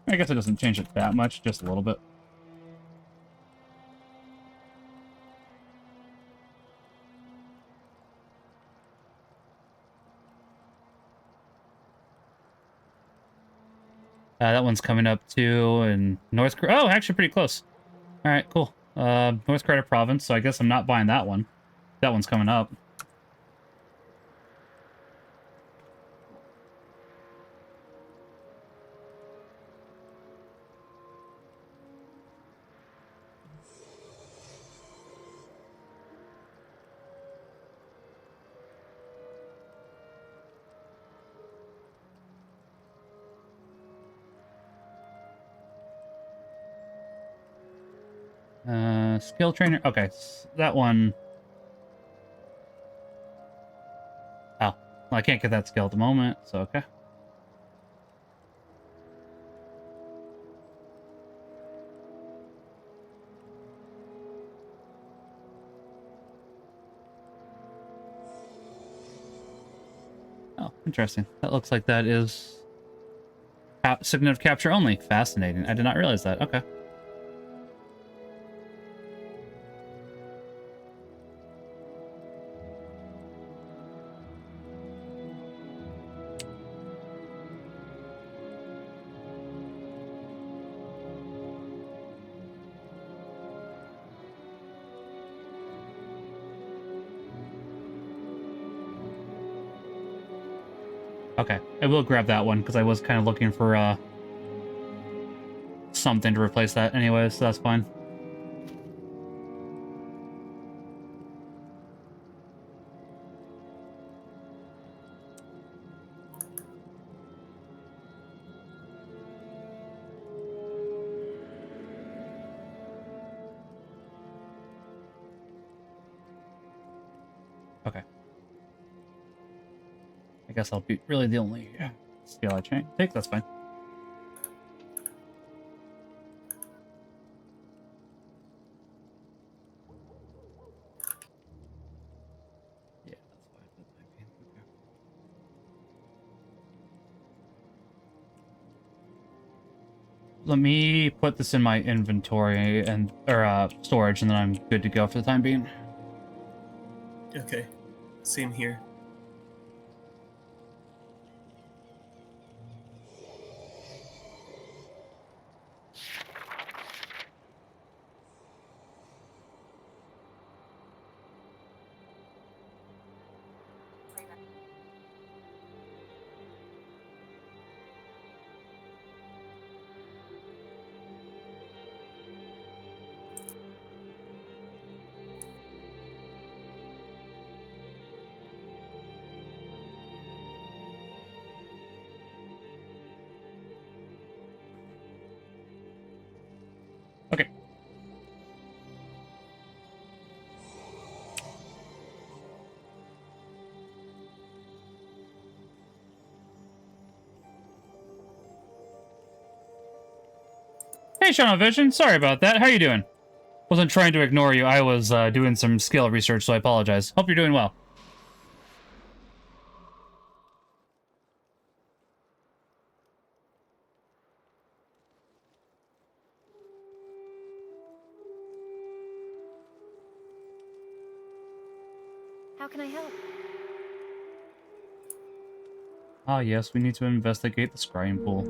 I guess it doesn't change it that much, just a little bit. That one's coming up too in North Korea. Oh, actually pretty close. All right, cool. North Korea province, so I guess I'm not buying that one. That one's coming up. Skill trainer. Okay, that one. Oh, well, I can't get that skill at the moment, so okay. Oh, interesting. That looks like that is signative capture only. Fascinating. I did not realize that. Okay. Okay, I will grab that one because I was kind of looking for something to replace that anyway, so that's fine. Okay. I guess I'll be really the only skill I take. That's fine. Yeah, that's fine for the time being. Okay. Let me put this in my inventory and or storage, and then I'm good to go for the time being. Okay. Same here. Okay. Hey, Shadow Vision. Sorry about that. How are you doing? Wasn't trying to ignore you. I was doing some skill research, so I apologize. Hope you're doing well. How can I help? Ah, yes, we need to investigate the scrying pool.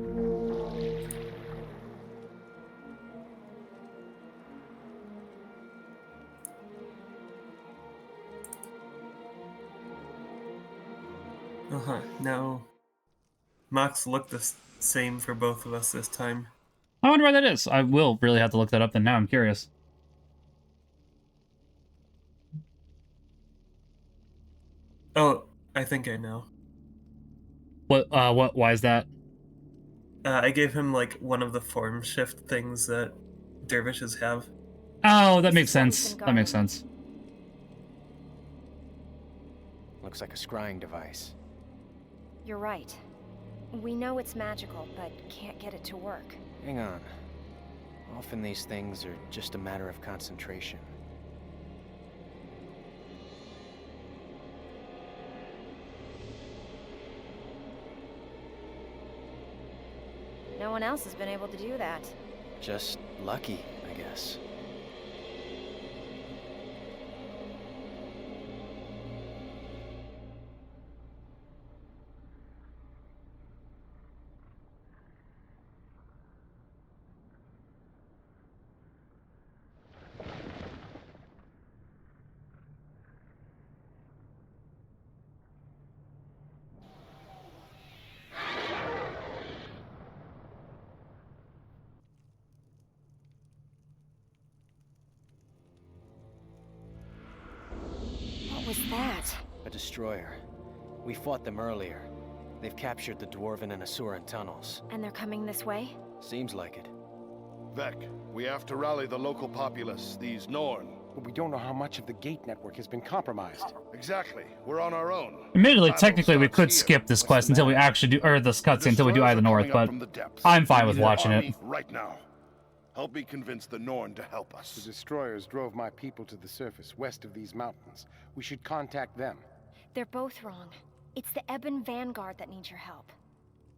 Uh-huh. Now, Mox looked the same for both of us this time. I wonder why that is. I will really have to look that up, then now I'm curious. Oh, I think I know. Why is that? I gave him, like, one of the form shift things that dervishes have. Oh, that makes sense. That makes sense. Looks like a scrying device. You're right. We know it's magical, but can't get it to work. Hang on. Often these things are just a matter of concentration. No one else has been able to do that. Just lucky, I guess. What was that? A destroyer. We fought them earlier. They've captured the Dwarven and Asuran tunnels. And they're coming this way? Seems like it. Vec, We have to rally the local populace, these Norn. But we don't know how much of the gate network has been compromised. Exactly. We're on our own. Admittedly, Battle technically, we starts could here. skip this What's quest the until we matter? actually do, or this cutscene until we do Eye of the North, but Depths. I'm fine with We need an watching it. army right now. Help me convince the Norn to help The us. destroyers drove my people to the surface west of these mountains. We should contact them. They're both wrong. It's the Ebon Vanguard that needs your help.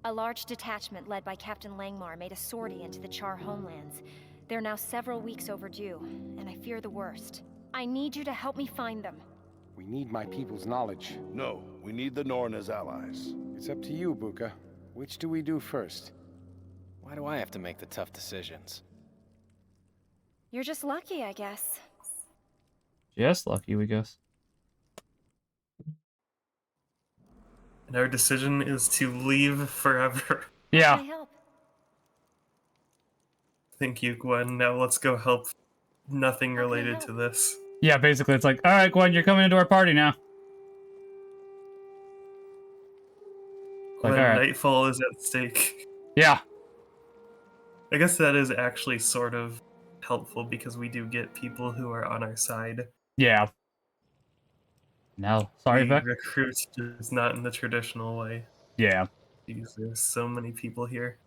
A large detachment led by Captain Langmar made a sortie into the Char homelands. They're now several weeks overdue, and I fear the worst. I need you to help me find them. We need my people's knowledge. No, we need the Norn as allies. It's up to you, Buka. Which do we do first? Why do I have to make the tough decisions? You're just lucky, I guess. Just lucky, we guess. And our decision is to leave forever. Yeah. Can I help? Thank you, Gwen. Now let's go help nothing related to this. Yeah, basically, it's like, all right, Gwen, you're coming into our party now. Gwen, Like, all right. Nightfall is at stake. Yeah. I guess that is actually sort of helpful because we do get people who are on our side. Yeah. No, sorry, We Vic. recruit just not in the traditional way. Yeah. Jeez, there's so many people here.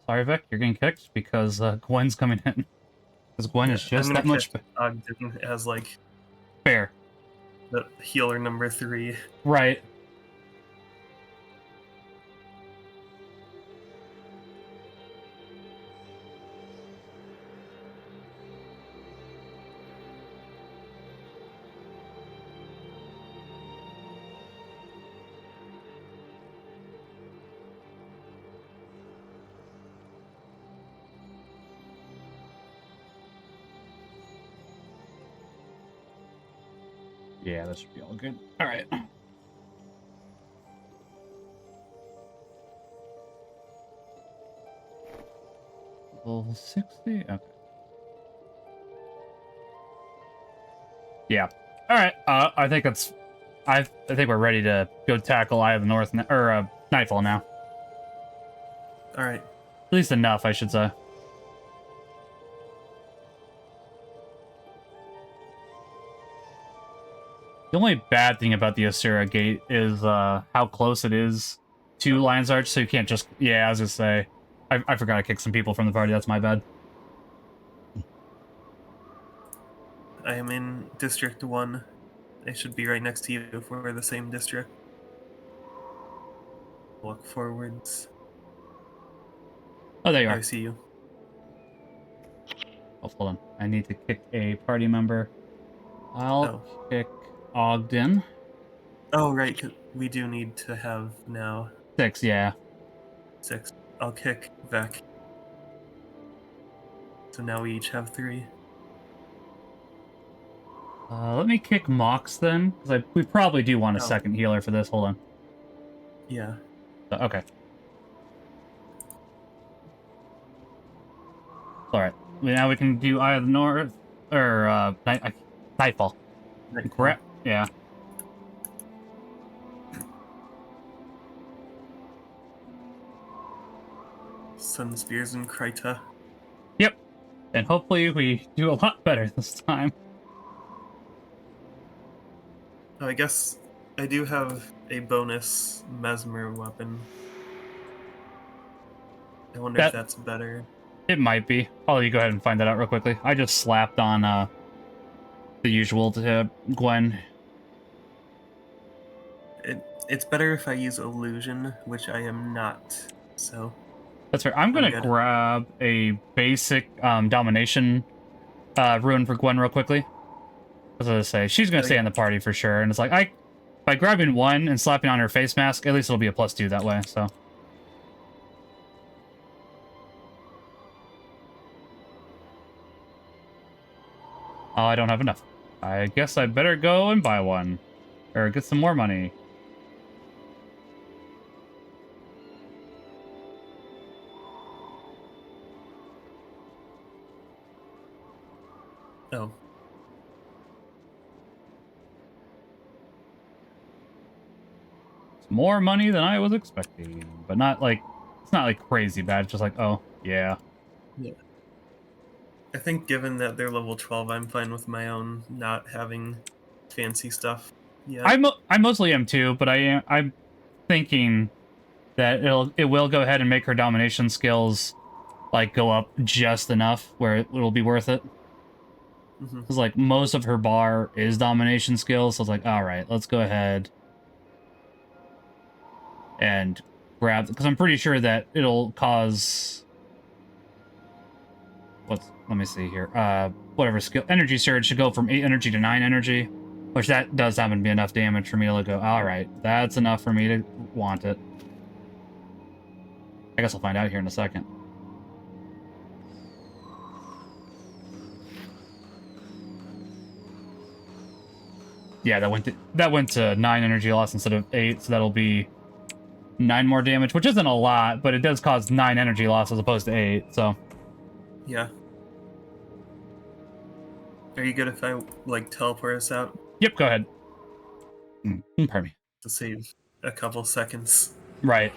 Sorry, Vic, you're getting kicked because Gwen's coming in. Because Gwen is just that much Ogden as like fair. the healer number 3. Right. Yeah, that should be all good. All right. Level 60? Okay. Yeah. All right. I think that's. I think we're ready to go tackle Eye of the North or Nightfall now. All right. At least enough, I should say. The only bad thing about the Asura Gate is how close it is to Lion's Arch, so you can't just... Yeah, I was gonna say. I forgot I kicked some people from the party, that's my bad. I am in District 1. I should be right next to you if we're the same district. Walk forwards. Oh, there you are. I see you. Oh, hold on. I need to kick a party member. I'll kick Ogden. Oh, right. We do need to have now 6, yeah. 6. I'll kick Vec. So now we each have 3. Let me kick Mox then, because we probably do want a second healer for this. Hold on. Yeah. Okay. Alright. Now we can do Eye of the North, or Nightfall. Correct? Yeah. Sun Spears and Kryta. Yep. And hopefully we do a lot better this time. Oh, I guess I do have a bonus Mesmer weapon. I wonder if that's better. It might be. I'll let you go ahead and find that out real quickly. I just slapped on the usual to Gwen. It's better if I use Illusion, which I am not, so... That's right. I'm gonna grab a basic Domination rune for Gwen real quickly. As I say, she's gonna stay in the party for sure, and it's like, by grabbing 1 and slapping on her face mask, at least it'll be a +2 that way, so... Oh, I don't have enough. I guess I better go and buy one. Or get some more money. Oh. It's more money than I was expecting. But not like... It's not like crazy bad. It's just like, oh, Yeah. Yeah. I think given that they're level 12, I'm fine with my own not having fancy stuff. Yeah. I mostly am too, but I'm thinking that it will go ahead and make her domination skills like go up just enough where it'll be worth it. Because like most of her bar is domination skills, so it's like, all right, let's go ahead and grab, because I'm pretty sure that it'll cause let me see here. Whatever skill, energy surge should go from 8 energy to 9 energy, which that does happen to be enough damage for me to go, all right, that's enough for me to want it. I guess I'll find out here in a second. Yeah, that went to 9 energy loss instead of 8, so that'll be 9 more damage, which isn't a lot, but it does cause 9 energy loss as opposed to 8, so. Yeah. Are you good if I, like, teleport us out? Yep, go ahead. Pardon me. To save a couple seconds. Right.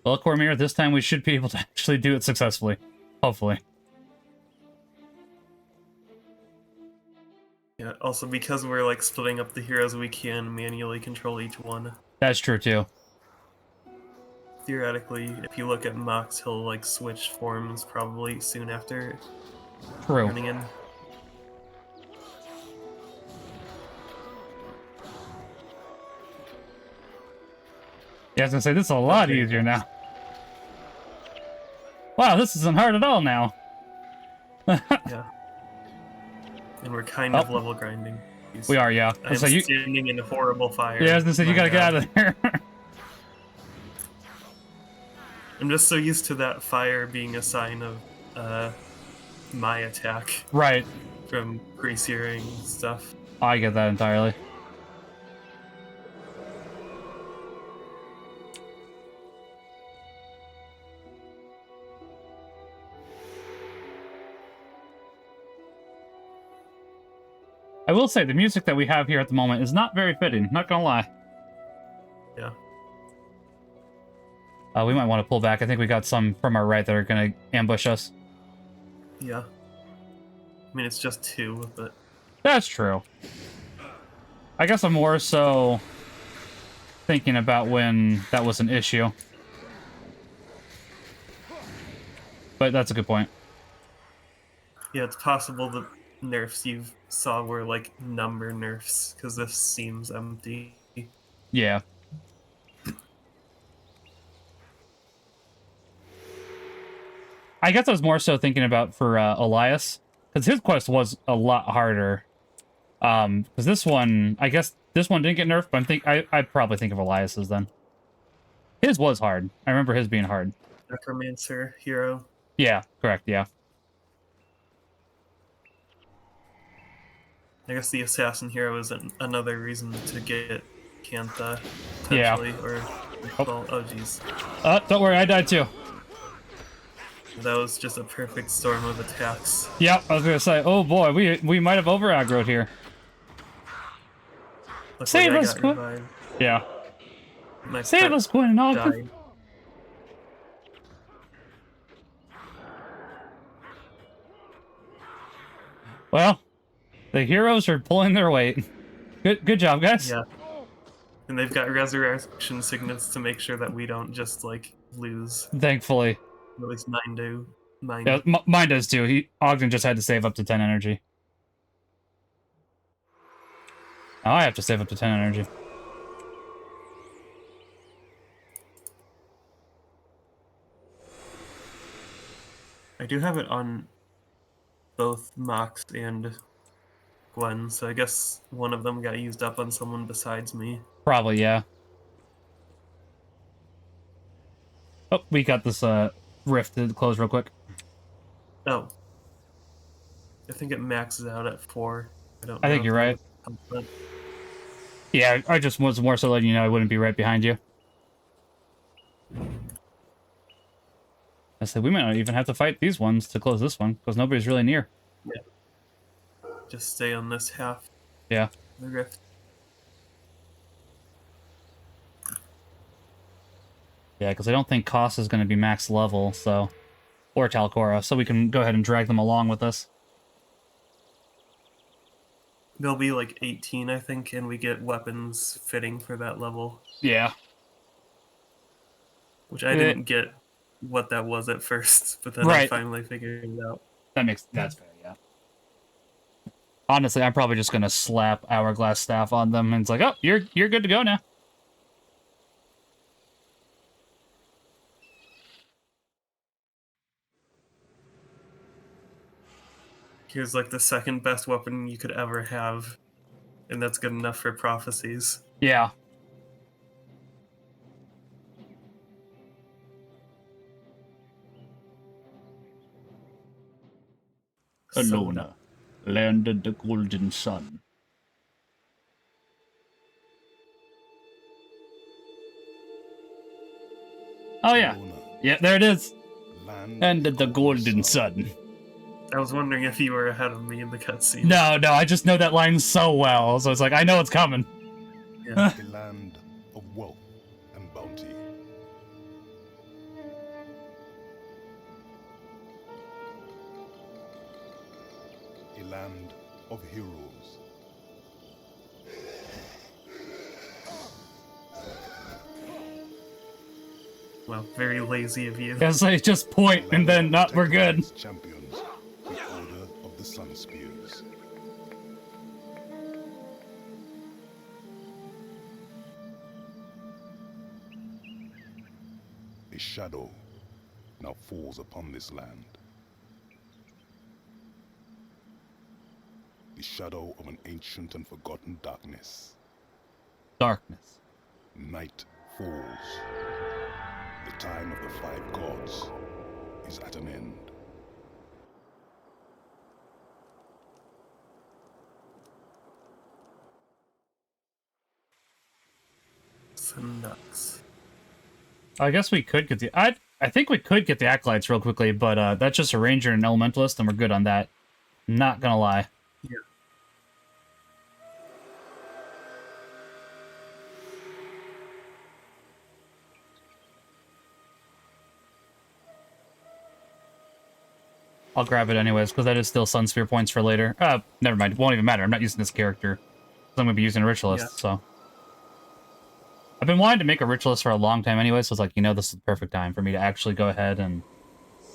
Well, Cormier, this time we should be able to actually do it successfully. Hopefully. Yeah, also because we're, like, splitting up the heroes, we can manually control each one. That's true, too. Theoretically, if you look at Mox, he'll, like, switch forms probably soon after running in. Yeah, I was gonna say, this is a lot easier now. Wow, this isn't hard at all now. Yeah. And we're kind of level grinding. We are, yeah. I'm standing in horrible fire. Yeah, I was gonna say, you gotta get out of there. I'm just so used to that fire being a sign of my attack. Right. From pre-searing stuff. I get that entirely. I will say, the music that we have here at the moment is not very fitting, not gonna lie. Yeah. We might want to pull back. I think we got some from our right that are gonna ambush us. Yeah. I mean, it's just 2, but... That's true. I guess I'm more so thinking about when that was an issue. But that's a good point. Yeah, it's possible that nerfs you saw were, like, number nerfs, because this seems empty. Yeah. I guess I was more so thinking about for Elias, because his quest was a lot harder. Because this one, I guess this one didn't get nerfed, but I'd probably think of Elias's then. His was hard. I remember his being hard. Necromancer hero. Yeah, correct, yeah. I guess the assassin hero is another reason to get Cantha, potentially, or... Oh, jeez. Don't worry, I died too. That was just a perfect storm of attacks. Yep, I was gonna say, oh boy, we might have over-aggroed here. Luckily, Save us, Quinn! Yeah. Save us, Quinn and Ogden! Well, the heroes are pulling their weight. Good job, guys. Yeah. And they've got resurrection signets to make sure that we don't just, like, lose. Thankfully. At least mine do. Yeah, mine does too. Ogden just had to save up to 10 energy. Now I have to save up to 10 energy. I do have it on both Mox and Gwen, so I guess one of them got used up on someone besides me. Probably, yeah. Oh, we got this rift to close real quick. Oh. I think it maxes out at 4. I think you're right. Yeah, I just was more so letting you know I wouldn't be right behind you. I said we might not even have to fight these ones to close this one, because nobody's really near. Yeah. Just stay on this half. Yeah. The rift. Yeah, because I don't think Koss is going to be max level, so... or Talcora, so we can go ahead and drag them along with us. They'll be like 18, I think, and we get weapons fitting for that level. Yeah. Which I didn't get what that was at first, but then I finally figured it out. That's fair, yeah. Honestly, I'm probably just gonna slap Hourglass Staff on them, and it's like, oh, you're good to go now. Here's like the second best weapon you could ever have, and that's good enough for prophecies. Yeah. Alona, land of the golden sun. Oh yeah. Yeah, there it is. Land of the golden sun. I was wondering if you were ahead of me in the cutscene. No, I just know that line so well, so it's like, I know it's coming. Yeah. A land of wealth and bounty. A land of heroes. Well, very lazy of you. Yes, I just point and then we're good. Champions, the Order of the Sun Spears. A shadow now falls upon this land. The shadow of an ancient and forgotten darkness. Darkness. Night falls. The time of the five gods is at an end. Some nuts. I guess we could get the... I think we could get the Acolytes real quickly, but that's just a Ranger and an Elementalist, and we're good on that. Not gonna lie. Yeah. I'll grab it anyways, because that is still Sunsphere points for later. Never mind. It won't even matter. I'm not using this character. I'm going to be using a Ritualist, so... I've been wanting to make a Ritualist for a long time anyway, so it's like, this is the perfect time for me to actually go ahead and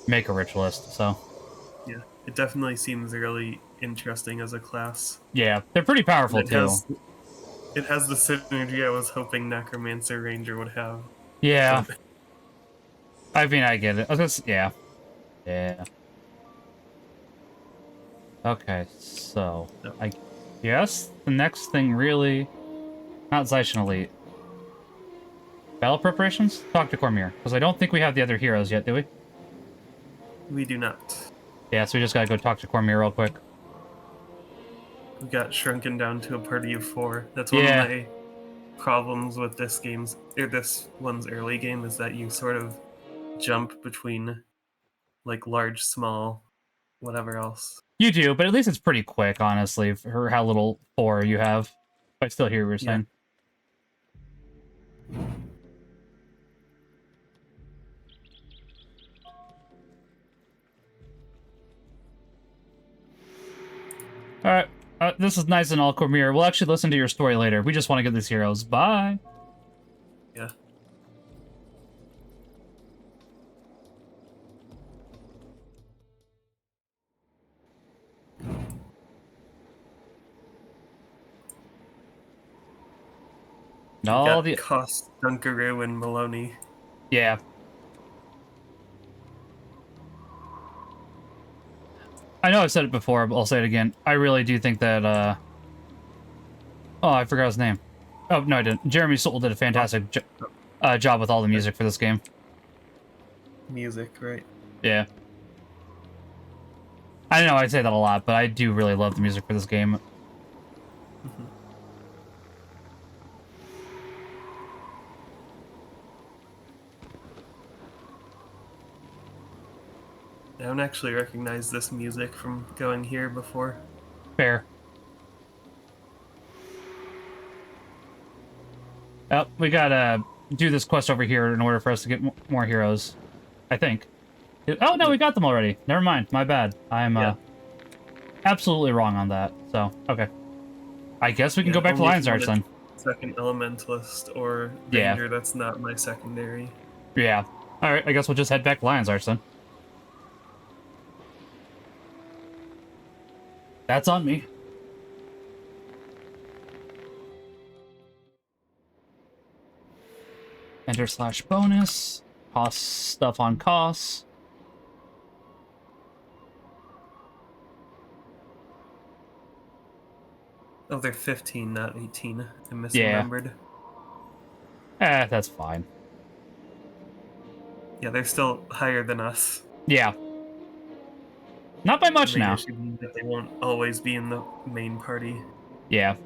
make a Ritualist, so... Yeah, it definitely seems really interesting as a class. Yeah, they're pretty powerful, too. It has the synergy I was hoping Necromancer Ranger would have. Yeah. I mean, I get it. Yeah. Yeah. Okay, so... No. I guess the next thing really... Not Zaishin Elite. Battle preparations? Talk to Cormier, because I don't think we have the other heroes yet, do we? We do not. Yeah, so we just gotta go talk to Cormier real quick. We got shrunken down to a party of 4. That's one of my problems with this one's early game, is that you sort of jump between, like, large, small, whatever else. You do, but at least it's pretty quick, honestly, for how little 4 you have. I still hear what you're saying. Alright, this is nice and all, Cormier. We'll actually listen to your story later. We just want to get these heroes. Bye! Yeah. All the Cost, Dunkaroo, and Maloney. Yeah. I know I've said it before, but I'll say it again. I really do think that, Oh, I forgot his name. Oh, no, I didn't. Jeremy Soule did a fantastic job with all the music for this game. Music, right? Yeah. I know I say that a lot, but I do really love the music for this game. Mm-hmm. I don't actually recognize this music from going here before. Fair. We gotta do this quest over here in order for us to get more heroes. I think. Oh, no, we got them already. Never mind. My bad. I'm absolutely wrong on that. So, okay. I guess we can go back to Lion's Arch then. Second Elementalist or Yeah. Ranger, that's not my secondary. Yeah. Alright, I guess we'll just head back to Lion's Arch then. That's on me. Enter / bonus. Cost stuff on costs. Oh, they're 15, not 18. I misremembered. That's fine. Yeah, they're still higher than us. Yeah. Not by much now. That they won't always be in the main party. Yeah.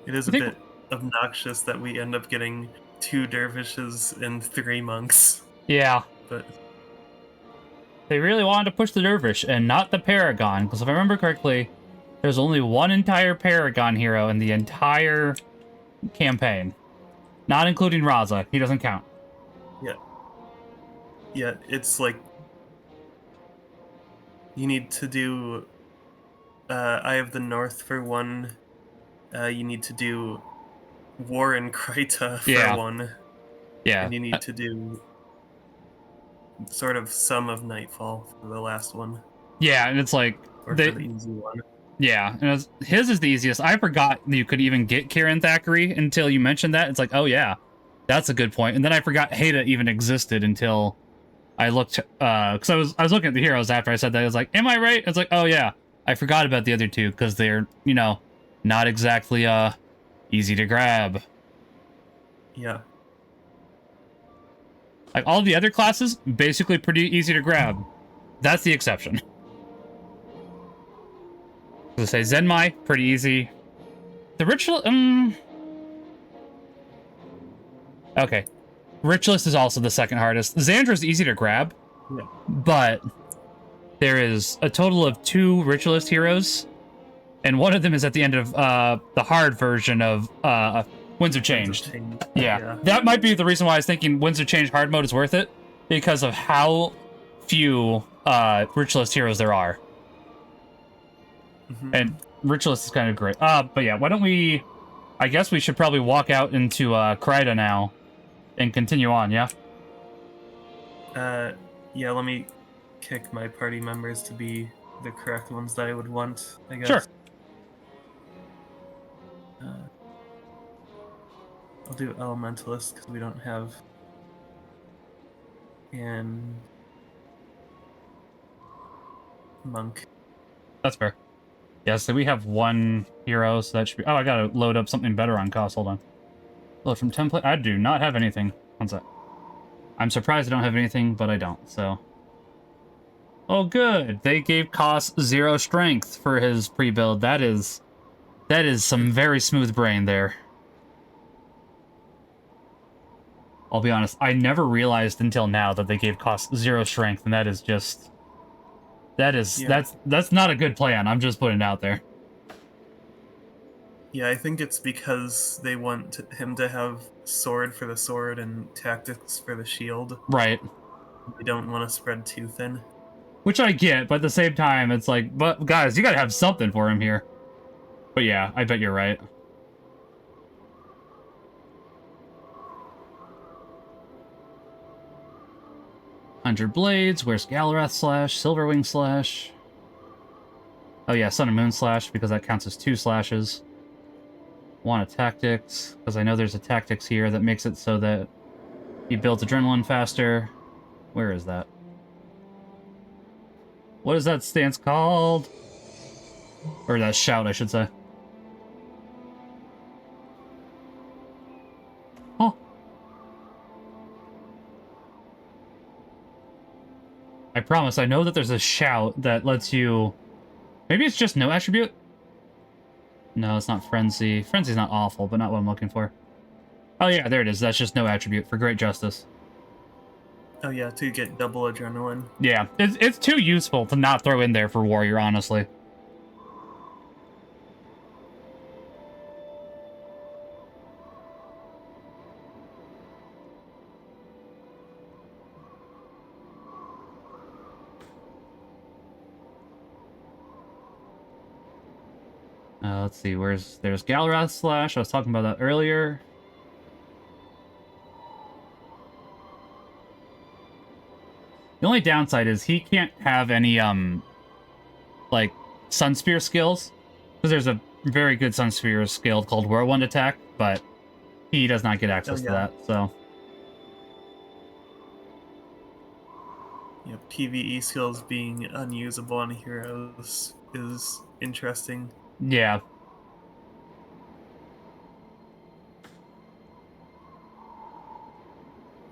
It is a bit obnoxious that we end up getting 2 dervishes and 3 monks. Yeah. But they really wanted to push the dervish and not the paragon, because if I remember correctly, there's only one entire paragon hero in the entire campaign. Not including Raza. He doesn't count. Yeah. Yeah, it's like you need to do Eye of the North for 1. You need to do War in Kryta for 1. Yeah. And you need to do sort of Sum of Nightfall for the last one. Yeah, and it's like... Or for the easy one. Yeah, and his is the easiest. I forgot you could even get Kieran Thackeray until you mentioned that. It's like, oh yeah, that's a good point. And then I forgot Haida even existed until I looked... because I was looking at the heroes after I said that. I was like, am I right? It's like, oh yeah, I forgot about the other 2, because they're, you know... not exactly easy to grab. Yeah. Like all the other classes, basically pretty easy to grab. That's the exception. Let's say Zenmai, pretty easy. The ritual, okay. Ritualist is also the second hardest. Xandra's easy to grab, but there is a total of 2 Ritualist heroes. And one of them is at the end of the hard version of Winds of Change. Yeah. That might be the reason why I was thinking Winds of Change hard mode is worth it, because of how few Ritualist heroes there are. And Ritualist is kind of great. But yeah, why don't we... I guess we should probably walk out into Kryta now and continue on, yeah? Yeah, let me kick my party members to be the correct ones that I would want, I guess. Sure. I'll do Elementalist because we don't have... And... Monk. That's fair. Yeah, so we have 1 hero, so that should be... Oh, I gotta load up something better on cost. Hold on. Load from template. I do not have anything. One sec. I'm surprised I don't have anything, but I don't, so... Oh, good. They gave cost 0 strength for his pre-build. That is some very smooth brain there. I'll be honest, I never realized until now that they gave cost 0 strength, and that is just... That's not a good plan. I'm just putting it out there. Yeah, I think it's because they want him to have sword for the sword and tactics for the shield. Right. They don't want to spread too thin. Which I get, but at the same time, it's like, but guys, you gotta have something for him here. But yeah, I bet you're right. $100 blades. Where's Galarath slash? Silverwing slash. Oh yeah, Sun and Moon slash, because that counts as 2 slashes. Want a tactics, because I know there's a tactics here that makes it so that he builds adrenaline faster. Where is that? What is that stance called? Or that shout, I should say. Oh. I promise, I know that there's a shout that lets you... Maybe it's just no attribute? No, it's not Frenzy. Frenzy's not awful, but not what I'm looking for. Oh yeah, there it is. That's just no attribute for great justice. Oh yeah, to get double adrenaline. Yeah, it's too useful to not throw in there for warrior, honestly. Let's see, there's Galrath Slash. I was talking about that earlier. The only downside is he can't have any, like, Sunspear skills. Because there's a very good Sunspear skill called Whirlwind Attack, but he does not get access to that, so... Yeah, PvE skills being unusable on heroes is interesting. Yeah.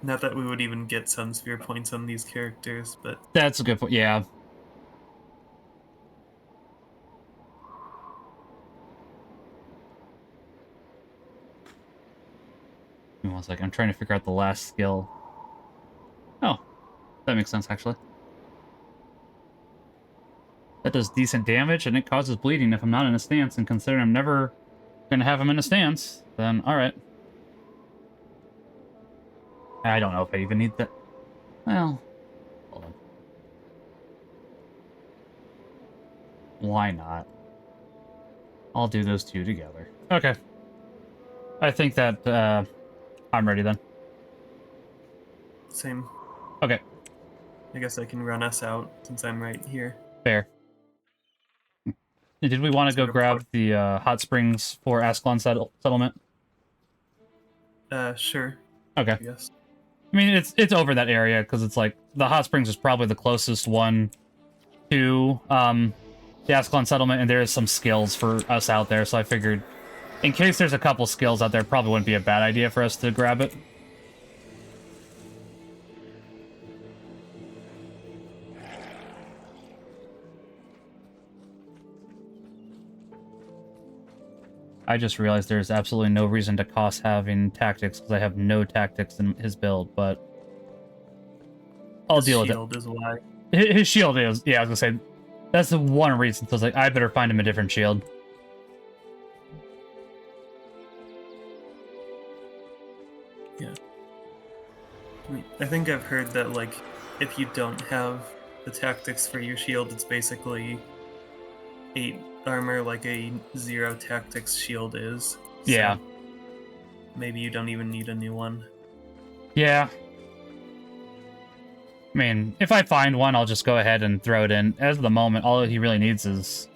Not that we would even get Sunsphere points on these characters, but... That's a good point, yeah. Give me 1 second, I'm trying to figure out the last skill. Oh, that makes sense, actually. That does decent damage, and it causes bleeding if I'm not in a stance, and considering I'm never going to have him in a stance, then alright. I don't know if I even need that. Well, hold on. Why not? I'll do those two together. Okay. I think that, I'm ready then. Same. Okay. I guess I can run us out, since I'm right here. Fair. Did we want to go grab the, hot springs for Ascalon settlement? Sure. Okay. Yes. I mean, it's over that area, because it's like, the hot springs is probably the closest one to, the Ascalon settlement, and there is some skills for us out there, so I figured, in case there's a couple skills out there, probably wouldn't be a bad idea for us to grab it. I just realized there's absolutely no reason to cost having tactics, because I have no tactics in his build, but... I'll deal with it. Shield is why. His shield is, yeah, I was gonna say, that's the one reason, so I was like, I better find him a different shield. Yeah. I think I've heard that, like, if you don't have the tactics for your shield, it's basically 8 armor like a 0 tactics shield is. Yeah. So maybe you don't even need a new one. Yeah. I mean, if I find one, I'll just go ahead and throw it in. As of the moment, all he really needs is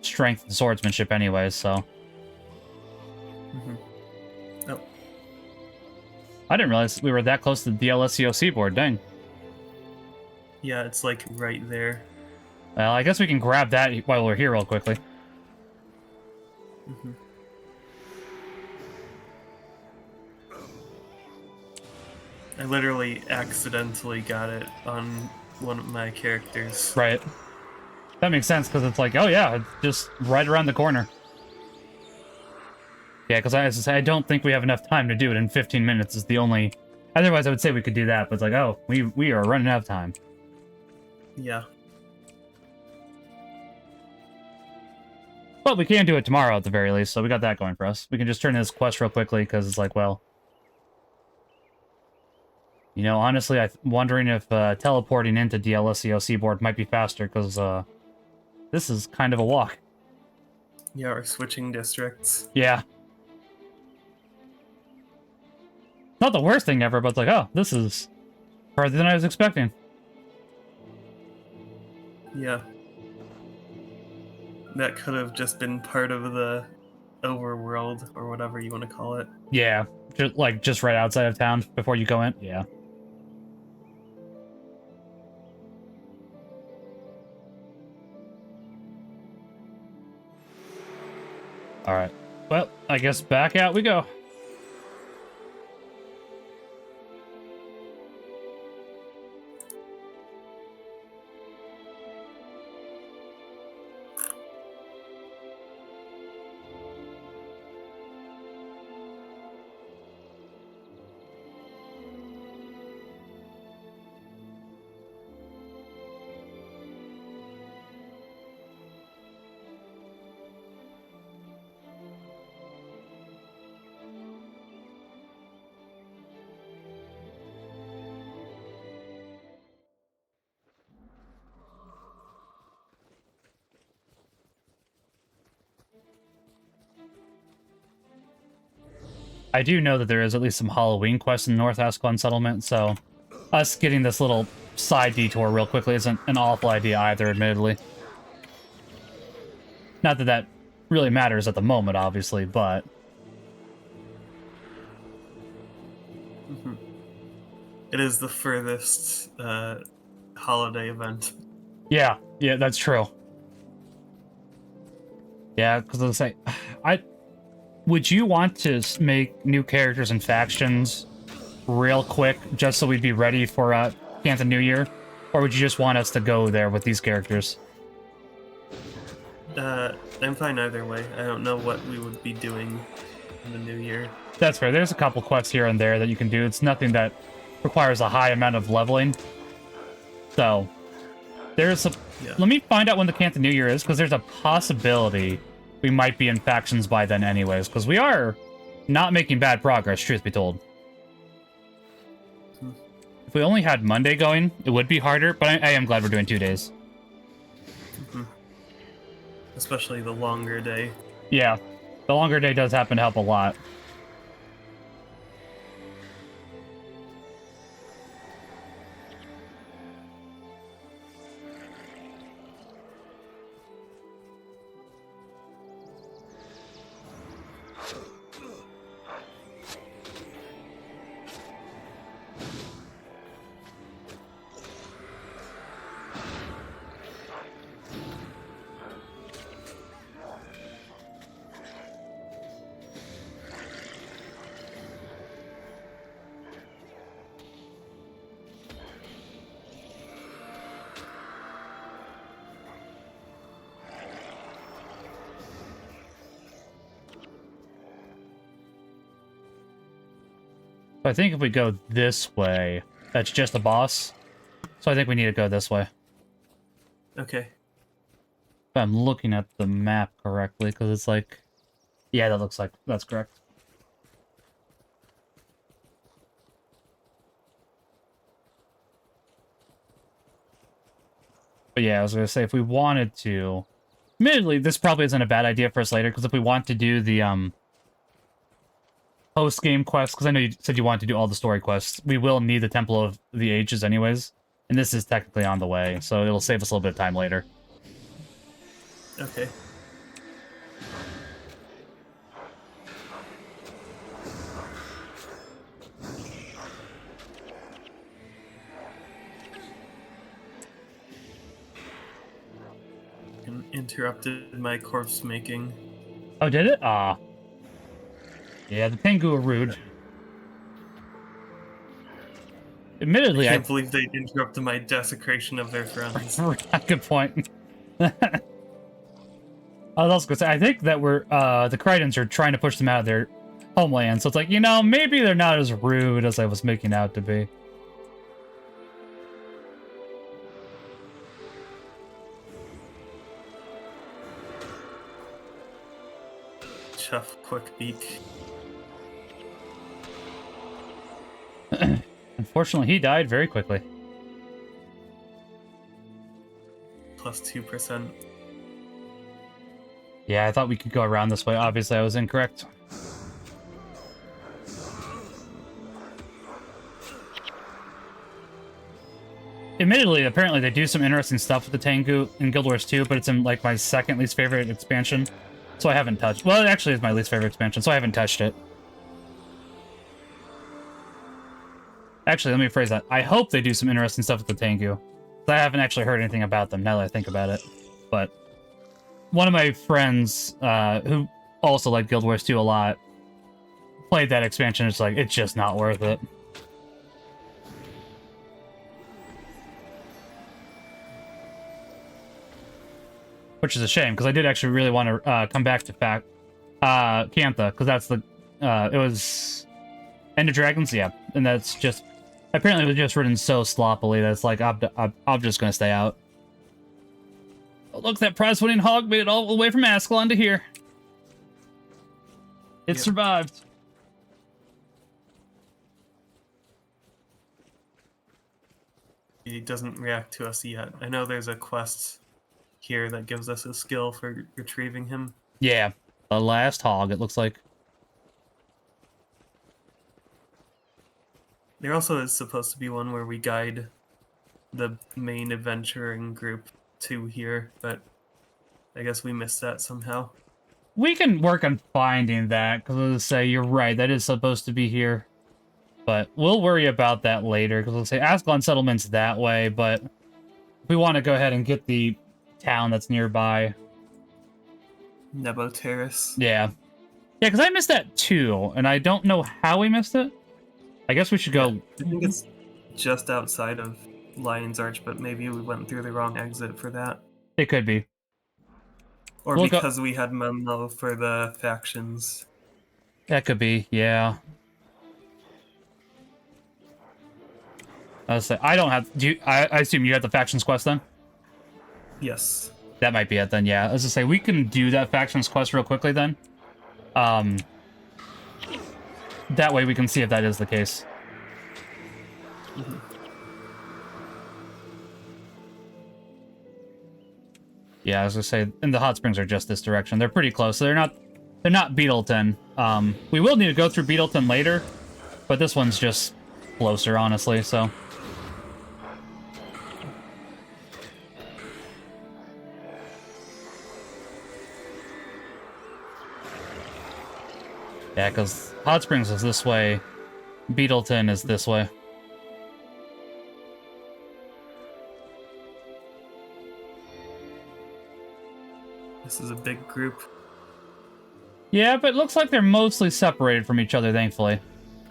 strength and swordsmanship anyways, so... Oh. I didn't realize we were that close to the LSCOC board, dang. Yeah, it's like right there. Well, I guess we can grab that while we're here real quickly. I literally accidentally got it on one of my characters. Right. That makes sense, because it's like, oh yeah, it's just right around the corner. Yeah, because as I say, I don't think we have enough time to do it in 15 minutes is the only... Otherwise, I would say we could do that, but it's like, oh, we are running out of time. Yeah. But we can do it tomorrow at the very least, so we got that going for us. We can just turn this quest real quickly, because it's like, well... You know, honestly, I'm wondering if teleporting into DLSCOC board might be faster, because this is kind of a walk. Yeah, or switching districts. Yeah. Not the worst thing ever, but it's like, oh, this is farther than I was expecting. Yeah. That could have just been part of the overworld, or whatever you want to call it. Yeah, just right outside of town before you go in. Yeah. Alright. Well, I guess back out we go. I do know that there is at least some Halloween quests in the North Ascalon settlement, so us getting this little side detour real quickly isn't an awful idea either, admittedly. Not that that really matters at the moment, obviously, but... It is the furthest holiday event. Yeah, that's true. Yeah, because I say, would you want to make new characters and factions real quick, just so we'd be ready for Cantha New Year? Or would you just want us to go there with these characters? I'm fine either way. I don't know what we would be doing in the new year. That's fair. There's a couple quests here and there that you can do. It's nothing that requires a high amount of leveling. So, there's a... Yeah. Let me find out when the Cantha New Year is, because there's a possibility we might be in factions by then anyways, because we are not making bad progress, truth be told. If we only had Monday going, it would be harder, but I am glad we're doing 2 days. Especially the longer day. Yeah, the longer day does happen to help a lot. I think if we go this way, that's just the boss. So I think we need to go this way. Okay. If I'm looking at the map correctly, because it's like... Yeah, that looks like that's correct. But yeah, I was going to say, if we wanted to... Admittedly, this probably isn't a bad idea for us later, because if we want to do the, post-game quests, because I know you said you wanted to do all the story quests, we will need the Temple of the Ages anyways, and this is technically on the way, so it'll save us a little bit of time later. Okay. Interrupted my corpse making. Oh, did it? Ah. Yeah, the Tengu are rude. Admittedly, I can't believe they interrupted my desecration of their friends. Good point. I was also gonna say, I think that we're the Cridens are trying to push them out of their homeland, so it's like, you know, maybe they're not as rude as I was making out to be. Chef Quick Beak. Unfortunately, he died very quickly. Plus 2%. Yeah, I thought we could go around this way. Obviously, I was incorrect. Admittedly, apparently they do some interesting stuff with the Tengu in Guild Wars 2, but it's in, like, my second least favorite expansion. So I haven't touched... Well, it actually is my least favorite expansion, so I haven't touched it. Actually, let me phrase that. I hope they do some interesting stuff with the Tengu. I haven't actually heard anything about them, now that I think about it. But one of my friends, who also liked Guild Wars 2 a lot, played that expansion, it's like, it's just not worth it. Which is a shame, because I did actually really want to come back to Cantha, because that's the... it was... End of Dragons? Yeah. And that's just... Apparently it was just written so sloppily that it's like, I'm just going to stay out. Oh, look, that prize-winning hog made it all the way from Ascalon to here. It survived. He doesn't react to us yet. I know there's a quest here that gives us a skill for retrieving him. Yeah, the last hog, it looks like. There also is supposed to be one where we guide the main adventuring group to here, but I guess we missed that somehow. We can work on finding that, because let's say you're right, that is supposed to be here. But we'll worry about that later, because let's say Ascalon settlement's that way, but we want to go ahead and get the town that's nearby. Nebo Terrace. Yeah. Yeah, because I missed that too, and I don't know how we missed it. I guess we should go... Yeah, I think it's just outside of Lion's Arch, but maybe we went through the wrong exit for that. It could be. Or because we had Menlo for the factions. That could be, yeah. I don't have... I assume you have the factions quest then? Yes. That might be it then, yeah. As I say, we can do that factions quest real quickly then. That way we can see if that is the case. Mm-hmm. Yeah, as I say, and the hot springs are just this direction. They're pretty close. So they're not Beetleton. We will need to go through Beetleton later, but this one's just closer, honestly, so. Yeah, because Hot Springs is this way, Beetleton is this way. This is a big group. Yeah, but it looks like they're mostly separated from each other, thankfully.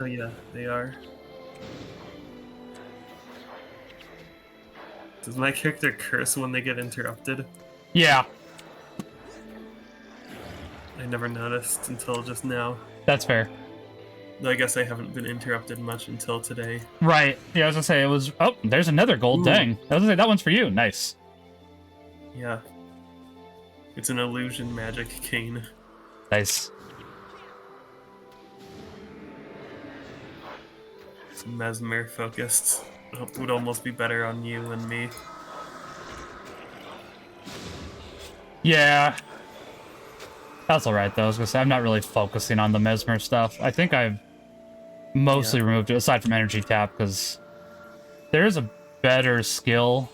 Oh yeah, they are. Does my character curse when they get interrupted? Yeah. I never noticed until just now. That's fair. Though I guess I haven't been interrupted much until today. Right. Yeah, I was gonna say, it was... Oh, there's another gold. Ooh. Dang. I was gonna say, that one's for you. Nice. Yeah. It's an illusion magic cane. Nice. It's mesmer focused. Would almost be better on you than me. Yeah. That's alright, though. I was gonna say, I'm not really focusing on the mesmer stuff. I think I've mostly removed it, aside from energy tap, because there is a better skill,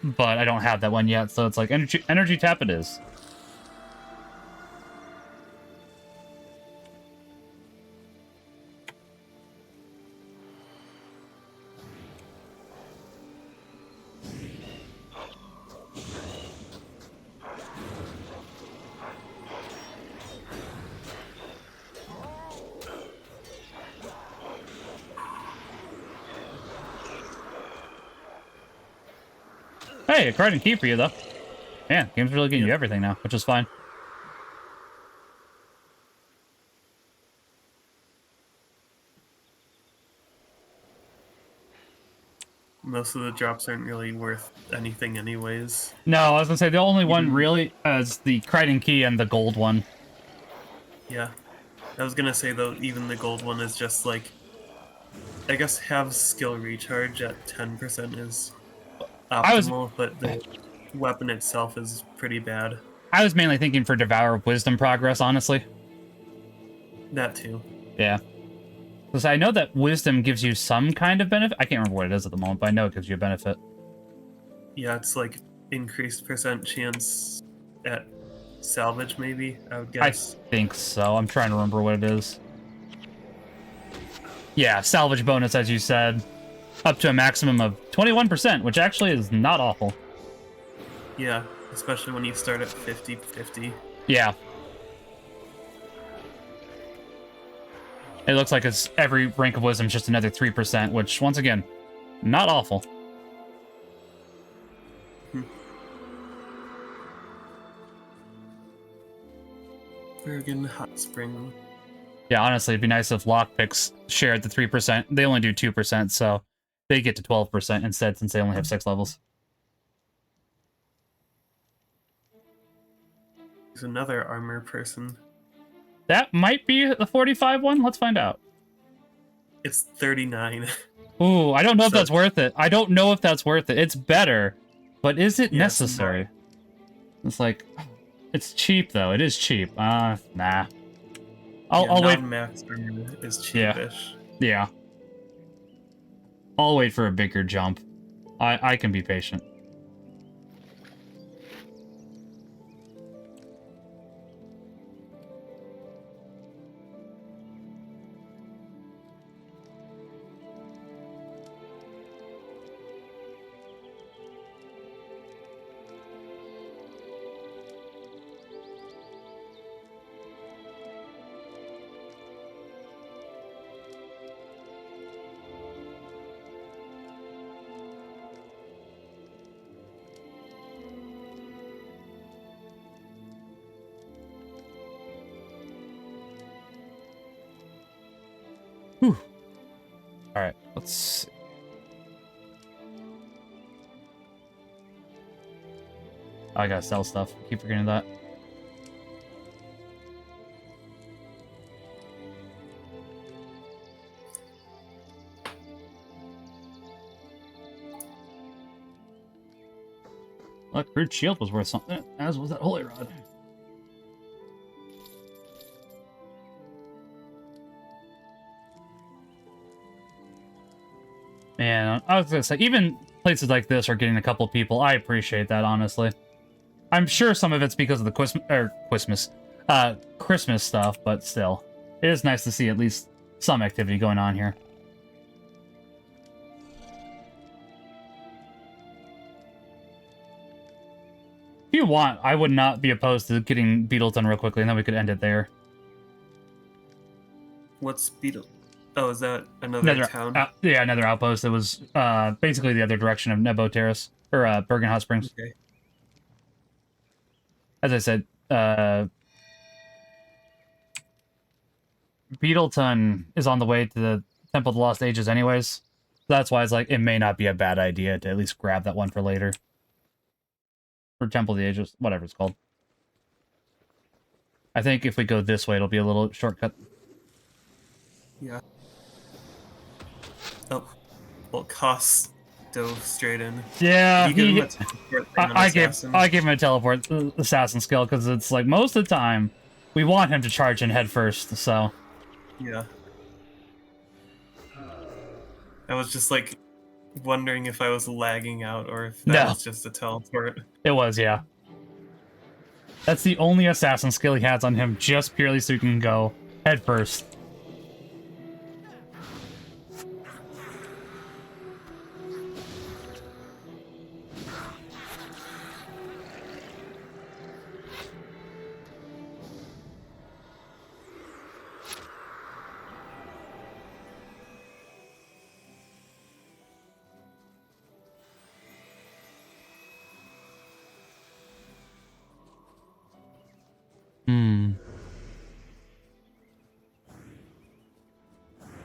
but I don't have that one yet, so it's like, energy tap it is. Hey, a card and key for you, though. Yeah, game's really getting you everything now, which is fine. Most of the drops aren't really worth anything anyways. No, I was gonna say, the only one really is the Crichton Key and the gold one. Yeah. I was gonna say, though, even the gold one is just like... I guess have skill recharge at 10% is optimal, but the weapon itself is pretty bad. I was mainly thinking for Devour Wisdom progress, honestly. That too. Yeah. Because I know that Wisdom gives you some kind of benefit. I can't remember what it is at the moment, but I know it gives you a benefit. Yeah, it's like increased % chance at salvage, maybe, I would guess. I think so. I'm trying to remember what it is. Yeah, salvage bonus, as you said. Up to a maximum of 21%, which actually is not awful. Yeah, especially when you start at 50-50. Yeah. It looks like it's every rank of wisdom is just another 3%, which, once again, not awful. Friggin' hot spring. Yeah, honestly, it'd be nice if lockpicks shared the 3%. They only do 2%, so they get to 12% instead, since they only have 6 levels. There's another armor person. That might be the 45 one. Let's find out. It's 39. Ooh, I don't know if that's worth it. I don't know if that's worth it. It's better, but is it necessary? It's like, it's cheap though. It is cheap. Nah. I'll wait. Max armor is cheapish. Yeah. I'll wait for a bigger jump. I can be patient. Whew. All right, let's see. I gotta sell stuff. Keep forgetting that. Look, crude shield was worth something, as was that holy rod. Man, I was gonna say, even places like this are getting a couple people. I appreciate that, honestly. I'm sure some of it's because of the Christmas stuff, but still, it is nice to see at least some activity going on here. If you want, I would not be opposed to getting Beetle done real quickly, and then we could end it there. What's Beetle? Oh, is that another town? Yeah, another outpost. It was basically the other direction of Nebo Terrace, or Bergen Hot Springs. Okay. As I said, Beetleton is on the way to the Temple of the Lost Ages anyways. So that's why it's like, it may not be a bad idea to at least grab that one for later. Or Temple of the Ages, whatever it's called. I think if we go this way, it'll be a little shortcut. Yeah. Oh, well, Koss dove straight in. Yeah, I gave him a teleport assassin skill because it's like most of the time we want him to charge in head first. So yeah, I was just like wondering if I was lagging out or if that was just a teleport. It was, yeah. That's the only assassin skill he has on him, just purely so he can go head first.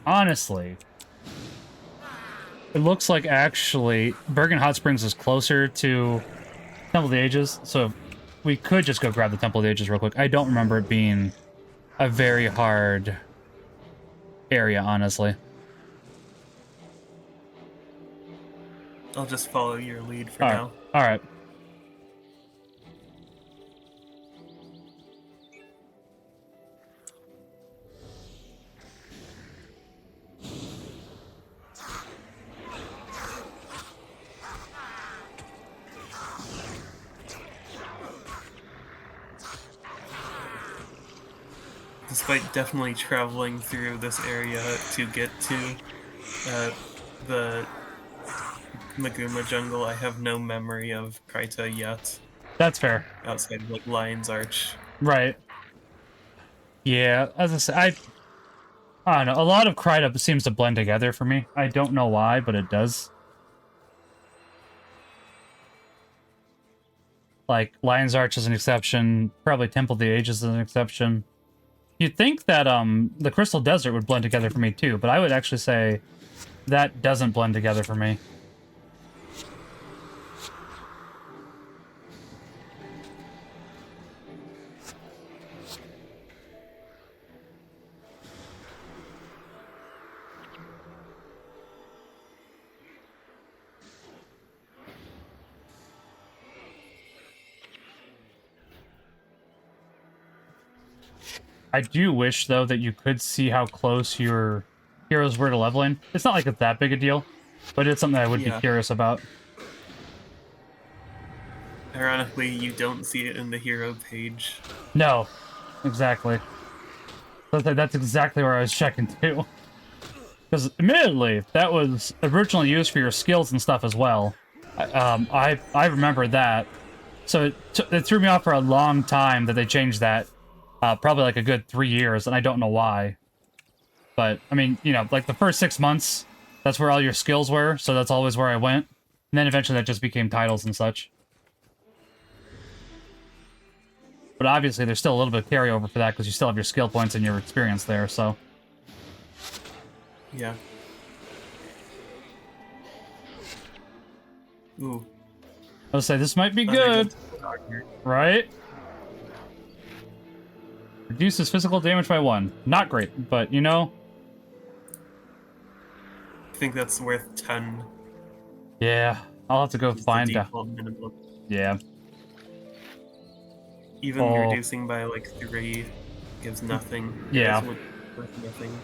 Honestly, it looks like actually Bergen Hot Springs is closer to Temple of the Ages, so we could just go grab the Temple of the Ages real quick. I don't remember it being a very hard area, honestly. I'll just follow your lead for now. All right. Despite definitely traveling through this area to get to the Maguma jungle, I have no memory of Kryta yet. That's fair. Outside of, like, Lion's Arch. Right. Yeah, as I said, I don't know. A lot of Kryta seems to blend together for me. I don't know why, but it does. Like, Lion's Arch is an exception. Probably Temple of the Ages is an exception. You'd think that the Crystal Desert would blend together for me too, but I would actually say that doesn't blend together for me. I do wish, though, that you could see how close your heroes were to leveling. It's not like it's that big a deal. But it's something I would be Yeah. curious about. Ironically, you don't see it in the hero page. No, exactly. That's exactly where I was checking too. Because admittedly, that was originally used for your skills and stuff as well. I remember that. So it threw me off for a long time that they changed that. Probably like a good 3 years, and I don't know why. But, I mean, you know, like the first 6 months, that's where all your skills were, so that's always where I went. And then eventually that just became titles and such. But obviously there's still a little bit of carryover for that, because you still have your skill points and your experience there, so... Yeah. Ooh. I was say this might be good, right? Reduces physical damage by 1. Not great, but you know. I think that's worth 10. Yeah, I'll have to go find the a default minimum. Yeah. Even reducing by like 3 gives nothing. Yeah. It's worth nothing.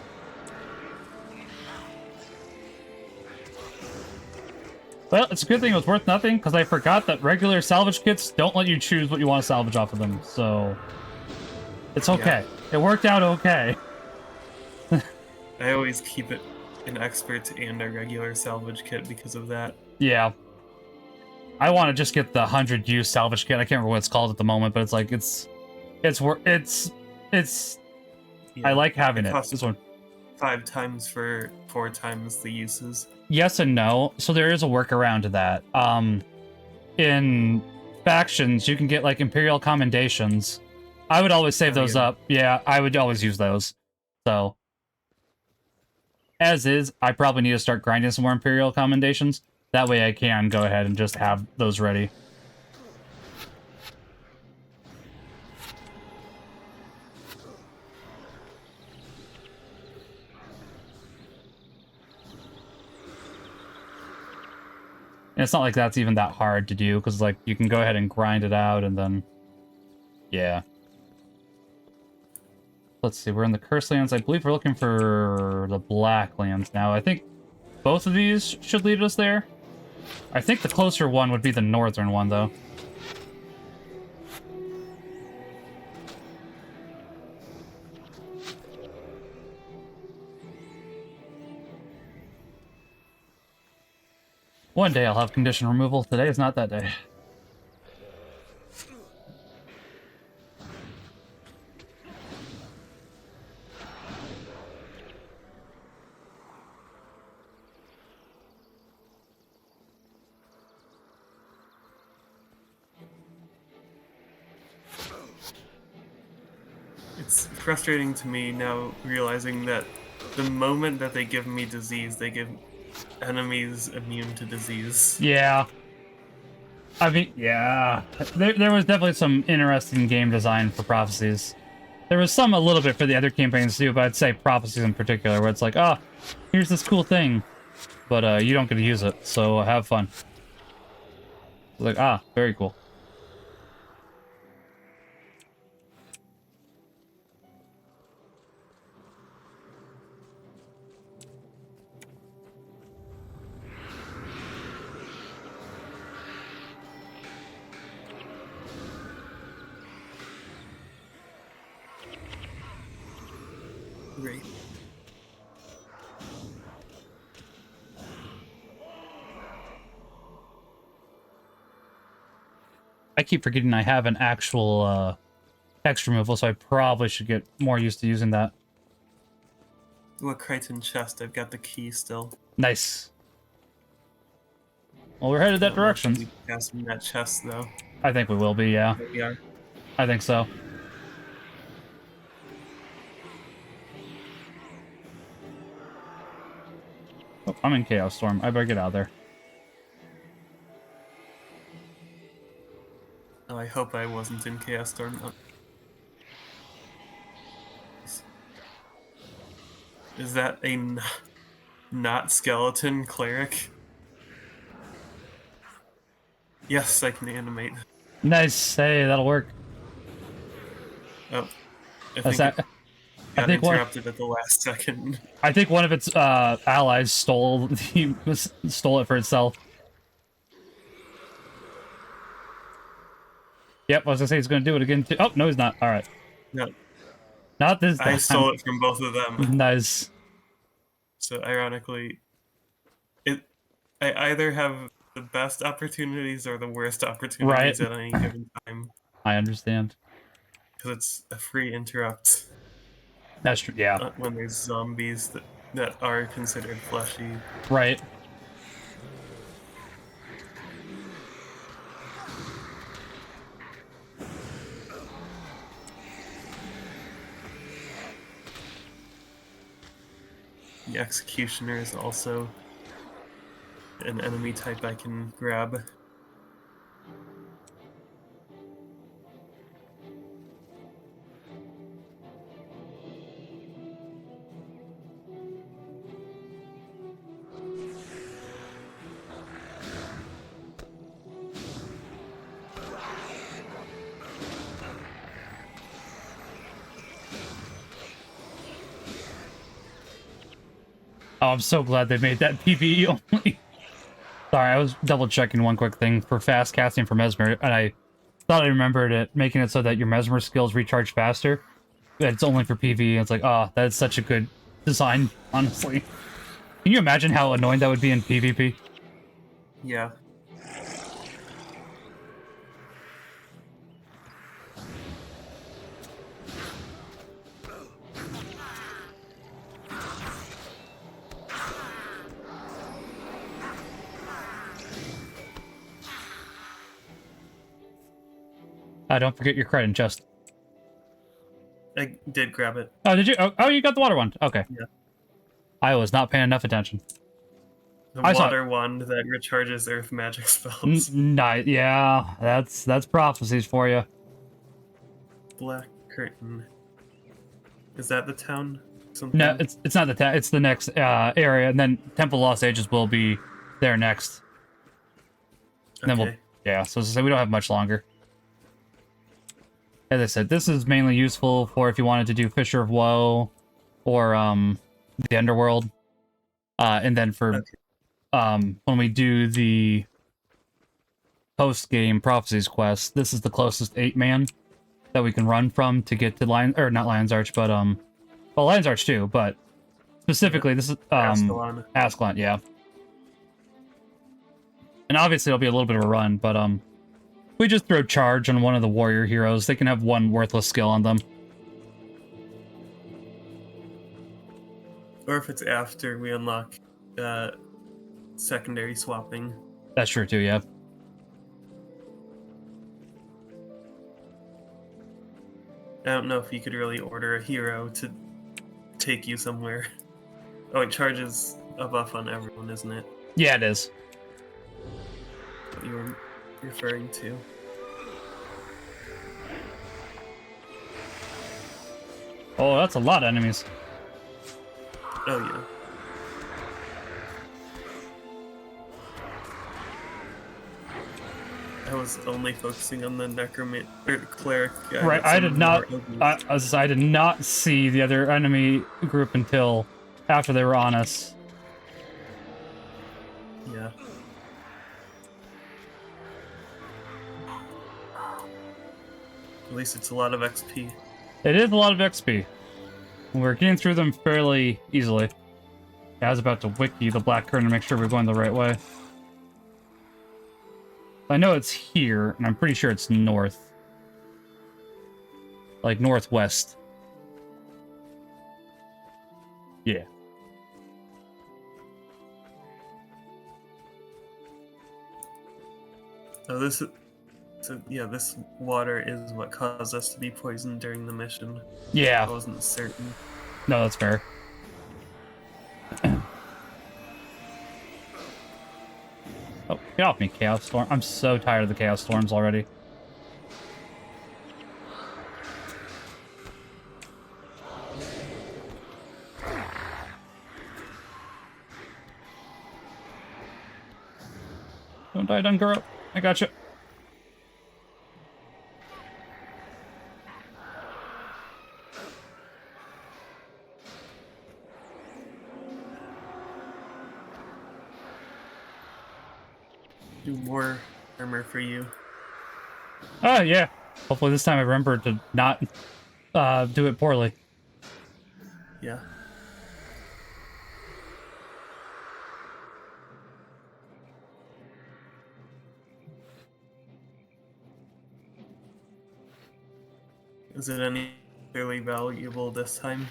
Well, it's a good thing it was worth nothing, because I forgot that regular salvage kits don't let you choose what you want to salvage off of them, so... It's okay. Yeah. It worked out okay. I always keep it an expert and a regular salvage kit because of that. Yeah. I want to just get the 100 use salvage kit. I can't remember what it's called at the moment, but it's like, it's yeah. I like having it. This one. 5 times for 4 times the uses. Yes and no. So there is a workaround to that. In factions, you can get like Imperial Commendations. I would always save those up. Yeah, I would always use those. So, as is, I probably need to start grinding some more Imperial Commendations. That way I can go ahead and just have those ready. And it's not like that's even that hard to do, because like you can go ahead and grind it out and then... Yeah. Let's see, we're in the Cursed Lands. I believe we're looking for the Black Lands now. I think both of these should lead us there. I think the closer one would be the northern one, though. One day I'll have condition removal. Today is not that day. It's frustrating to me now realizing that the moment that they give me disease, they give enemies immune to disease. Yeah. I mean, yeah. There was definitely some interesting game design for Prophecies. There was some a little bit for the other campaigns too, but I'd say Prophecies in particular, where it's like, oh, here's this cool thing, but you don't get to use it, so have fun. Like, ah, very cool. Great. I keep forgetting I have an actual text removal, so I probably should get more used to using that. Ooh, a Crichton chest. I've got the key still. Nice. Well, we're headed that direction. We'll be passing that chest, though. I think we will be, yeah. We are. I think so. Oh, I'm in Chaos Storm. I better get out of there. Oh, I hope I wasn't in Chaos Storm. Oh. Is that a not skeleton cleric? Yes, I can animate. Nice. Hey, that'll work. Oh, I That's think that. got interrupted at the last second. I think one of its allies stole it for itself. Yep, I was gonna say he's gonna do it again too. Oh no, he's not. All right. No. Not this time. I stole it from both of them. Nice. So ironically, I either have the best opportunities or the worst opportunities at any given time. I understand. Because it's a free interrupt. That's true, yeah. When there's zombies that are considered fleshy. Right. The Executioner is also an enemy type I can grab. Oh, I'm so glad they made that PvE only. Sorry, I was double checking one quick thing for fast casting for Mesmer, and I thought I remembered it, making it so that your Mesmer skills recharge faster. It's only for PvE. It's like, oh, that's such a good design, honestly. Can you imagine how annoying that would be in PvP? Yeah. Don't forget your credit chest. I did grab it. Oh, did you? Oh, you got the water one. Okay. Yeah. I was not paying enough attention. The water wand that recharges earth magic spells. Nice. Yeah, that's prophecies for you. Black Curtain. Is that the town? Something? No, it's not the town. It's the next area, and then Temple of Lost Ages will be there next. And then so as I say, we don't have much longer. As I said, this is mainly useful for if you wanted to do Fissure of Woe or the Underworld. And then for when we do the post-game Prophecies quest, this is the closest 8-man that we can run from to get to not Lion's Arch, but well, Lion's Arch too, but specifically this is Ascalon, yeah. And obviously it'll be a little bit of a run, but we just throw charge on one of the warrior heroes. They can have one worthless skill on them. Or if it's after we unlock secondary swapping. That's true too, yeah. I don't know if you could really order a hero to take you somewhere. Oh, it charges a buff on everyone, isn't it? Yeah, it is. What you were referring to. Oh, that's a lot of enemies. Oh, yeah. I was only focusing on the necromancer or cleric. Right, I did not see the other enemy group until after they were on us. Yeah. At least it's a lot of XP. It is a lot of XP. We're getting through them fairly easily. Yeah, I was about to wiki the Black Curtain to make sure we're going the right way. I know it's here, and I'm pretty sure it's north. Like, northwest. Yeah. Oh, this is... So, yeah, this water is what caused us to be poisoned during the mission. Yeah. I wasn't certain. No, that's fair. Oh, get off me, Chaos Storm. I'm so tired of the Chaos Storms already. Don't die, Dunguro. I gotcha. do more armor for you. Oh, yeah. Hopefully this time I remember to not do it poorly. Yeah. Is it any fairly valuable this time?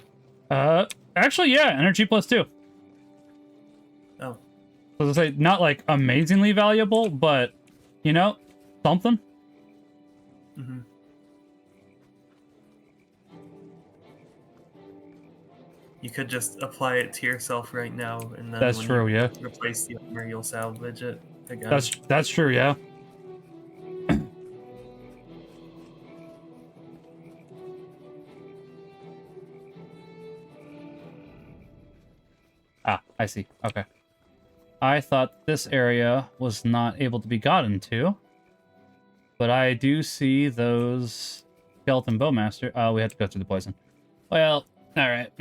Actually, yeah, energy +2. Oh. So to say, not like amazingly valuable, but you know, something. Mm-hmm. You could just apply it to yourself right now, and then That's when true, you yeah. replace the armor, you'll salvage it again. That's true, yeah. Ah, I see. Okay. I thought this area was not able to be gotten to, but I do see those skeleton bowmaster. Oh, we have to go through the poison. Well, all right.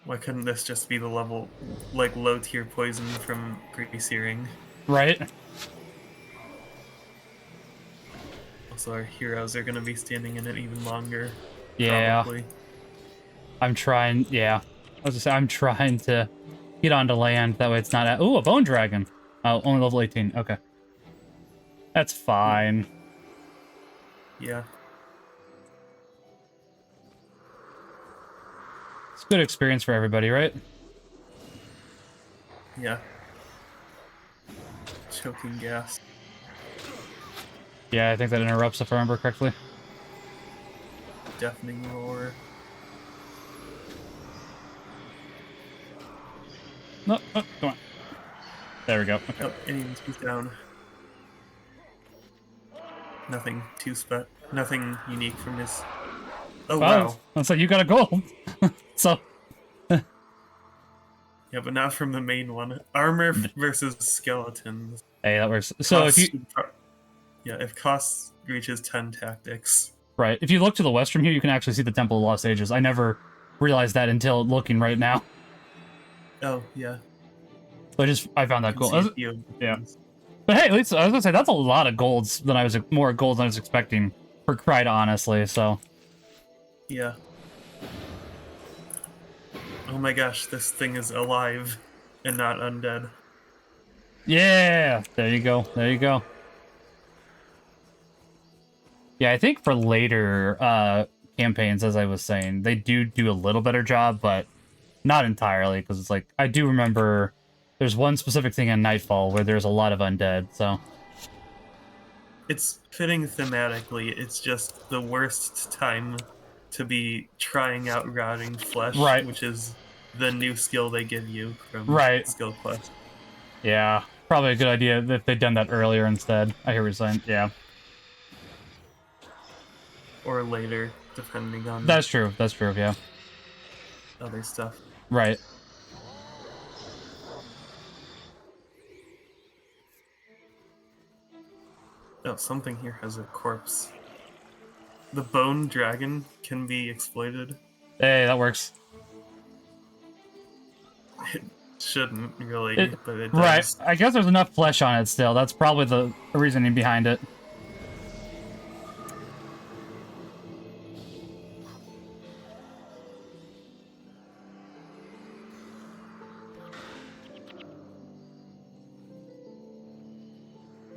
Why couldn't this just be the level, like, low-tier poison from Greaseering? Right. Also, our heroes are going to be standing in it even longer. Yeah. Probably. I'm trying, yeah. I was just saying, I'm trying to get onto land. That way it's not... Ooh, a bone dragon. Oh, only level 18. Okay. That's fine. Yeah. It's good experience for everybody, right? Yeah. Choking gas. Yeah, I think that interrupts if I remember correctly. Deafening roar. No, oh, come on. There we go. Okay. Oh, Indians is down. Nothing nothing unique from this. Oh, wow. Looks like you got a gold. So... Yeah, but not from the main one. Armor versus skeletons. Hey, that works. So if you... Yeah, if cost reaches 10 tactics. Right. If you look to the west from here, you can actually see the Temple of Lost Ages. I never realized that until looking right now. Oh, yeah. So I found that cool. Yeah. Things. But hey, at least I was gonna say that's a lot of golds than more golds than I was expecting for Kryta, honestly. So. Yeah. Oh my gosh, this thing is alive and not undead. Yeah. There you go. There you go. Yeah, I think for later campaigns, as I was saying, they do a little better job, but not entirely, because it's like I do remember there's one specific thing in Nightfall where there's a lot of undead. So. It's fitting thematically. It's just the worst time to be trying out rotting flesh, right. Which is the new skill they give you from skill quest. Yeah, probably a good idea if they'd done that earlier instead. I hear what you're saying. Yeah. Or later, depending on... That's true. That's true, yeah. Other stuff. Right. Oh, something here has a corpse. The bone dragon can be exploited. Hey, that works. It shouldn't, really, but it does. Right. I guess there's enough flesh on it still. That's probably the reasoning behind it.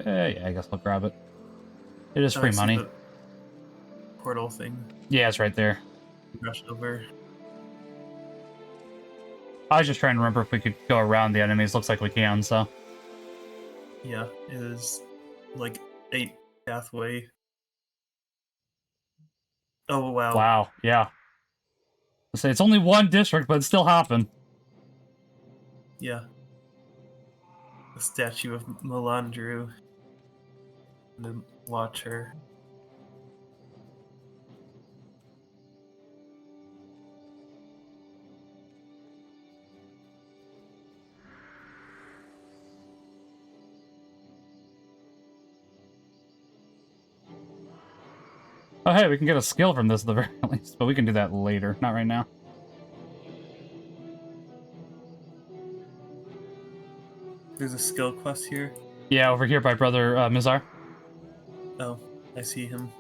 Yeah, I guess I'll grab it. It is free money. Portal thing. Yeah, it's right there. Rush over. I was just trying to remember if we could go around the enemies. Looks like we can, so. Yeah, it is like 8 pathway. Oh, wow. Wow, yeah. I'll say it's only one district, but it's still hopping. Yeah. The statue of Melandru. The Watcher. Oh, hey, we can get a skill from this at the very least, but we can do that later, not right now. There's a skill quest here. Yeah, over here by Brother Mizar. Oh, I see him.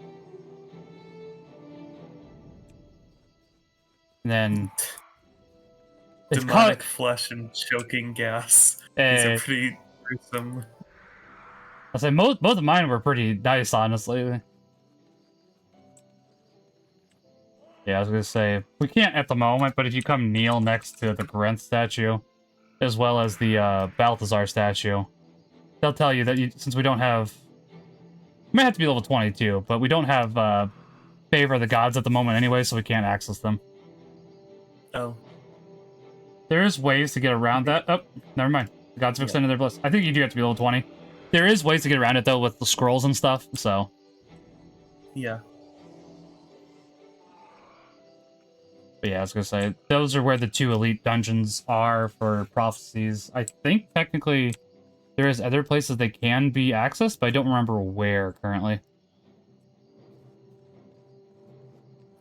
And then... Demonic flesh and choking gas. These are pretty gruesome. I'll say both of mine were pretty nice, honestly. Yeah, I was gonna say, we can't at the moment, but if you come kneel next to the Grenth statue, as well as the Balthazar statue, they'll tell you that since we don't have... We might have to be level 22, but we don't have Favor of the Gods at the moment anyway, so we can't access them. Oh. There is ways to get around that. Oh, never mind. The gods have extended their bliss. I think you do have to be level 20. There is ways to get around it, though, with the scrolls and stuff, so... Yeah. But yeah, I was gonna say, those are where the 2 elite dungeons are for prophecies. I think, technically, there is other places they can be accessed, but I don't remember where, currently.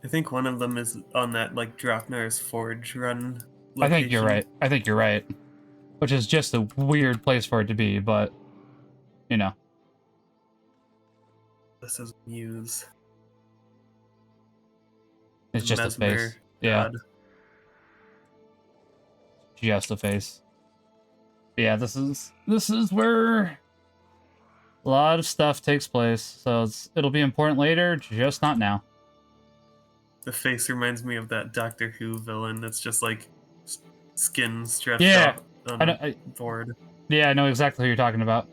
I think one of them is on that, like, Dropnar's Forge run location. I think you're right. I think you're right. Which is just a weird place for it to be, but, you know. This is Muse. It's just Mesmer a face. Yeah. God. Just a face. Yeah, this is where a lot of stuff takes place, so it'll be important later, just not now. The face reminds me of that Doctor Who villain that's just like skin stretched Yeah, out on a board. Yeah, I know exactly who you're talking about.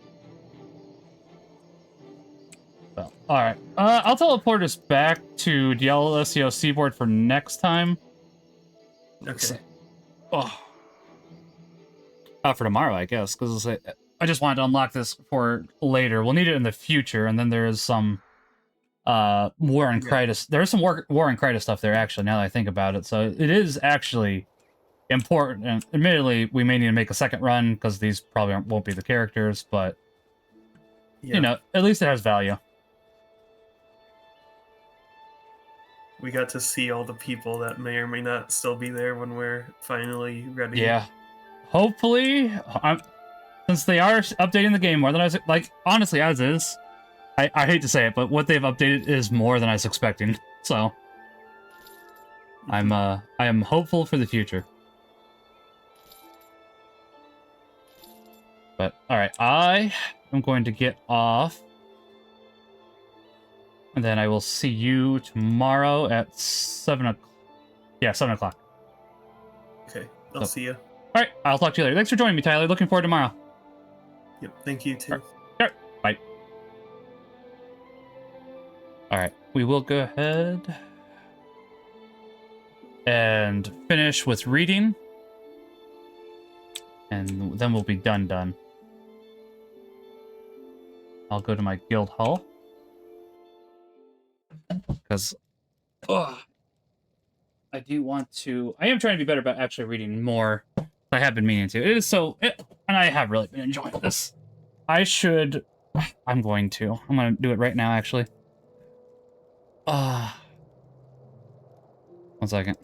So, alright. I'll teleport us back to the LSEO Seaboard for next time. Okay. Oh. For tomorrow, I guess, because I just wanted to unlock this for later. We'll need it in the future, and then there is some War and Krytus. There is some War and Krytus stuff there, actually, now that I think about it. So it is actually important. And admittedly, we may need to make a second run, because these probably won't be the characters, but, you know, at least it has value. We got to see all the people that may or may not still be there when we're finally ready. Yeah. Hopefully, since they are updating the game more than I was, like, honestly, as is, I hate to say it, but what they've updated is more than I was expecting. So, I am hopeful for the future. But, alright, I am going to get off. And then I will see you tomorrow at 7 o'clock. Yeah, 7 o'clock. Okay, I'll see you. Alright, I'll talk to you later. Thanks for joining me, Tyler. Looking forward to tomorrow. Yep, thank you too. Alright, bye. Alright, we will go ahead and finish with reading. And then we'll be done. I'll go to my guild hall. Because I do want to... I am trying to be better about actually reading more. I have been meaning to. It is so... and I have really been enjoying this. I should... I'm going to do it right now, actually. One second.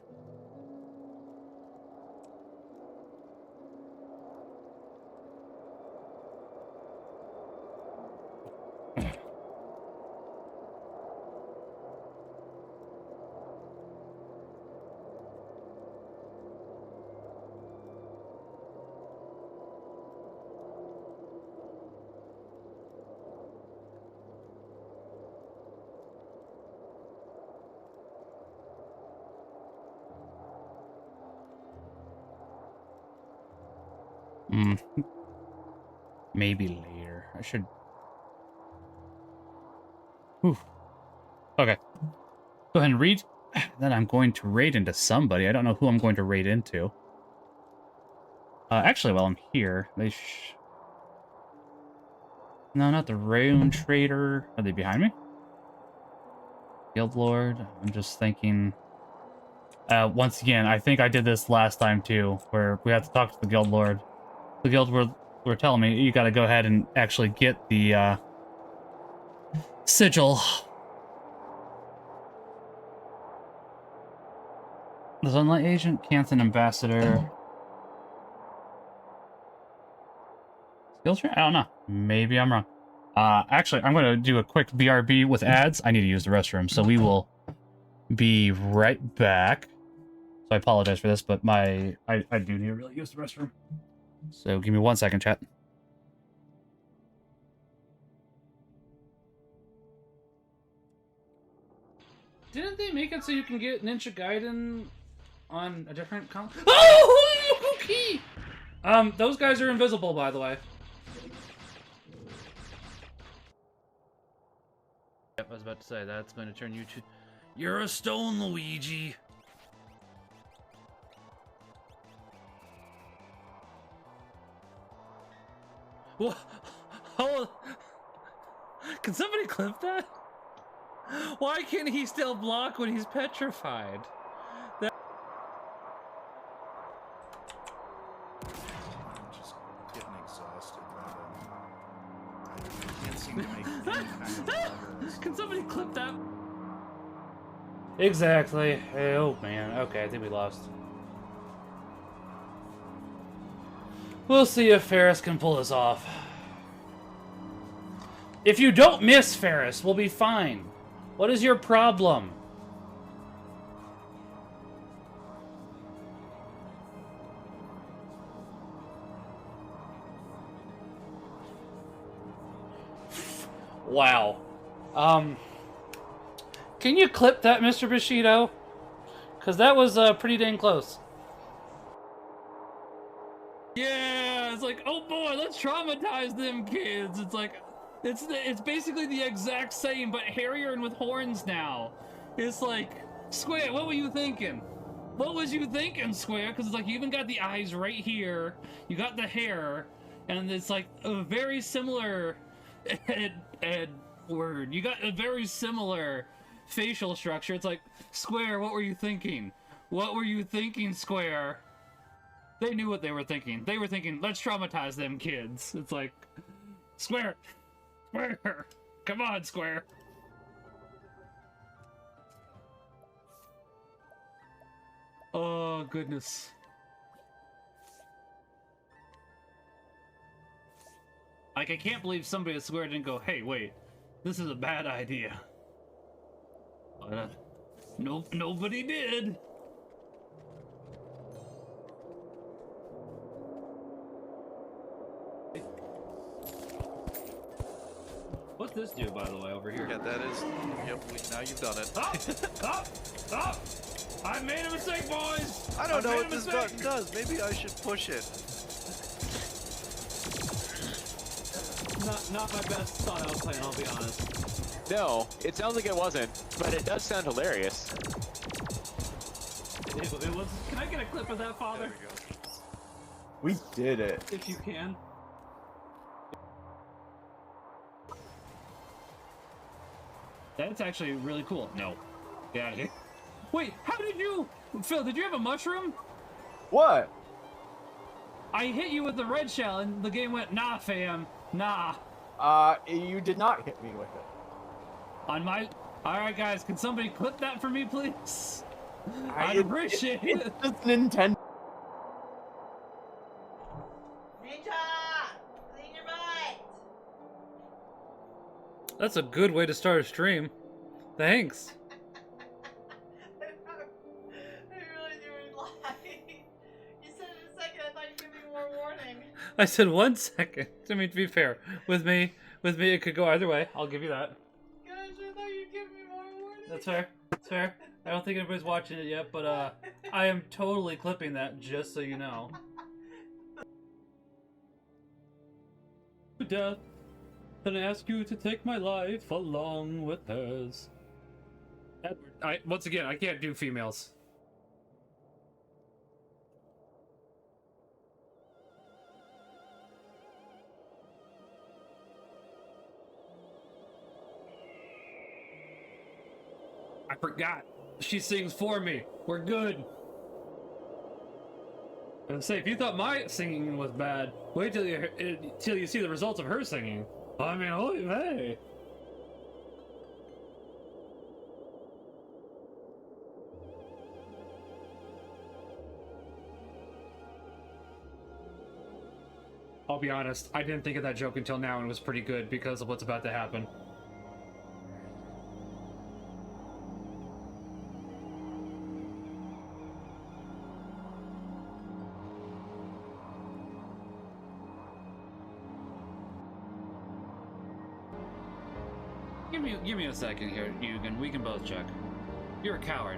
Maybe later. I should... Whew. Okay. Go ahead and read. Then I'm going to raid into somebody. I don't know who I'm going to raid into. Actually, while I'm here, they No, not the Rune Trader. Are they behind me? Guild Lord. I'm just thinking... once again, I think I did this last time too, where we had to talk to the Guild Lord. The Guild Lord were telling me, you gotta go ahead and actually get the, sigil. The Sunlight Agent, Canthan Ambassador. Filter? I don't know. Maybe I'm wrong. Actually, I'm going to do a quick BRB with ads. I need to use the restroom, so we will be right back. So I apologize for this, but I do need to really use the restroom. So give me 1 second, chat. Didn't they make it so you can get Ninja Gaiden on a different console? Oh, okay. Those guys are invisible, by the way. Yep, I was about to say that's going to turn you to. You're a stone, Luigi. Whoa. Oh, can somebody clip that? Why can't he still block when he's petrified? That I'm just getting exhausted by them. I can't seem to make any kind of progress. Can somebody clip that? Exactly. Oh man. Okay, I think we lost. We'll see if Ferris can pull this off. If you don't miss, Ferris, we'll be fine. What is your problem? Wow. Can you clip that, Mr. Bushido? Because that was pretty dang close. Yeah, it's like, oh boy, let's traumatize them kids. It's like, it's basically the exact same, but hairier and with horns now. It's like, Square, what were you thinking? What was you thinking, Square? Because it's like, you even got the eyes right here, you got the hair, and it's like a very similar word. You got a very similar facial structure. It's like, Square, what were you thinking? What were you thinking, Square? They knew what they were thinking. They were thinking, let's traumatize them kids. It's like, Square! Square! Come on, Square! Oh, goodness. Like, I can't believe somebody at Square didn't go, hey, wait, this is a bad idea. But, nope, nobody did. What's this do, by the way, over here? Yeah, that is. Yep, now you've done it. Stop! I made a mistake, boys! I don't know what this button does. Maybe I should push it. Not my best thought out plan, I'll be honest. No, it sounds like it wasn't, but it does sound hilarious. It was. Can I get a clip of that, Father? We did it. If you can. That's actually really cool. No. Get out of here. Wait, how did you... Phil, did you have a mushroom? What? I hit you with the red shell and the game went, nah, fam. Nah. You did not hit me with it. On my... Alright, guys, can somebody clip that for me, please? I'd appreciate it. It's just Nintendo. That's a good way to start a stream. Thanks. I really do lie. You said in a second, I thought you'd give me more warning. I said 1 second. I mean, to be fair, with me, it could go either way. I'll give you that. Gosh, I thought you'd give me more warning. That's fair. That's fair. I don't think anybody's watching it yet, but I am totally clipping that, just so you know. Death, and ask you to take my life along with hers. Edward, once again, I can't do females. I forgot. She sings for me. We're good. And say, if you thought my singing was bad, wait till you see the results of her singing. I mean, holy hey. I'll be honest, I didn't think of that joke until now, and it was pretty good because of what's about to happen. Give me a second here, Eugen. We can both check. You're a coward.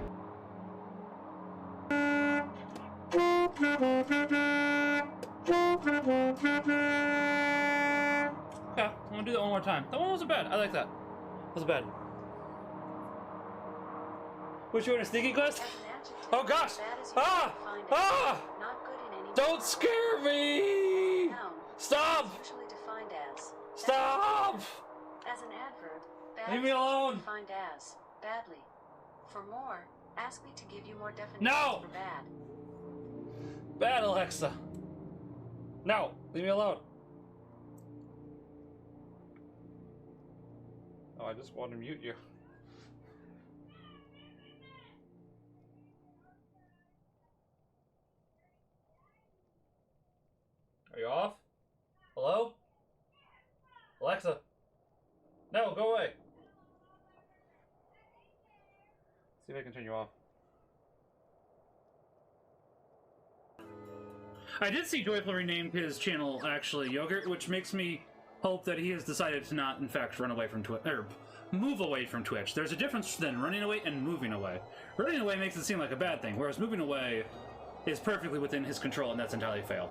Okay, I'm gonna do that one more time. That one wasn't bad. I like that. That was bad. What, you want a sneaky quest? Oh gosh! Ah! Ah! Don't scare me! Stop! Stop! As an adverb, leave me alone! Defined as badly. For more, ask me to give you more definitions No! for bad. Bad, Alexa. No, leave me alone. Oh, I just want to mute you. Are you off? Hello? Alexa? No, go away. See if I can turn you off. I did see Joyful renamed his channel, actually, Yogurt, which makes me hope that he has decided to not, in fact, run away from Twitch, or move away from Twitch. There's a difference then running away and moving away. Running away makes it seem like a bad thing, whereas moving away is perfectly within his control, and that's entirely fail.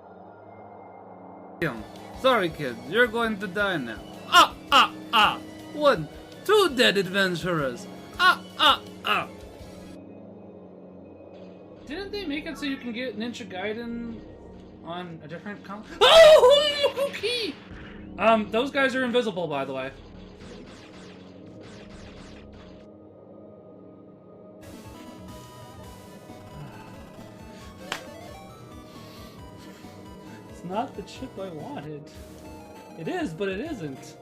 Sorry, kid, you're going to die now. Ah, ah, ah! 1, 2 dead adventurers! Ah, ah, ah! Didn't they make it so you can get Ninja Gaiden on a different console? Oh, okay! Those guys are invisible, by the way. It's not the chip I wanted. It is, but it isn't.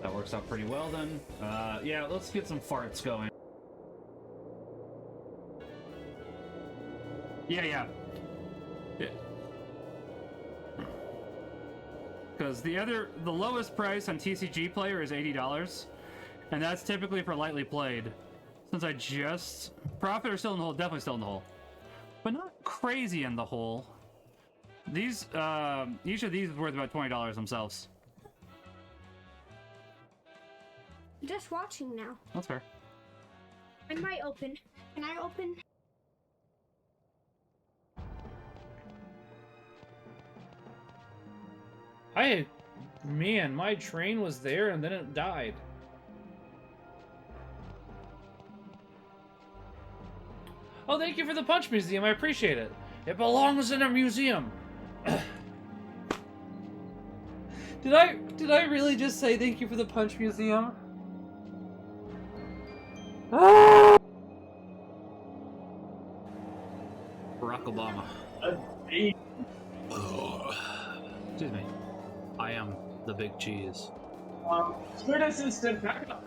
That works out pretty well then. Yeah, let's get some farts going. Yeah. Because the lowest price on TCG Player is $80, and that's typically for lightly played. Since I just... Profit are still in the hole, definitely still in the hole. But not crazy in the hole. These, each of these is worth about $20 themselves. Just watching now. That's fair. I might open. Can I open? Man, my train was there and then it died. Oh, thank you for the Punch Museum. I appreciate it. It belongs in a museum. Did I really just say thank you for the Punch Museum? Barack Obama. Excuse me. I am the big cheese. Squid assistant, back up.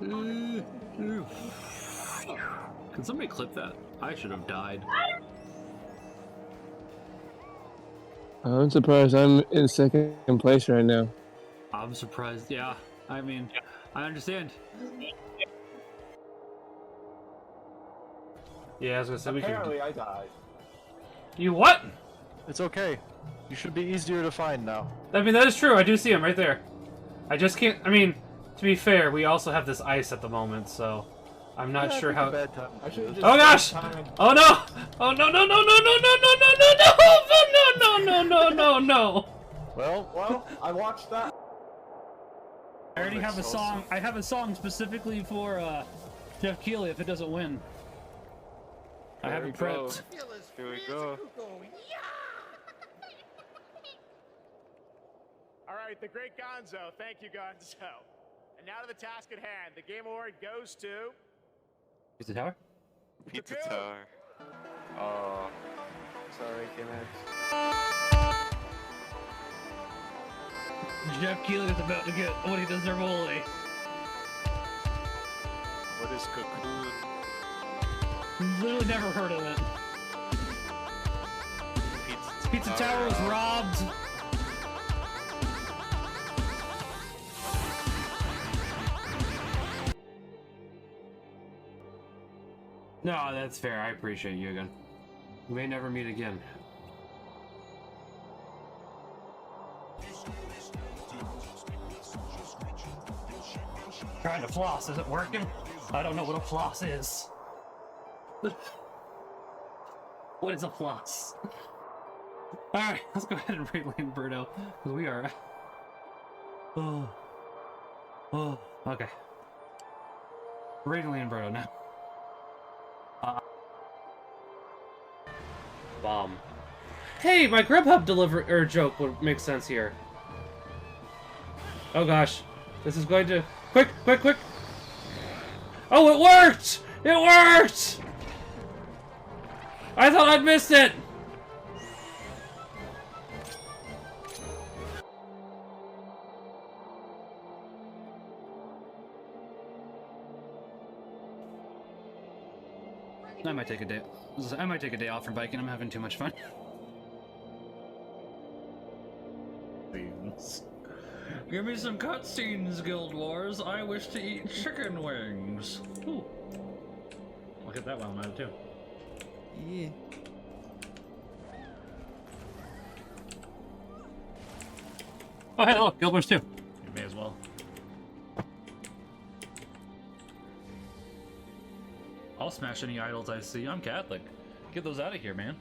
Can somebody clip that? I should have died. I'm surprised I'm in second place right now. I'm surprised, yeah. I mean, I understand. Yeah, I was gonna say Apparently I died. You what? It's okay. You should be easier to find now. I mean, that is true. I do see him right there. I just can't... I mean, to be fair, we also have this ice at the moment, so... I'm not sure how... Oh gosh! Oh no! Oh no no no no no no no no no no no no no! Well, I watched that. I already have a song. I have a song specifically for Jeff Keighley if it doesn't win. I have it prepped. Here we go. All right, the great Gonzo. Thank you, Gonzo. And now to the task at hand. The game award goes to... Pizza Tower? Pizza Tower. Oh. Sorry, KAMax. Jeff Keighley is about to get what he deserves only. What is cocoon? Literally never heard of it. Pizza Tower was robbed. No, that's fair. I appreciate you again. We may never meet again. Trying to floss, is it working? I don't know what a floss is. What is a floss? Alright, let's go ahead and read Lamberto, because we are... Oh, okay. Reading Lamberto now. Bomb. Hey, my Grubhub delivery or joke would make sense here. Oh gosh, this is going to quick! Oh, it worked! It worked! I thought I'd missed it. I might take a day. I might take a day off from biking. I'm having too much fun. Give me some cutscenes, Guild Wars. I wish to eat chicken wings. Ooh. I'll get that while I'm at it too. Yeah. Oh, hey, look, Guild Wars 2. You may as well. I'll smash any idols I see. I'm Catholic. Get those out of here, man.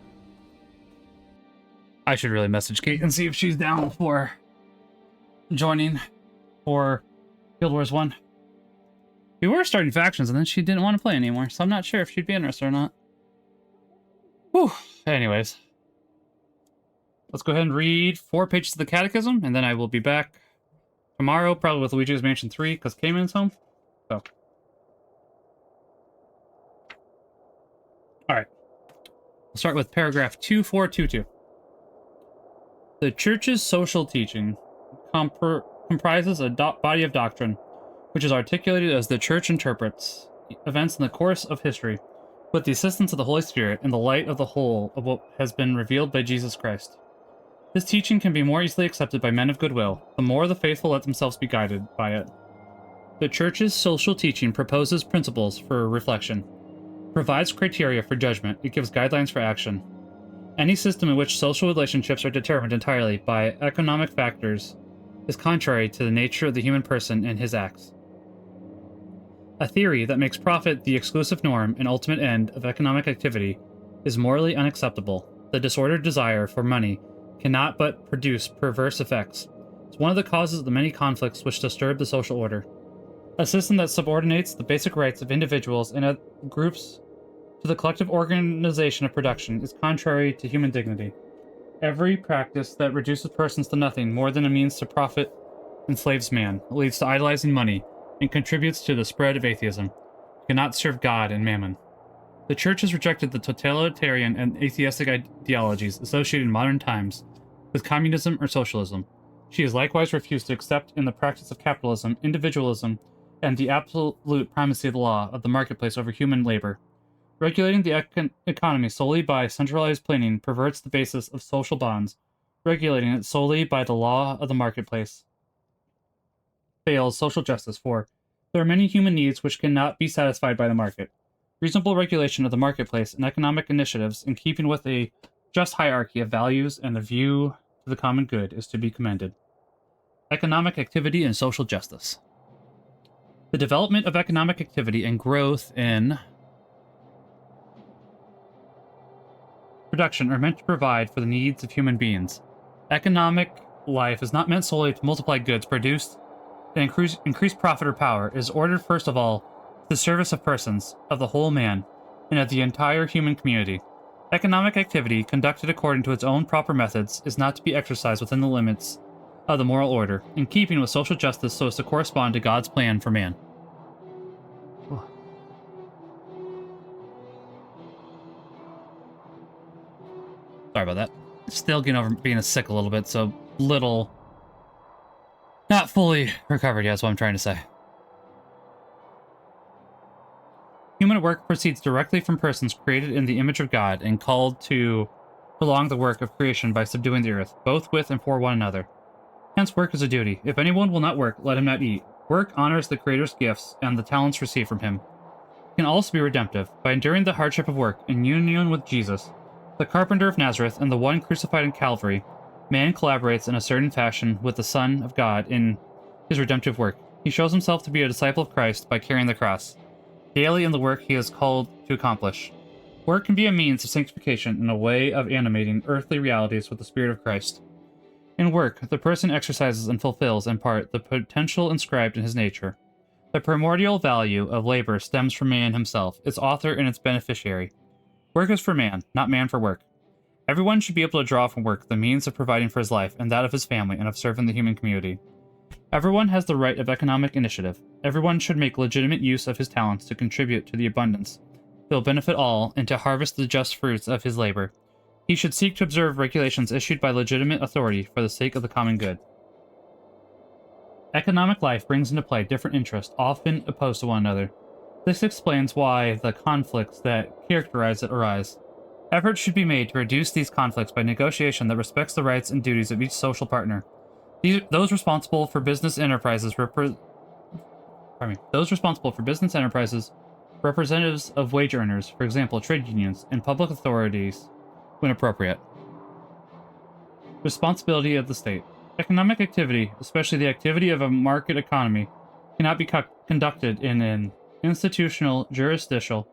I should really message Kate and see if she's down for joining for Guild Wars 1. We were starting factions and then she didn't want to play anymore, so I'm not sure if she'd be interested or not. Whew. Anyways. Let's go ahead and read 4 pages of the Catechism, and then I will be back tomorrow, probably with Luigi's Mansion 3, because Cayman's home. So. Alright. We'll start with paragraph 2422. The Church's social teaching comprises a body of doctrine, which is articulated as the Church interprets events in the course of history, with the assistance of the Holy Spirit in the light of the whole of what has been revealed by Jesus Christ. This teaching can be more easily accepted by men of goodwill, the more the faithful let themselves be guided by it. The Church's social teaching proposes principles for reflection, provides criteria for judgment, it gives guidelines for action. Any system in which social relationships are determined entirely by economic factors is contrary to the nature of the human person and his acts. A theory that makes profit the exclusive norm and ultimate end of economic activity is morally unacceptable. The disordered desire for money cannot but produce perverse effects. It's one of the causes of the many conflicts which disturb the social order. A system that subordinates the basic rights of individuals and groups to the collective organization of production is contrary to human dignity. Every practice that reduces persons to nothing more than a means to profit enslaves man, leads to idolizing money, and contributes to the spread of atheism. It cannot serve God and mammon. The Church has rejected the totalitarian and atheistic ideologies associated in modern times with communism or socialism. She has likewise refused to accept in the practice of capitalism, individualism, and the absolute primacy of the law of the marketplace over human labor. Regulating the economy solely by centralized planning perverts the basis of social bonds. Regulating it solely by the law of the marketplace fails social justice, for there are many human needs which cannot be satisfied by the market. Reasonable regulation of the marketplace and economic initiatives in keeping with a just hierarchy of values and the view to the common good is to be commended. Economic activity and social justice. The development of economic activity and growth in production are meant to provide for the needs of human beings. Economic life is not meant solely to multiply goods produced and increase profit or power. It is ordered first of all to the service of persons, of the whole man, and of the entire human community. Economic activity, conducted according to its own proper methods, is not to be exercised within the limits of the moral order, in keeping with social justice so as to correspond to God's plan for man. Sorry about that. Still getting over being sick a little bit, so little Not fully recovered yet, is what I'm trying to say. Human work proceeds directly from persons created in the image of God and called to prolong the work of creation by subduing the earth, both with and for one another. Hence, work is a duty. If anyone will not work, let him not eat. Work honors the Creator's gifts and the talents received from him. It can also be redemptive. By enduring the hardship of work in union with Jesus, the carpenter of Nazareth and the one crucified in Calvary, man collaborates in a certain fashion with the Son of God in his redemptive work. He shows himself to be a disciple of Christ by carrying the cross, daily in the work he is called to accomplish. Work can be a means of sanctification and a way of animating earthly realities with the Spirit of Christ. In work, the person exercises and fulfills, in part, the potential inscribed in his nature. The primordial value of labor stems from man himself, its author and its beneficiary. Work is for man, not man for work. Everyone should be able to draw from work the means of providing for his life and that of his family and of serving the human community. Everyone has the right of economic initiative. Everyone should make legitimate use of his talents to contribute to the abundance that will benefit all and to harvest the just fruits of his labor. He should seek to observe regulations issued by legitimate authority for the sake of the common good. Economic life brings into play different interests, often opposed to one another. This explains why the conflicts that characterize it arise. Efforts should be made to reduce these conflicts by negotiation that respects the rights and duties of each social partner. Those responsible for business enterprises, representatives of wage earners, for example, trade unions, and public authorities, when appropriate. Responsibility of the state. Economic activity, especially the activity of a market economy, cannot be conducted in an institutional, jurisdictional,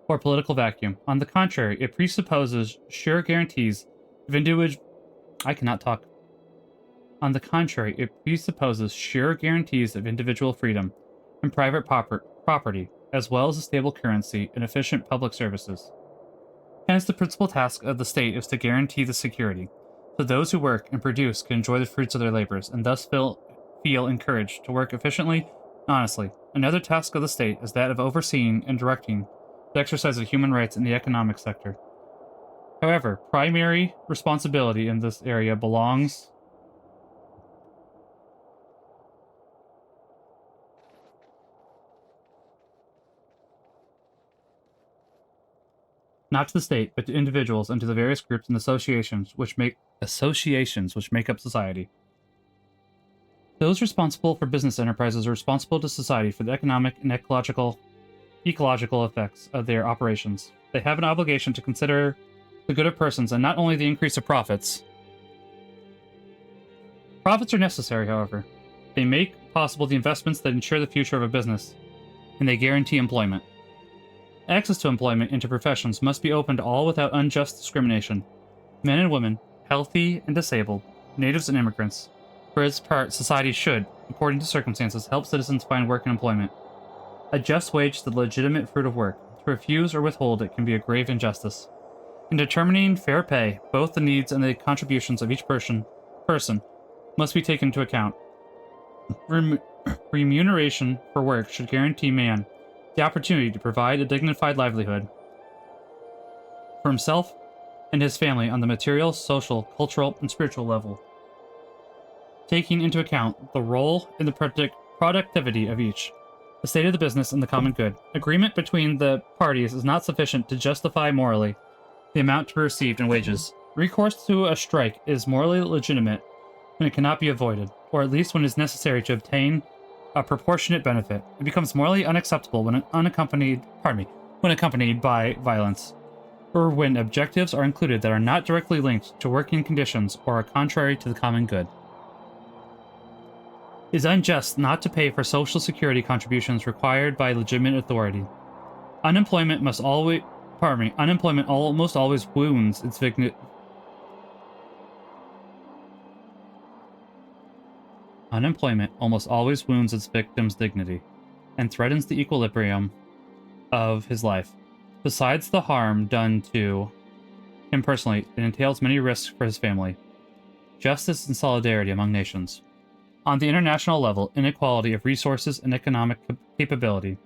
or political vacuum. On the contrary, it presupposes sure guarantees of individual freedom and private property, as well as a stable currency and efficient public services. Hence, the principal task of the state is to guarantee the security, so those who work and produce can enjoy the fruits of their labors, and thus feel encouraged to work efficiently and honestly. Another task of the state is that of overseeing and directing the exercise of human rights in the economic sector. However, primary responsibility in this area belongs not to the state, but to individuals and to the various groups and associations which make up society. Those responsible for business enterprises are responsible to society for the economic and ecological effects of their operations. They have an obligation to consider the good of persons and not only the increase of profits. Profits are necessary, however. They make possible the investments that ensure the future of a business, and they guarantee employment. Access to employment and to professions must be open to all without unjust discrimination. Men and women, healthy and disabled, natives and immigrants. For its part, society should, according to circumstances, help citizens find work and employment. A just wage is the legitimate fruit of work. To refuse or withhold it can be a grave injustice. In determining fair pay, both the needs and the contributions of each person must be taken into account. Remuneration for work should guarantee man the opportunity to provide a dignified livelihood for himself and his family on the material, social, cultural, and spiritual level, taking into account the role and the productivity of each, the state of the business, and the common good. Agreement between the parties is not sufficient to justify morally the amount to be received in wages. Recourse to a strike is morally legitimate when it cannot be avoided, or at least when it is necessary to obtain a proportionate benefit. It becomes morally unacceptable when accompanied by violence, or when objectives are included that are not directly linked to working conditions or are contrary to the common good. It is unjust not to pay for social security contributions required by legitimate authority. Unemployment almost always wounds its victim. Unemployment almost always wounds its victim's dignity and threatens the equilibrium of his life. Besides the harm done to him personally, it entails many risks for his family. Justice and solidarity among nations. On the international level, inequality of resources and economic capability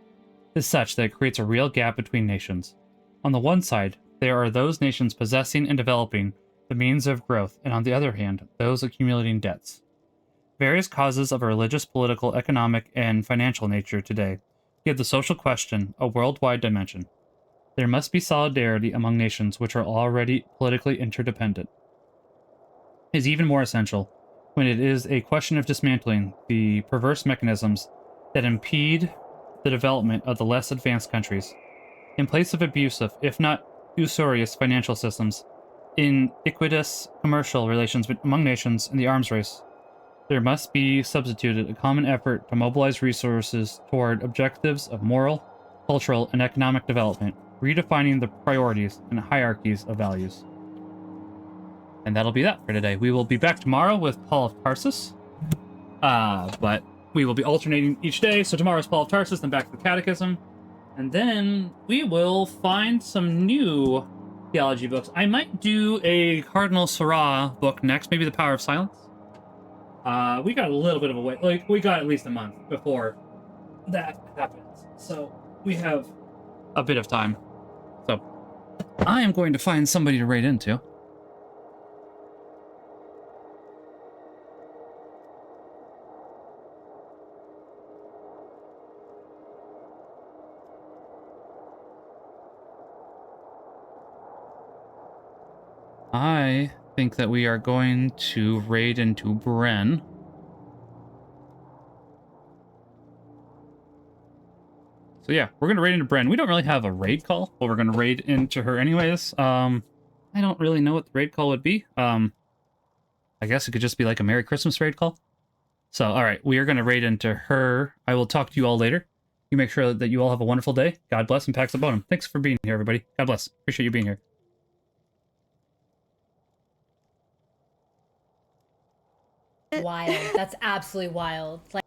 is such that it creates a real gap between nations. On the one side, there are those nations possessing and developing the means of growth, and on the other hand, those accumulating debts. various causes of a religious, political, economic, and financial nature today give the social question a worldwide dimension. There must be solidarity among nations which are already politically interdependent. It is even more essential when it is a question of dismantling the perverse mechanisms that impede the development of the less advanced countries. In place of abusive, if not usurious, financial systems, iniquitous commercial relations among nations in the arms race, there must be substituted a common effort to mobilize resources toward objectives of moral, cultural, and economic development, redefining the priorities and hierarchies of values. And that'll be that for today. We will be back tomorrow with Paul of Tarsus. But we will be alternating each day. So tomorrow's Paul of Tarsus, then back to the Catechism. And then we will find some new theology books. I might do a Cardinal Sarah book next, maybe The Power of Silence. We got a little bit of a wait. Like, we got at least a month before that happens. So we have a bit of time. So I am going to find somebody to raid into. I think that we are going to raid into Bren. So yeah, we're going to raid into Bren. We don't really have a raid call, but we're going to raid into her anyways. I don't really know what the raid call would be. I guess it could just be like a Merry Christmas raid call. So, alright, we are going to raid into her. I will talk to you all later. You make sure that you all have a wonderful day. God bless and Pax a Bonum. Thanks for being here, everybody. God bless. Appreciate you being here. Wild. That's absolutely wild. Like